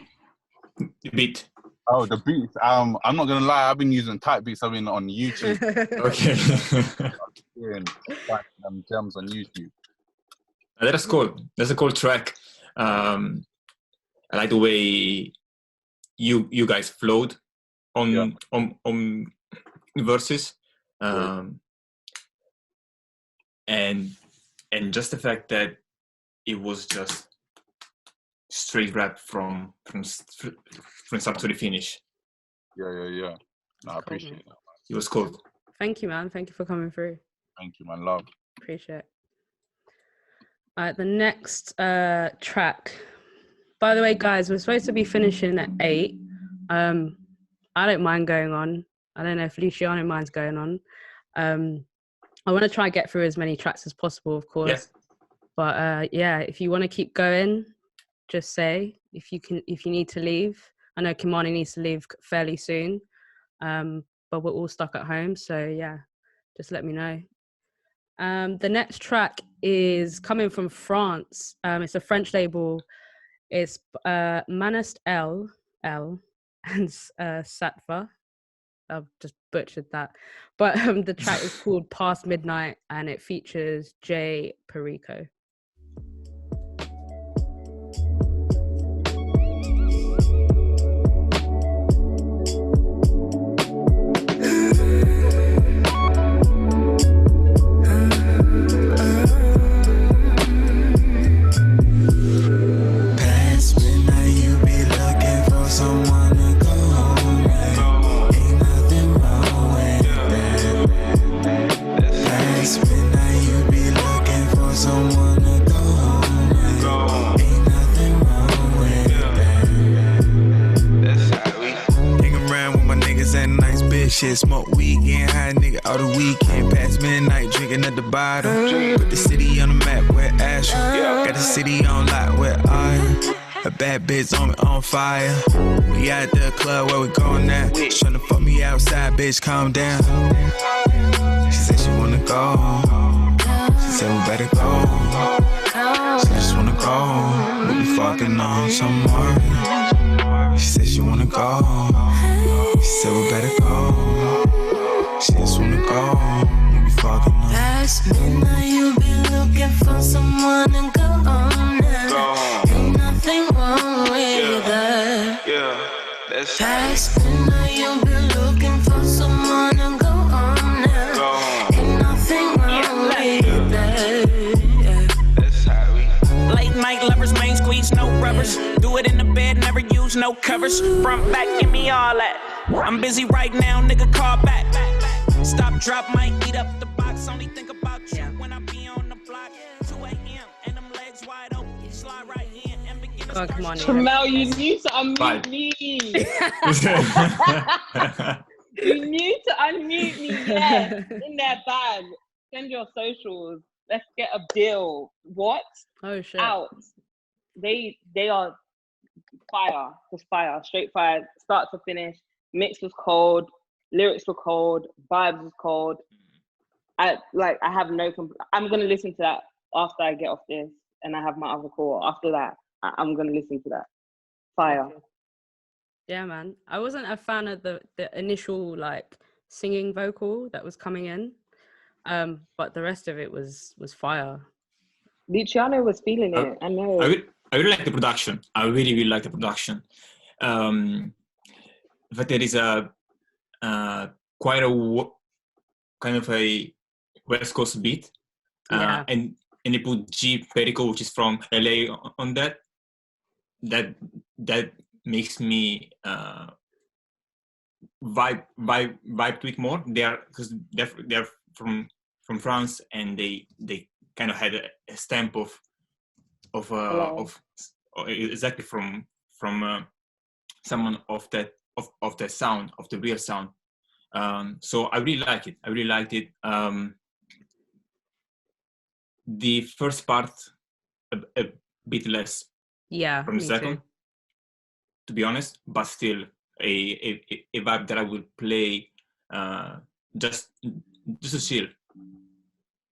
beat. Oh, the beat. I'm not gonna lie, I've been using type beats. I've been on YouTube. Okay. Gems on YouTube. That's cool. That's a cool track. I like the way you guys flowed on verses, and just the fact that it was just straight rap from start to the finish. Yeah. No, I appreciate that. It was cool. Thank you, man. Thank you for coming through. Thank you, man. Love. Appreciate it. All right, the next track. By the way, guys, we're supposed to be finishing at 8. I don't mind going on. I don't know if Luciano minds going on. I want to try and get through as many tracks as possible, of course. Yes. But yeah, if you want to keep going, just say if you need to leave. I know Kimani needs to leave fairly soon, but we're all stuck at home. So yeah, just let me know. The next track is coming from France. It's a French label. It's Manest L and Satva. I've just butchered that. But the track is called Past Midnight and it features Jay Perico. Shit, smoke weed, getting high, nigga, all the weekend. Past midnight, drinking at the bottom. Put the city on the map with Asher. Got the city on lock with iron. A bad bitch on fire. We at the club where we going now. Tryna fuck me outside, bitch, calm down. She said she wanna go. She said we better go. She just wanna go. We be fucking on some more. She said she wanna go. She said we better go. She just wanna go. We be fucking on. Past midnight, you be looking for someone to go on now. Ain't nothing wrong with that. Yeah, that's past midnight, you be looking for someone to go on now. Ain't nothing wrong with that. That's how we. Late night lovers, main squeeze, no rubbers. Do it in the bed, never use no covers. Front, back, give me all that. I'm busy right now, nigga, call back. Stop, drop, might eat up the box. Only think about you when I be on the block. 2 a.m. and them legs wide open. Slide right in and begin to come on, Tramell, you need to unmute me. You need to unmute me, yes, in that bag. Send your socials. Let's get a deal. What? Oh shit. Out. They are fire. Just fire. Straight fire. Start to finish. Mix was cold. Lyrics were cold. Vibes was cold. I have no I'm gonna listen to that after I get off this and I have my other call. After that, I'm gonna listen to that. Fire. Yeah, man. I wasn't a fan of the initial like singing vocal that was coming in. But the rest of it was fire. Luciano was feeling it. I know. I really like the production. I really, really like the production. But there is a quite a kind of a West Coast beat, and they put G Perico, which is from LA, on that. That makes me vibe to it more. Because they're from France, and they kind of had a stamp of exactly from someone of that sound, of the real sound. So I really like it. I really liked it. The first part a bit less from the second, to be honest, but still a vibe that I would play just to chill.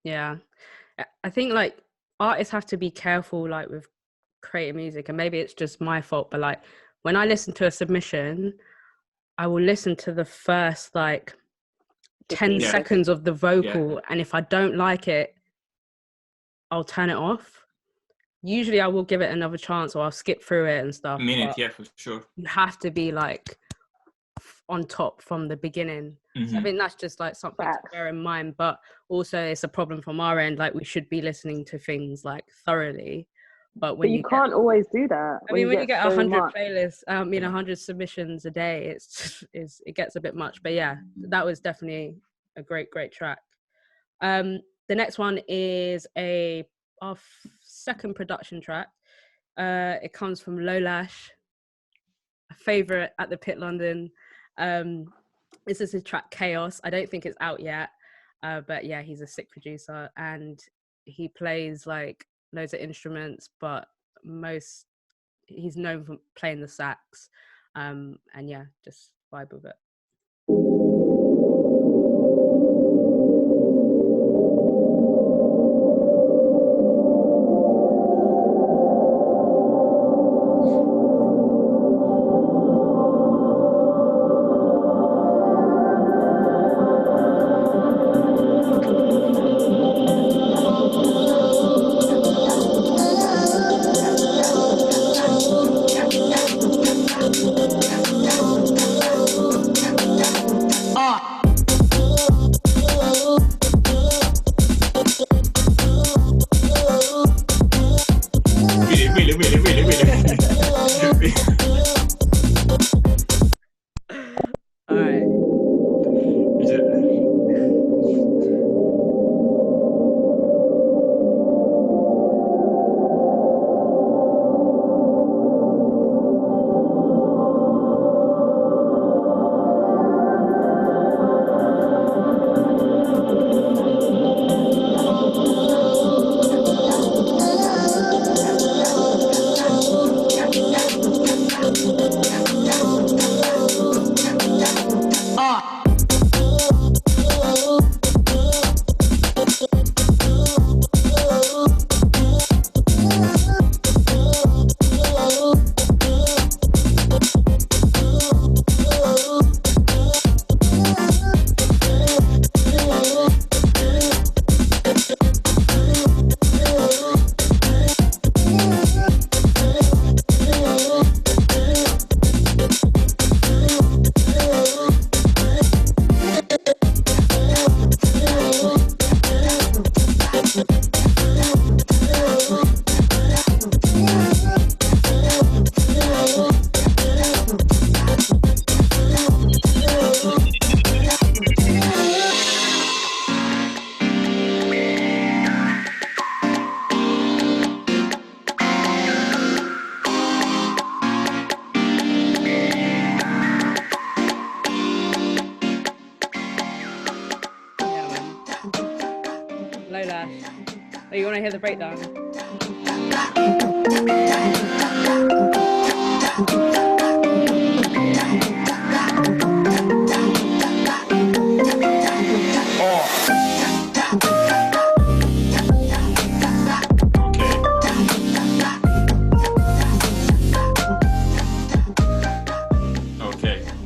Yeah, I think like artists have to be careful like with creating music, and maybe it's just my fault, but like when I listen to a submission, I will listen to the first like 10 seconds of the vocal, and if I don't like it, I'll turn it off. Usually I will give it another chance, or I'll skip through it and stuff. For sure. You have to be like on top from the beginning. So I think that's just like something to bear in mind, but also it's a problem from our end. Like we should be listening to things like thoroughly, but when you can't always do that. I mean, when you get 100 playlists, 100 submissions a day, it gets a bit much. But yeah, that was definitely a great track. The next one is our second production track. It comes from Lolash, a favorite at the Pit London. This is his track Chaos. I don't think it's out yet, but yeah, he's a sick producer, and he plays like loads of instruments, but he's known for playing the sax. And yeah, just vibe with it. Low Lash. Oh, you want to hear the breakdown?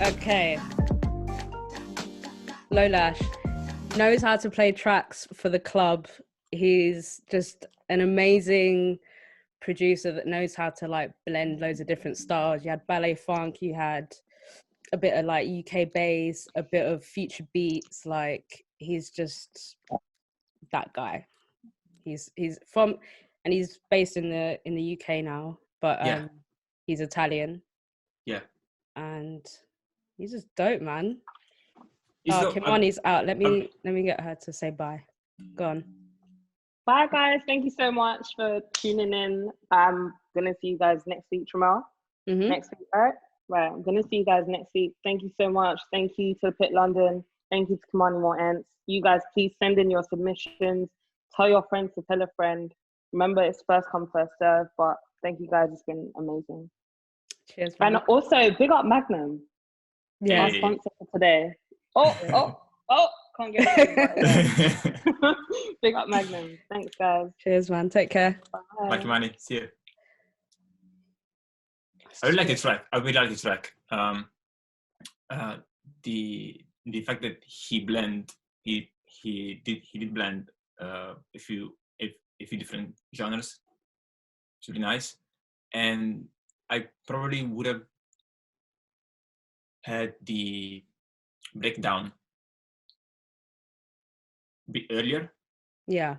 Okay. Low Lash knows how to play tracks for the club. He's just an amazing producer that knows how to like blend loads of different styles. You had ballet funk, you had a bit of like UK bass, a bit of future beats. Like he's just that guy. He's from, and he's based in the UK now, but he's Italian. Yeah. And he's just dope, man. Oh, Kimani's out. Let me get her to say bye. Go on. Bye, guys. Thank you so much for tuning in. I'm gonna see you guys next week, Tramell. Next week, right? Right. I'm gonna see you guys next week. Thank you so much. Thank you to Pit London. Thank you to Kimani More Ents. You guys, please send in your submissions. Tell your friends to tell a friend. Remember, it's first come, first serve. But thank you guys. It's been amazing. Cheers. And also, big up Magnum. Yeah. Our sponsor for today. Oh, can't get it. Big up Magnum. Thanks, guys. Cheers, man. Take care. Bye, Kimani. See you. I really like the track. The fact that he did blend a few different genres. It's really nice. And I probably would have had the breakdown a bit earlier. Yeah.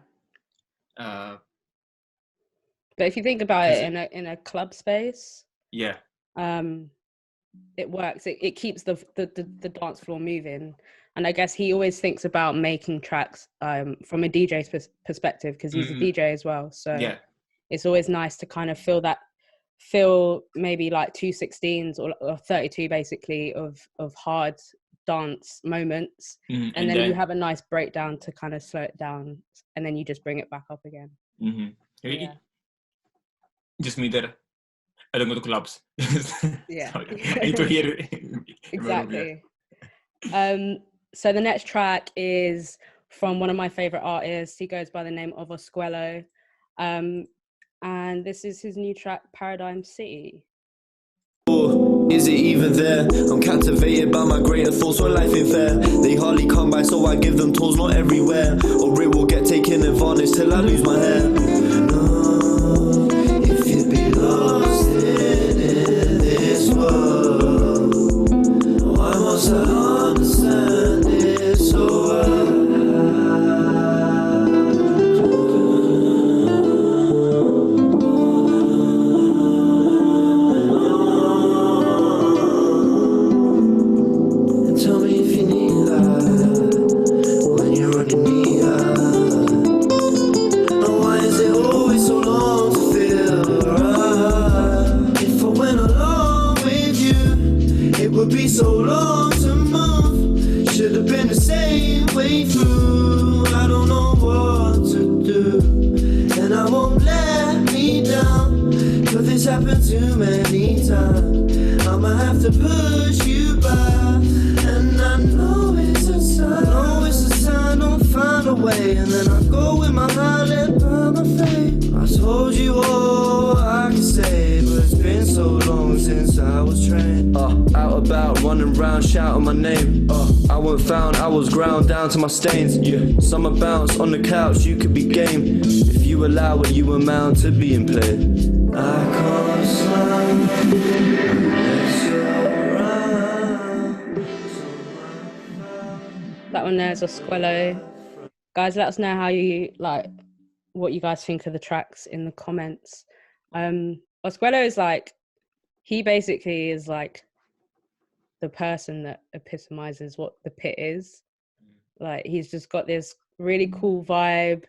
But if you think about it in a club space, yeah, it works. It keeps the dance floor moving. And I guess he always thinks about making tracks from a DJ's perspective, because he's a DJ as well. So it's always nice to kind of feel maybe like 2/16 or 32 basically of hard dance moments, and then you have a nice breakdown to kind of slow it down, and then you just bring it back up again. Yeah. Just me there. I don't go to clubs. Yeah. So I need to hear it. Exactly. So the next track is from one of my favorite artists. He goes by the name of Osquello. And this is his new track, Paradigm City. Is it even there? I'm captivated by my greater thoughts when life ain't fair. They hardly come by, so I give them tools, not everywhere. Or it will get taken advantage till I lose my hair. No, if you'd be lost in this world, why must I understand it so well? Would be so long to move. Should have been the same way through. I don't know what to do, and I won't let me down. But this happened too many times. I'ma have to push you by, and I know it's a sign. Don't find a way, and then I go with my heart led by my faith. I told you all I could say, but it's been so long since I was trained. Out about, running round, shouting my name. I wasn't found, I was ground down to my stains. Yeah, summer bounce on the couch, you could be game. If you allow what you amount to being played. I can't stand unless you're around. That one there is Osquello. Guys, let us know how you what you guys think of the tracks in the comments. Osquello is he basically is the person that epitomizes what the Pit is. He's just got this really cool vibe.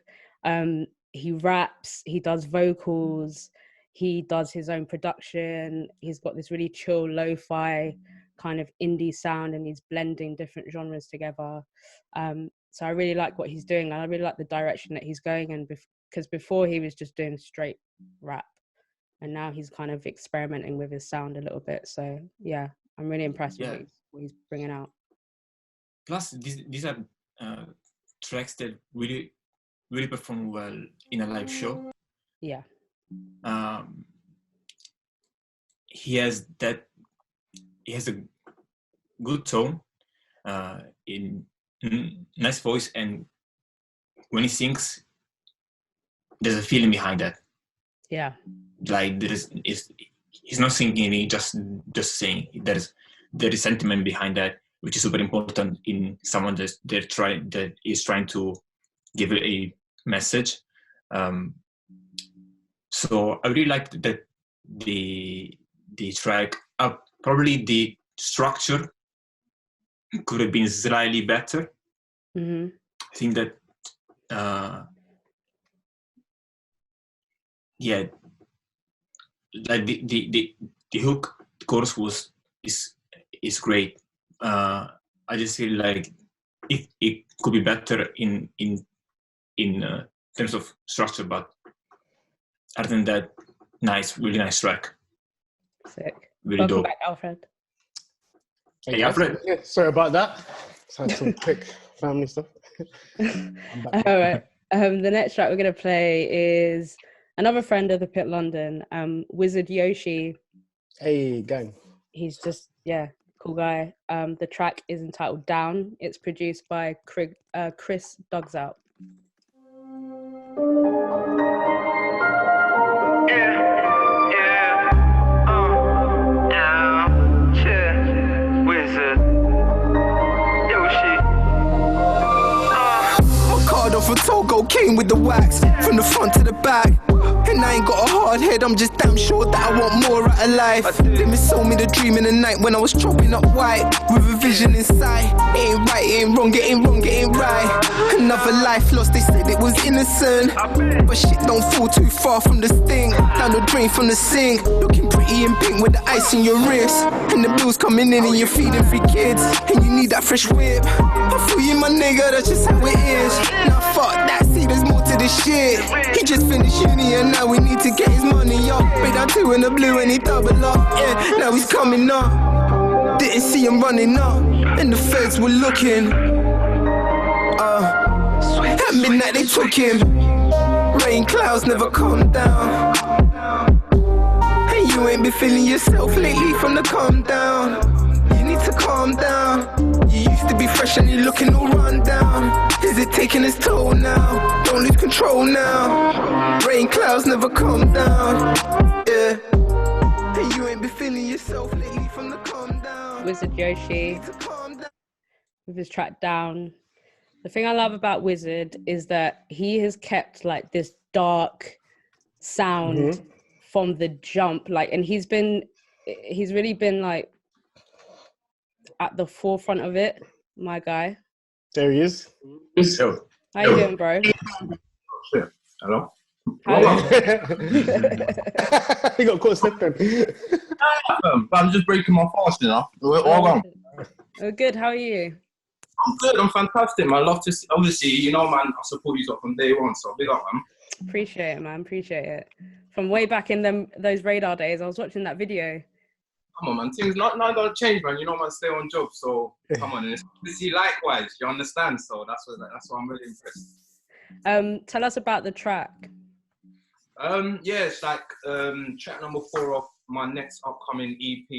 He raps, he does vocals, he does his own production. He's got this really chill lo-fi kind of indie sound, and he's blending different genres together. So I really like what he's doing, and I really like the direction that he's going in, because before he was just doing straight rap, and now he's kind of experimenting with his sound a little bit. So yeah, I'm really impressed with what he's bringing out. Plus, these are tracks that really perform well in a live show. Yeah. He has a good tone, in nice voice, and when he sings, there's a feeling behind that. Yeah. Like he's not singing, he just saying. There is sentiment behind that, which is super important in someone that is trying to give a message. So I really liked that the track. Probably the structure could have been slightly better. Mm-hmm. I think that like the hook, the chorus is great. I just feel like it could be better in terms of structure, but other than that, really nice track. Sick. Really Welcome dope. back, Alfred. Hey, Alfred. Yeah, sorry about that. So some quick family stuff. All right. The next track we're going to play is another friend of the Pit London, Wizard Yoshi. Hey, gang. He's just, cool guy. The track is entitled Down. It's produced by Chris Dogs Out. For Togo came with the wax from the front to the back, and I ain't got a hard head. I'm just damn sure that I want more out of life. They sold me the dream in the night when I was chopping up white with a vision in sight. It ain't right, it ain't wrong, it ain't wrong, it ain't right. Another life lost, they said it was innocent, but shit don't fall too far from the sting. Down the drain from the sink, looking pretty in pink with the ice in your wrist, and the bills coming in and you're feeding 3 kids, and you need that fresh whip. I feel you, my nigga, that's just how it is. Now fuck that, see there's more to this shit. He just finished uni and now we need to get his money up. Paid out 2 in the blue and he double up. Yeah, now he's coming up. Didn't see him running up, and the feds were looking. At midnight they took him. Rain clouds never calm down, and you ain't been feeling yourself lately from the calm down. You need to calm down. You used to be fresh and you're looking all run down. Is it taking its toll now? Don't lose control now. Rain clouds never calm down. Yeah. And you ain't been feeling yourself lately from the calm down. Wizard Yoshi with his track Down. The thing I love about Wizard is that he has kept like this dark sound from the jump, like, and he's really been like at the forefront of it, my guy. There he is. So, how you doing, bro? Shit. Hello? He got caught slipping. I'm just breaking my fast, you know. Oh, good. How are you? I'm good. I'm fantastic, man. I love to see, obviously, you know, man, I support you from day one, so big up, man. Appreciate it, man. Appreciate it. From way back in those radar days, I was watching that video. Come on, man. Things not gonna change, man. You know, man, stay on job. So come on, and it's good to see likewise. You understand? So that's why I'm really impressed. Tell us about the track. Yeah, it's like track number 4 of my next upcoming EP,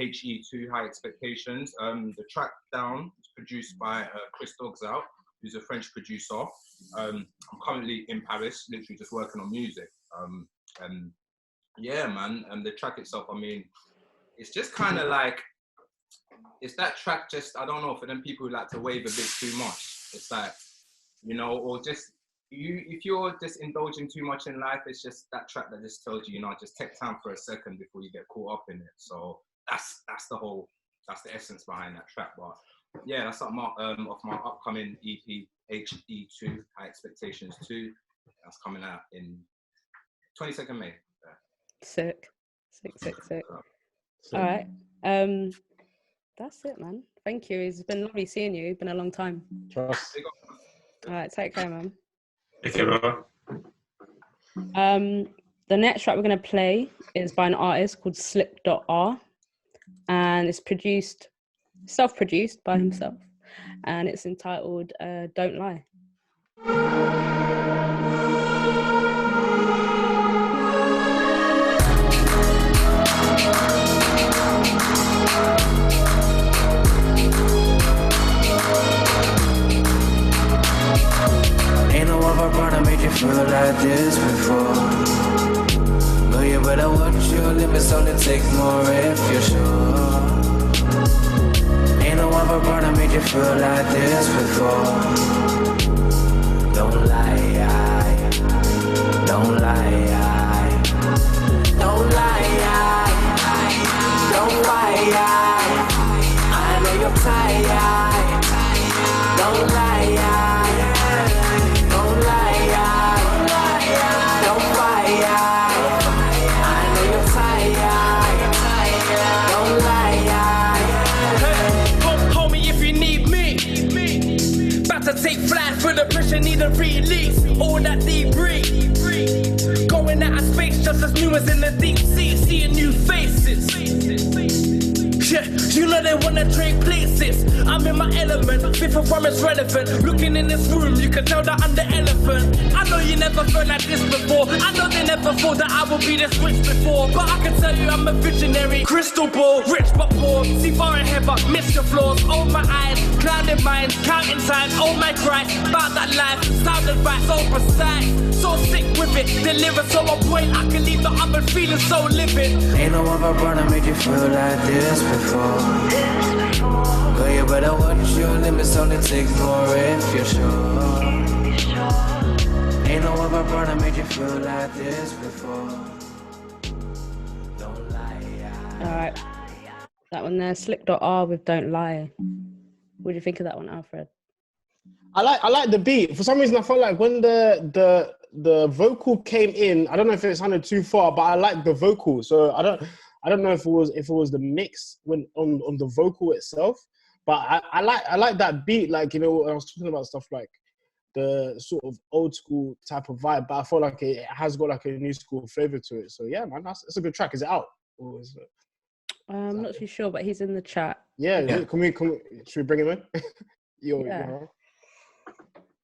HE2 High Expectations. The track Down is produced by Chris Dogs Out, who's a French producer. I'm currently in Paris, literally just working on music. And yeah, man, and the track itself, I mean, it's just kind of like, it's that track just, I don't know, for them people who like to wave a bit too much. It's like, you know, or just, if you're just indulging too much in life, it's just that track that just tells you, you know, just take time for a second before you get caught up in it. So that's the essence behind that track. But yeah, that's of my upcoming EP, HE2, High Expectations 2. That's coming out in 22nd May. Yeah. Sick. All right. The That's it, man. Thank you. It's been lovely seeing you. It's been a long time. Trust. All right, take care, man. Take care, bro. The next track we're going to play is by an artist called Slip.R, and it's self-produced by himself, and it's entitled Don't Lie. Ain't no other brother made you feel like this before. Know you better watch your limits, only take more if you're sure. Ain't no other brother made you feel like this before. Don't lie, don't lie, don't lie, don't lie. I know you're tired. Don't lie. Take flight for the pressure, need a release. All that debris going out of space, just as new as in the deep sea. Seeing new faces. Yeah, you know they wanna trade places. I'm in my element, fit for promise relevant. Looking in this room, you can tell that I'm the elephant. I know you never felt like this before. I know they never thought that I would be this rich before. But I can tell you I'm a visionary. Crystal ball, rich but poor. See far ahead but miss the flaws. Oh my eyes, clouded minds, counting time. Oh my Christ, about that life. Sounded right, so precise. So sick with it, deliver so on point. I can leave the oven feeling so livid. Ain't no other brother made you feel like this before. Girl, you better watch your limits, only take more if you're sure. Ain't no other brother made you feel like this before. Don't lie. All right, that one there, Slick.R with Don't Lie. What do you think of that one, Alfred? I like the beat. For some reason, I felt like when the vocal came in, I don't know if it sounded too far, but I like the vocal. So I don't know if it was the mix when on the vocal itself, but I like that beat. Like, you know, I was talking about stuff like the sort of old school type of vibe, but I feel like it has got like a new school flavor to it. So yeah, man, it's a good track. Is it out? Or is it... I'm not too sure, but he's in the chat. Yeah. Can we should we bring him in? Yeah.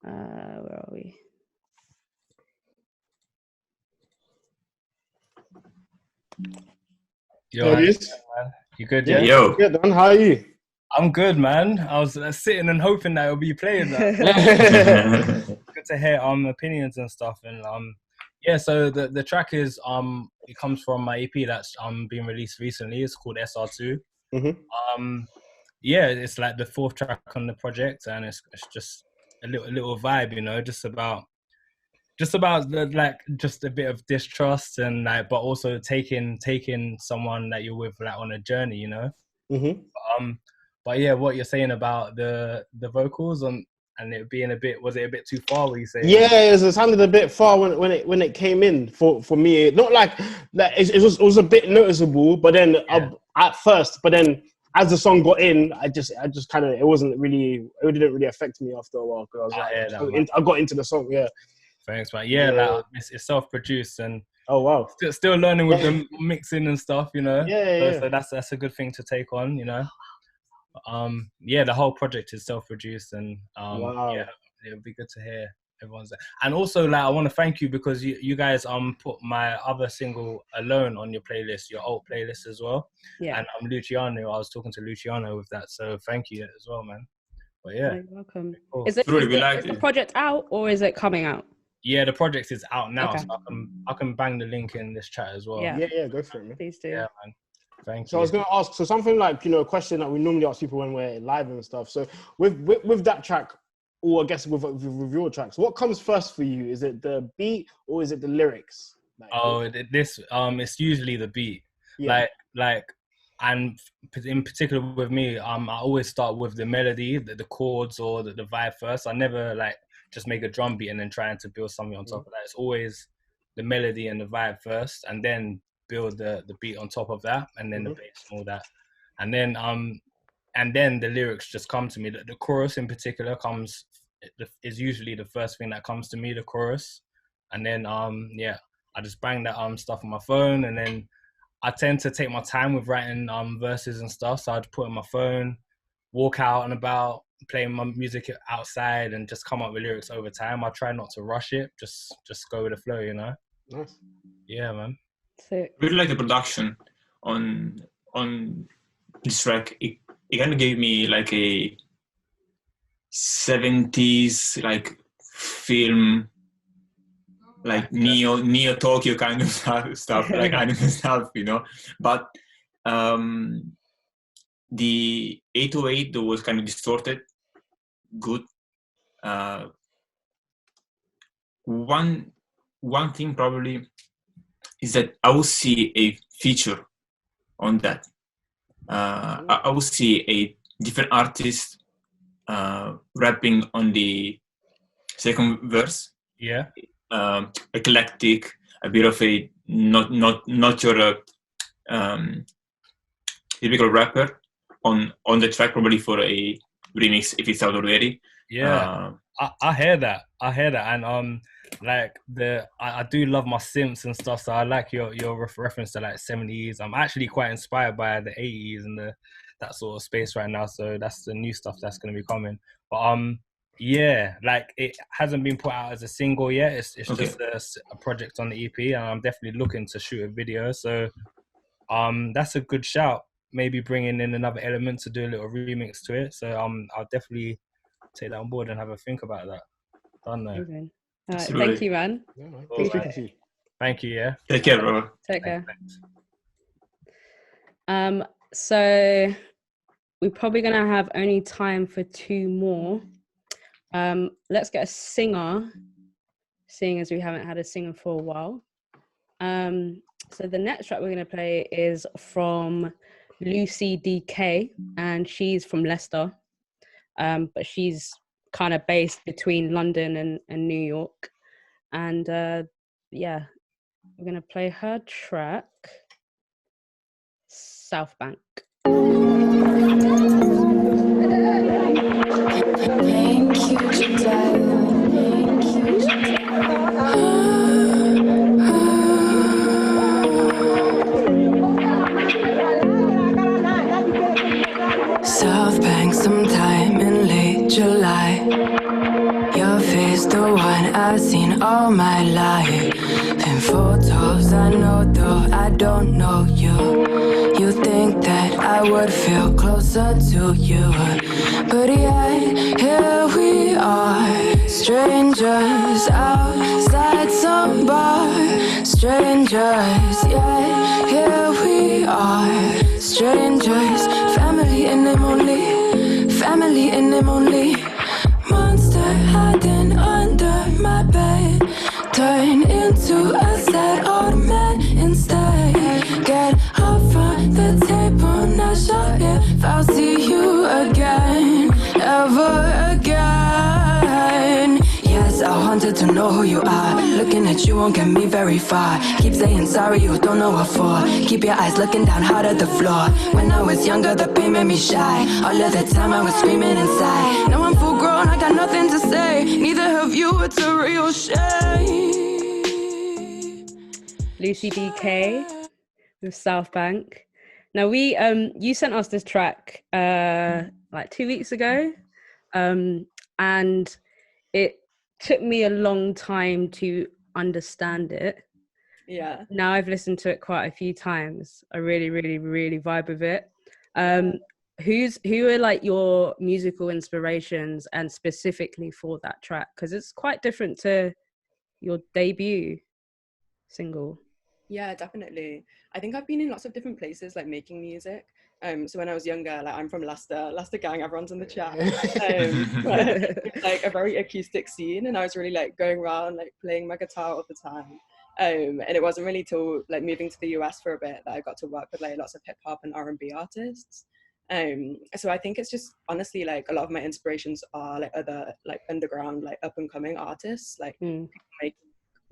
Where are we? Yo, There he is. you good? Yeah. Yeah. Good, man. How are you? I'm good, man. I was sitting and hoping that it'll be playing that. Good to hear opinions and stuff, and yeah. So the track is it comes from my EP that's been released recently. It's called SR2. Mm-hmm. Yeah, it's like the 4th track on the project, and it's just a little vibe, you know, just about just a bit of distrust and like, but also taking someone that you're with like on a journey, you know. Mm-hmm. But yeah, what you're saying about the vocals and it being was it a bit too far? What you saying? Yeah, it sounded a bit far when it came in for me. Not like it was a bit noticeable, but then at first, but then as the song got in, I just kind of it didn't really affect me after a while because I was like, I got into the song. Yeah. Thanks, man. Yeah, like it's self-produced and oh wow, still learning with the mixing and stuff, you know. Yeah. So that's a good thing to take on, you know. Yeah, the whole project is self-produced and wow. Yeah, it would be good to hear everyone's there. And also, like, I want to thank you because you guys put my other single Alone on your playlist, your old playlist as well. Yeah. And I'm Luciano. I was talking to Luciano with that, so thank you as well, man. But yeah, you're welcome. Cool. Is the project out or is it coming out? Yeah, the project is out now, Okay. so I can bang the link in this chat as well. Yeah. Yeah, go for it, man. Please do. Yeah, man. Thank So you. I was going to ask, so something like, you know, a question that we normally ask people when we're live and stuff. So with that track, or I guess with your tracks, what comes first for you? Is it the beat or is it the lyrics? It's usually the beat. Yeah. Like, and in particular with me, I always start with the melody, the chords or the vibe first. I never like just make a drum beat and then trying to build something on top of that. It's always the melody and the vibe first, and then build the beat on top of that, and then the bass and all that. And then and then the lyrics just come to me. The chorus in particular is usually the first thing that comes to me, the chorus. And then, I just bang that stuff on my phone, and then I tend to take my time with writing verses and stuff. So I'd put on my phone, walk out and about, playing my music outside, and just come up with lyrics over time. I try not to rush it, just go with the flow, you know? Nice. Yeah, man. Really like the production on this track. It kind of gave me like a 70s like film, like Neo Tokyo kind of stuff, like anime stuff, you know. But the 808 that was kind of distorted, good. One thing probably is that I will see a feature on that. I will see a different artist rapping on the second verse. Yeah. Eclectic, a bit of a not your typical rapper on the track, probably for a remix if it's out already. Yeah, I hear that, and I do love my synths and stuff. So I like your reference to like 70s. I'm actually quite inspired by the 80s and that sort of space right now. So that's the new stuff that's going to be coming. But yeah, like it hasn't been put out as a single yet. It's Okay. just a project on the EP, and I'm definitely looking to shoot a video. So that's a good shout. Maybe bringing in another element to do a little remix to it. So I'll definitely take that on board and have a think about that. Done there. Amazing. All right, thank you, man. Thank you. Yeah. Take care, bro. Take care. So we're probably gonna have only time for 2 more. Let's get a singer, seeing as we haven't had a singer for a while. So the next track we're gonna play is from Lucy DK, and she's from Leicester, but she's kind of based between London and New York. And yeah, we're gonna play her track, South Bank. South Bank sometime in late July. Your face, the one I've seen all my life. In photos I know though I don't know you. You think that I would feel closer to you, but yet here we are, strangers outside some bar. Strangers, yeah, here we are, strangers. Family in them only, family in them only. Monster hiding under my bed, turn into a sad old man instead. Get off on the table, not sure if I'll see you again, ever again. Yes, I wanted to know who you are. Looking at you won't get me very far. Keep saying sorry, you don't know what for. Keep your eyes looking down hard at the floor. When I was younger, the pain made me shy. All of the time I was screaming inside. Now I'm full grown, I got nothing to say. Neither have you, it's a real shame. Lucy DK with South Bank. Now you sent us this track like 2 weeks ago, and it took me a long time to understand it. Yeah. Now I've listened to it quite a few times. I really, really, really vibe with it. Who are like your musical inspirations, and specifically for that track? Because it's quite different to your debut single. Yeah, definitely. I think I've been in lots of different places, like making music. So when I was younger, like I'm from Leicester gang, everyone's in the chat. But, like a very acoustic scene, and I was really like going around like playing my guitar all the time. And it wasn't really till like moving to the US for a bit that I got to work with like lots of hip hop and R&B artists. So I think it's just honestly like a lot of my inspirations are like other like underground, like up and coming artists, like people make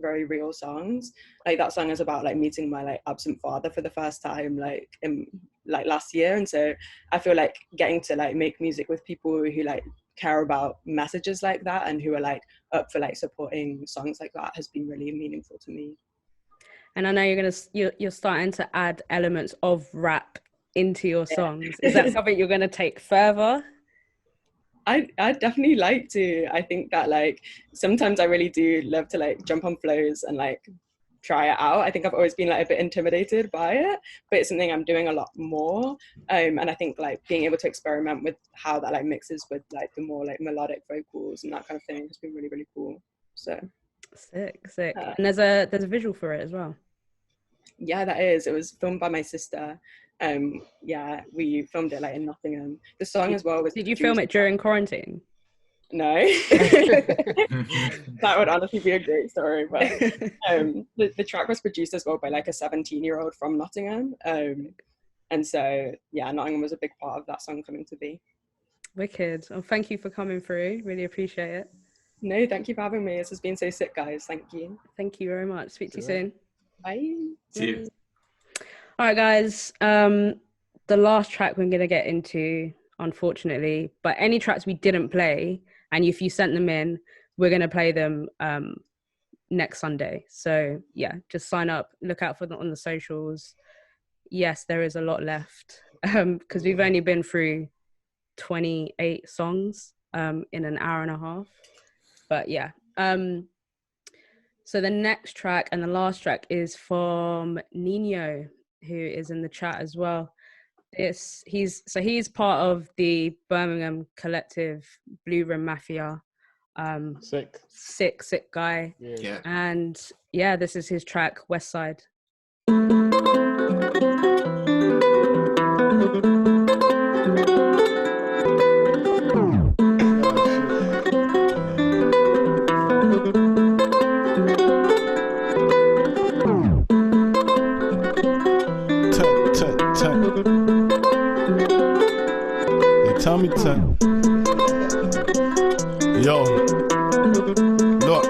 very real songs. Like that song is about like meeting my like absent father for the first time, like in like last year, and so I feel like getting to like make music with people who like care about messages like that and who are like up for like supporting songs like that has been really meaningful to me. And I know you're starting to add elements of rap into your songs. Is that something you're going to take further? I'd definitely like to. I think that like sometimes I really do love to like jump on flows and like try it out. I think I've always been like a bit intimidated by it, but it's something I'm doing a lot more. And I think like being able to experiment with how that like mixes with like the more like melodic vocals and that kind of thing has been really, really cool. So sick. And there's a visual for it as well. Yeah, that is. It was filmed by my sister. Yeah, we filmed it like in Nottingham. The song as well was. Did you film it during quarantine? No. That would honestly be a great story, but the track was produced as well by like a 17-year-old from Nottingham, and so yeah, Nottingham was a big part of that song coming to be. Wicked. Well, thank you for coming through, really appreciate it. No, thank you for having me. This has been so sick, guys. Thank you very much. Speak to you soon. Bye. See you. All right, guys, the last track we're gonna get into, unfortunately, but any tracks we didn't play, and if you sent them in, we're going to play them next Sunday. So yeah, just sign up, look out for them on the socials. Yes, there is a lot left because we've only been through 28 songs in an hour and a half. But yeah. So the next track and the last track is from Nino, who is in the chat as well. He's part of the Birmingham collective Blue Room Mafia. Sick guy. Yeah. And yeah, this is his track West Side. Tell me to. Yo. Look.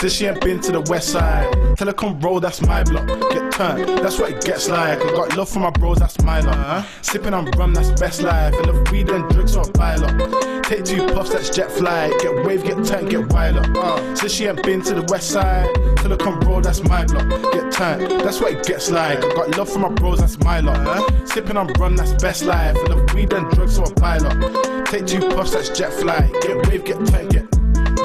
Says she ain't been to the west side. Tell her come roll, that's my block. Get turned, that's what it gets like. I got love for my bros, that's my lot. Sipping on rum, that's best life. I love weed and drugs, so I buy a lot. Take 2 puffs, that's jet flight. Get wave, get turned, get wild up. Says she ain't been to the west side. Tell her come roll, that's my block. Get turned, that's what it gets like. I got love for my bros, that's my lot. Sipping on rum, that's best life. I love weed and drugs, so I buy a lot. Take 2 puffs, that's jet flight. Get wave, get turned, get.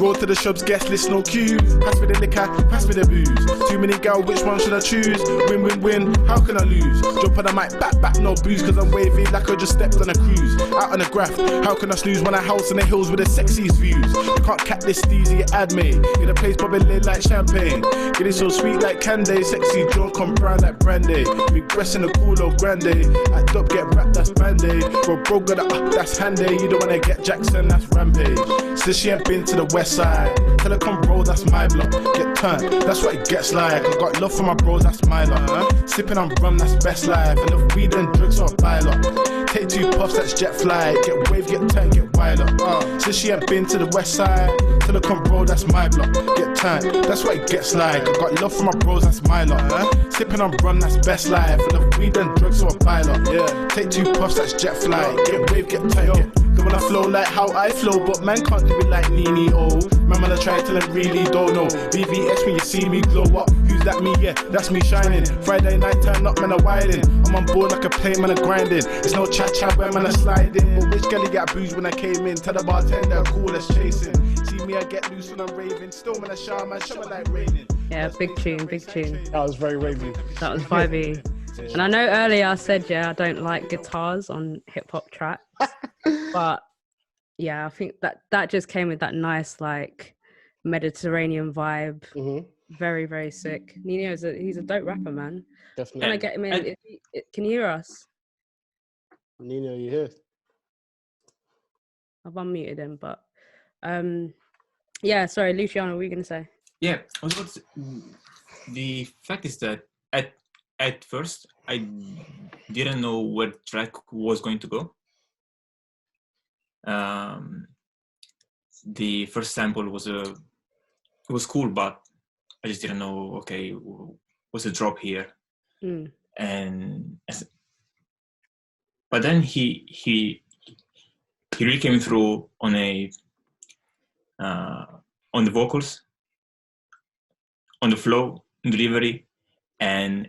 Roll to the shops, guest list, no queues. Pass me the liquor, pass me the booze. Too many gal, which one should I choose? Win, win, win, how can I lose? Jump on the mic, back, no booze. Cause I'm wavy like I just stepped on a cruise. Out on the graph, how can I snooze when I house in the hills with the sexiest views? You can't cap this steezy, ad me. In a place bubbling like champagne. Get it so sweet like candy. Sexy drunk, come brown like brandy. Big breast in the cool old grande. At dub, get wrapped, that's bandy. Bro, got it, that's handy. You don't wanna get Jackson, that's rampage. Says she ain't been to the west side. Tell her come roll, that's my block. Get turned, that's what it gets like. I got love for my bros, that's my lot. Sipping on rum, that's best life. I love weed and drugs, so I buy a lot. Take 2 puffs, that's jet flight. Get wave, get turned, get wild up. Says she ain't been to the west side. Tell her come roll, that's my block. Get turned, that's what it gets like. I got love for my bros, that's my lot. Sipping on rum, that's best life. I love weed and drugs, so I buy a lot. Yeah. Take 2 puffs, that's jet flight. Get wave, get turned, get. When I flow like how I flow, but man can't do it like Nene, oh. Man, I try till I really don't know. VVS when you see me glow up. Who's that me? Yeah, that's me shining. Friday night turn up, man, I wildin'. I'm on board like a plane, man, I grinding. It's no chat where man, I sliding. But which girl got booze when I came in? Tell the bartender, cool, let's chasing. See me, I get loose when I'm raving. Still, man, I shower, man, shower like raining. Yeah, big tune. That was very ravey. That was vibey. And I know earlier I said, yeah, I don't like guitars on hip-hop tracks. But yeah, I think that just came with that nice like Mediterranean vibe. Very, very sick. Nino he's a dope rapper, man. Definitely. Can I get him in? Can you hear us? Nino, you here? I've unmuted him, but yeah, sorry, Luciano, what were you gonna say? Yeah, the fact is that at first I didn't know where the track was going to go. The first sample was cool, but I just didn't know, okay, what's the drop here? And but then he really came through on the vocals, on the flow, delivery, and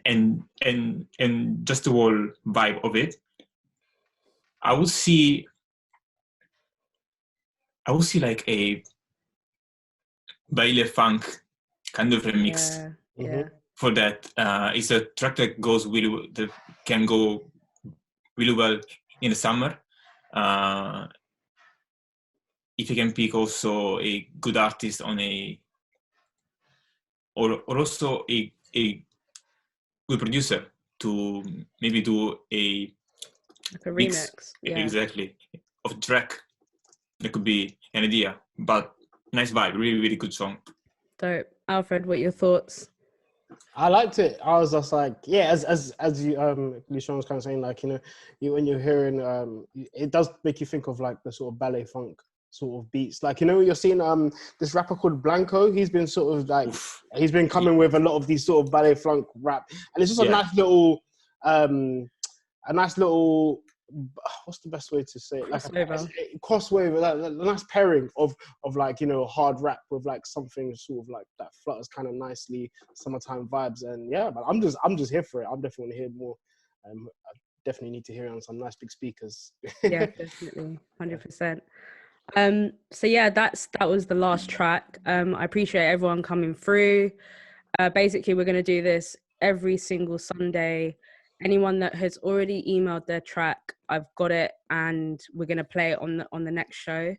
just the whole vibe of it. I would see like a baile funk kind of remix for that. It's a track that can go really well in the summer. If you can pick also a good artist on or also a good producer to maybe do a remix, exactly, of the track, that could be an idea. But nice vibe, really, really good song. Dope. Alfred, what are your thoughts? I liked it. I was just like, yeah, as you Luciano was kind of saying, like, you know, when you're hearing it does make you think of like the sort of ballet funk sort of beats. Like, you know, you're seeing this rapper called Blanco. He's been sort of like he's been coming with a lot of these sort of ballet funk rap, and it's just a nice little what's the best way to say it? Like a crossover, like a nice pairing of like, you know, hard rap with like something sort of like that flutters kind of nicely, summertime vibes. And yeah, but I'm just here for it. I'm definitely want to hear more. I definitely need to hear it on some nice big speakers. Yeah, definitely, 100%. So yeah, that was the last track. I appreciate everyone coming through. Basically, we're going to do this every single Sunday. Anyone that has already emailed their track, I've got it, and we're going to play it on the next show.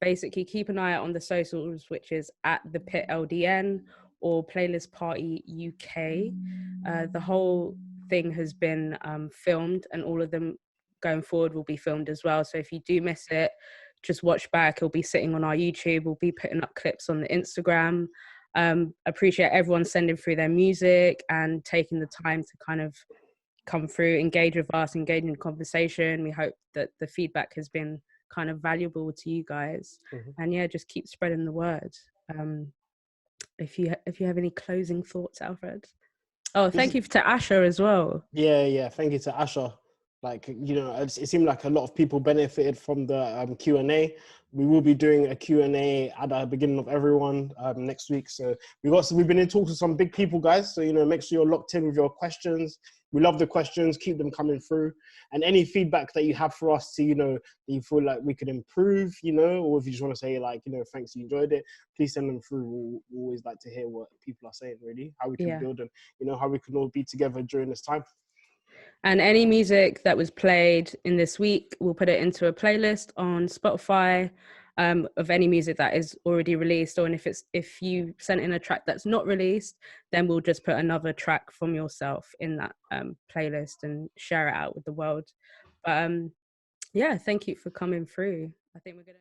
Basically, keep an eye out on the socials, which is at the Pit LDN or Playlist Party UK. The whole thing has been filmed, and all of them going forward will be filmed as well. So if you do miss it, just watch back. It'll be sitting on our YouTube. We'll be putting up clips on the Instagram. Appreciate everyone sending through their music and taking the time to kind of come through, engage with us, engage in conversation. We hope that the feedback has been kind of valuable to you guys. And yeah, just keep spreading the word. If you have any closing thoughts, Alfred. Oh, thank you to Asher as well. Yeah, thank you to Asher. Like, you know, it seemed like a lot of people benefited from the Q&A. We will be doing a Q&A at the beginning of every one next week. So we've been in talks with some big people, guys. So, you know, make sure you're locked in with your questions. We love the questions. Keep them coming through. And any feedback that you have for us to, you know, that you feel like we could improve, you know, or if you just want to say like, you know, thanks, you enjoyed it, please send them through. We'll always like to hear what people are saying, really, how we can build and, you know, how we can all be together during this time. And any music that was played in this week, we'll put it into a playlist on Spotify of any music that is already released. Or if you sent in a track that's not released, then we'll just put another track from yourself in that playlist and share it out with the world. But yeah, thank you for coming through. I think we're gonna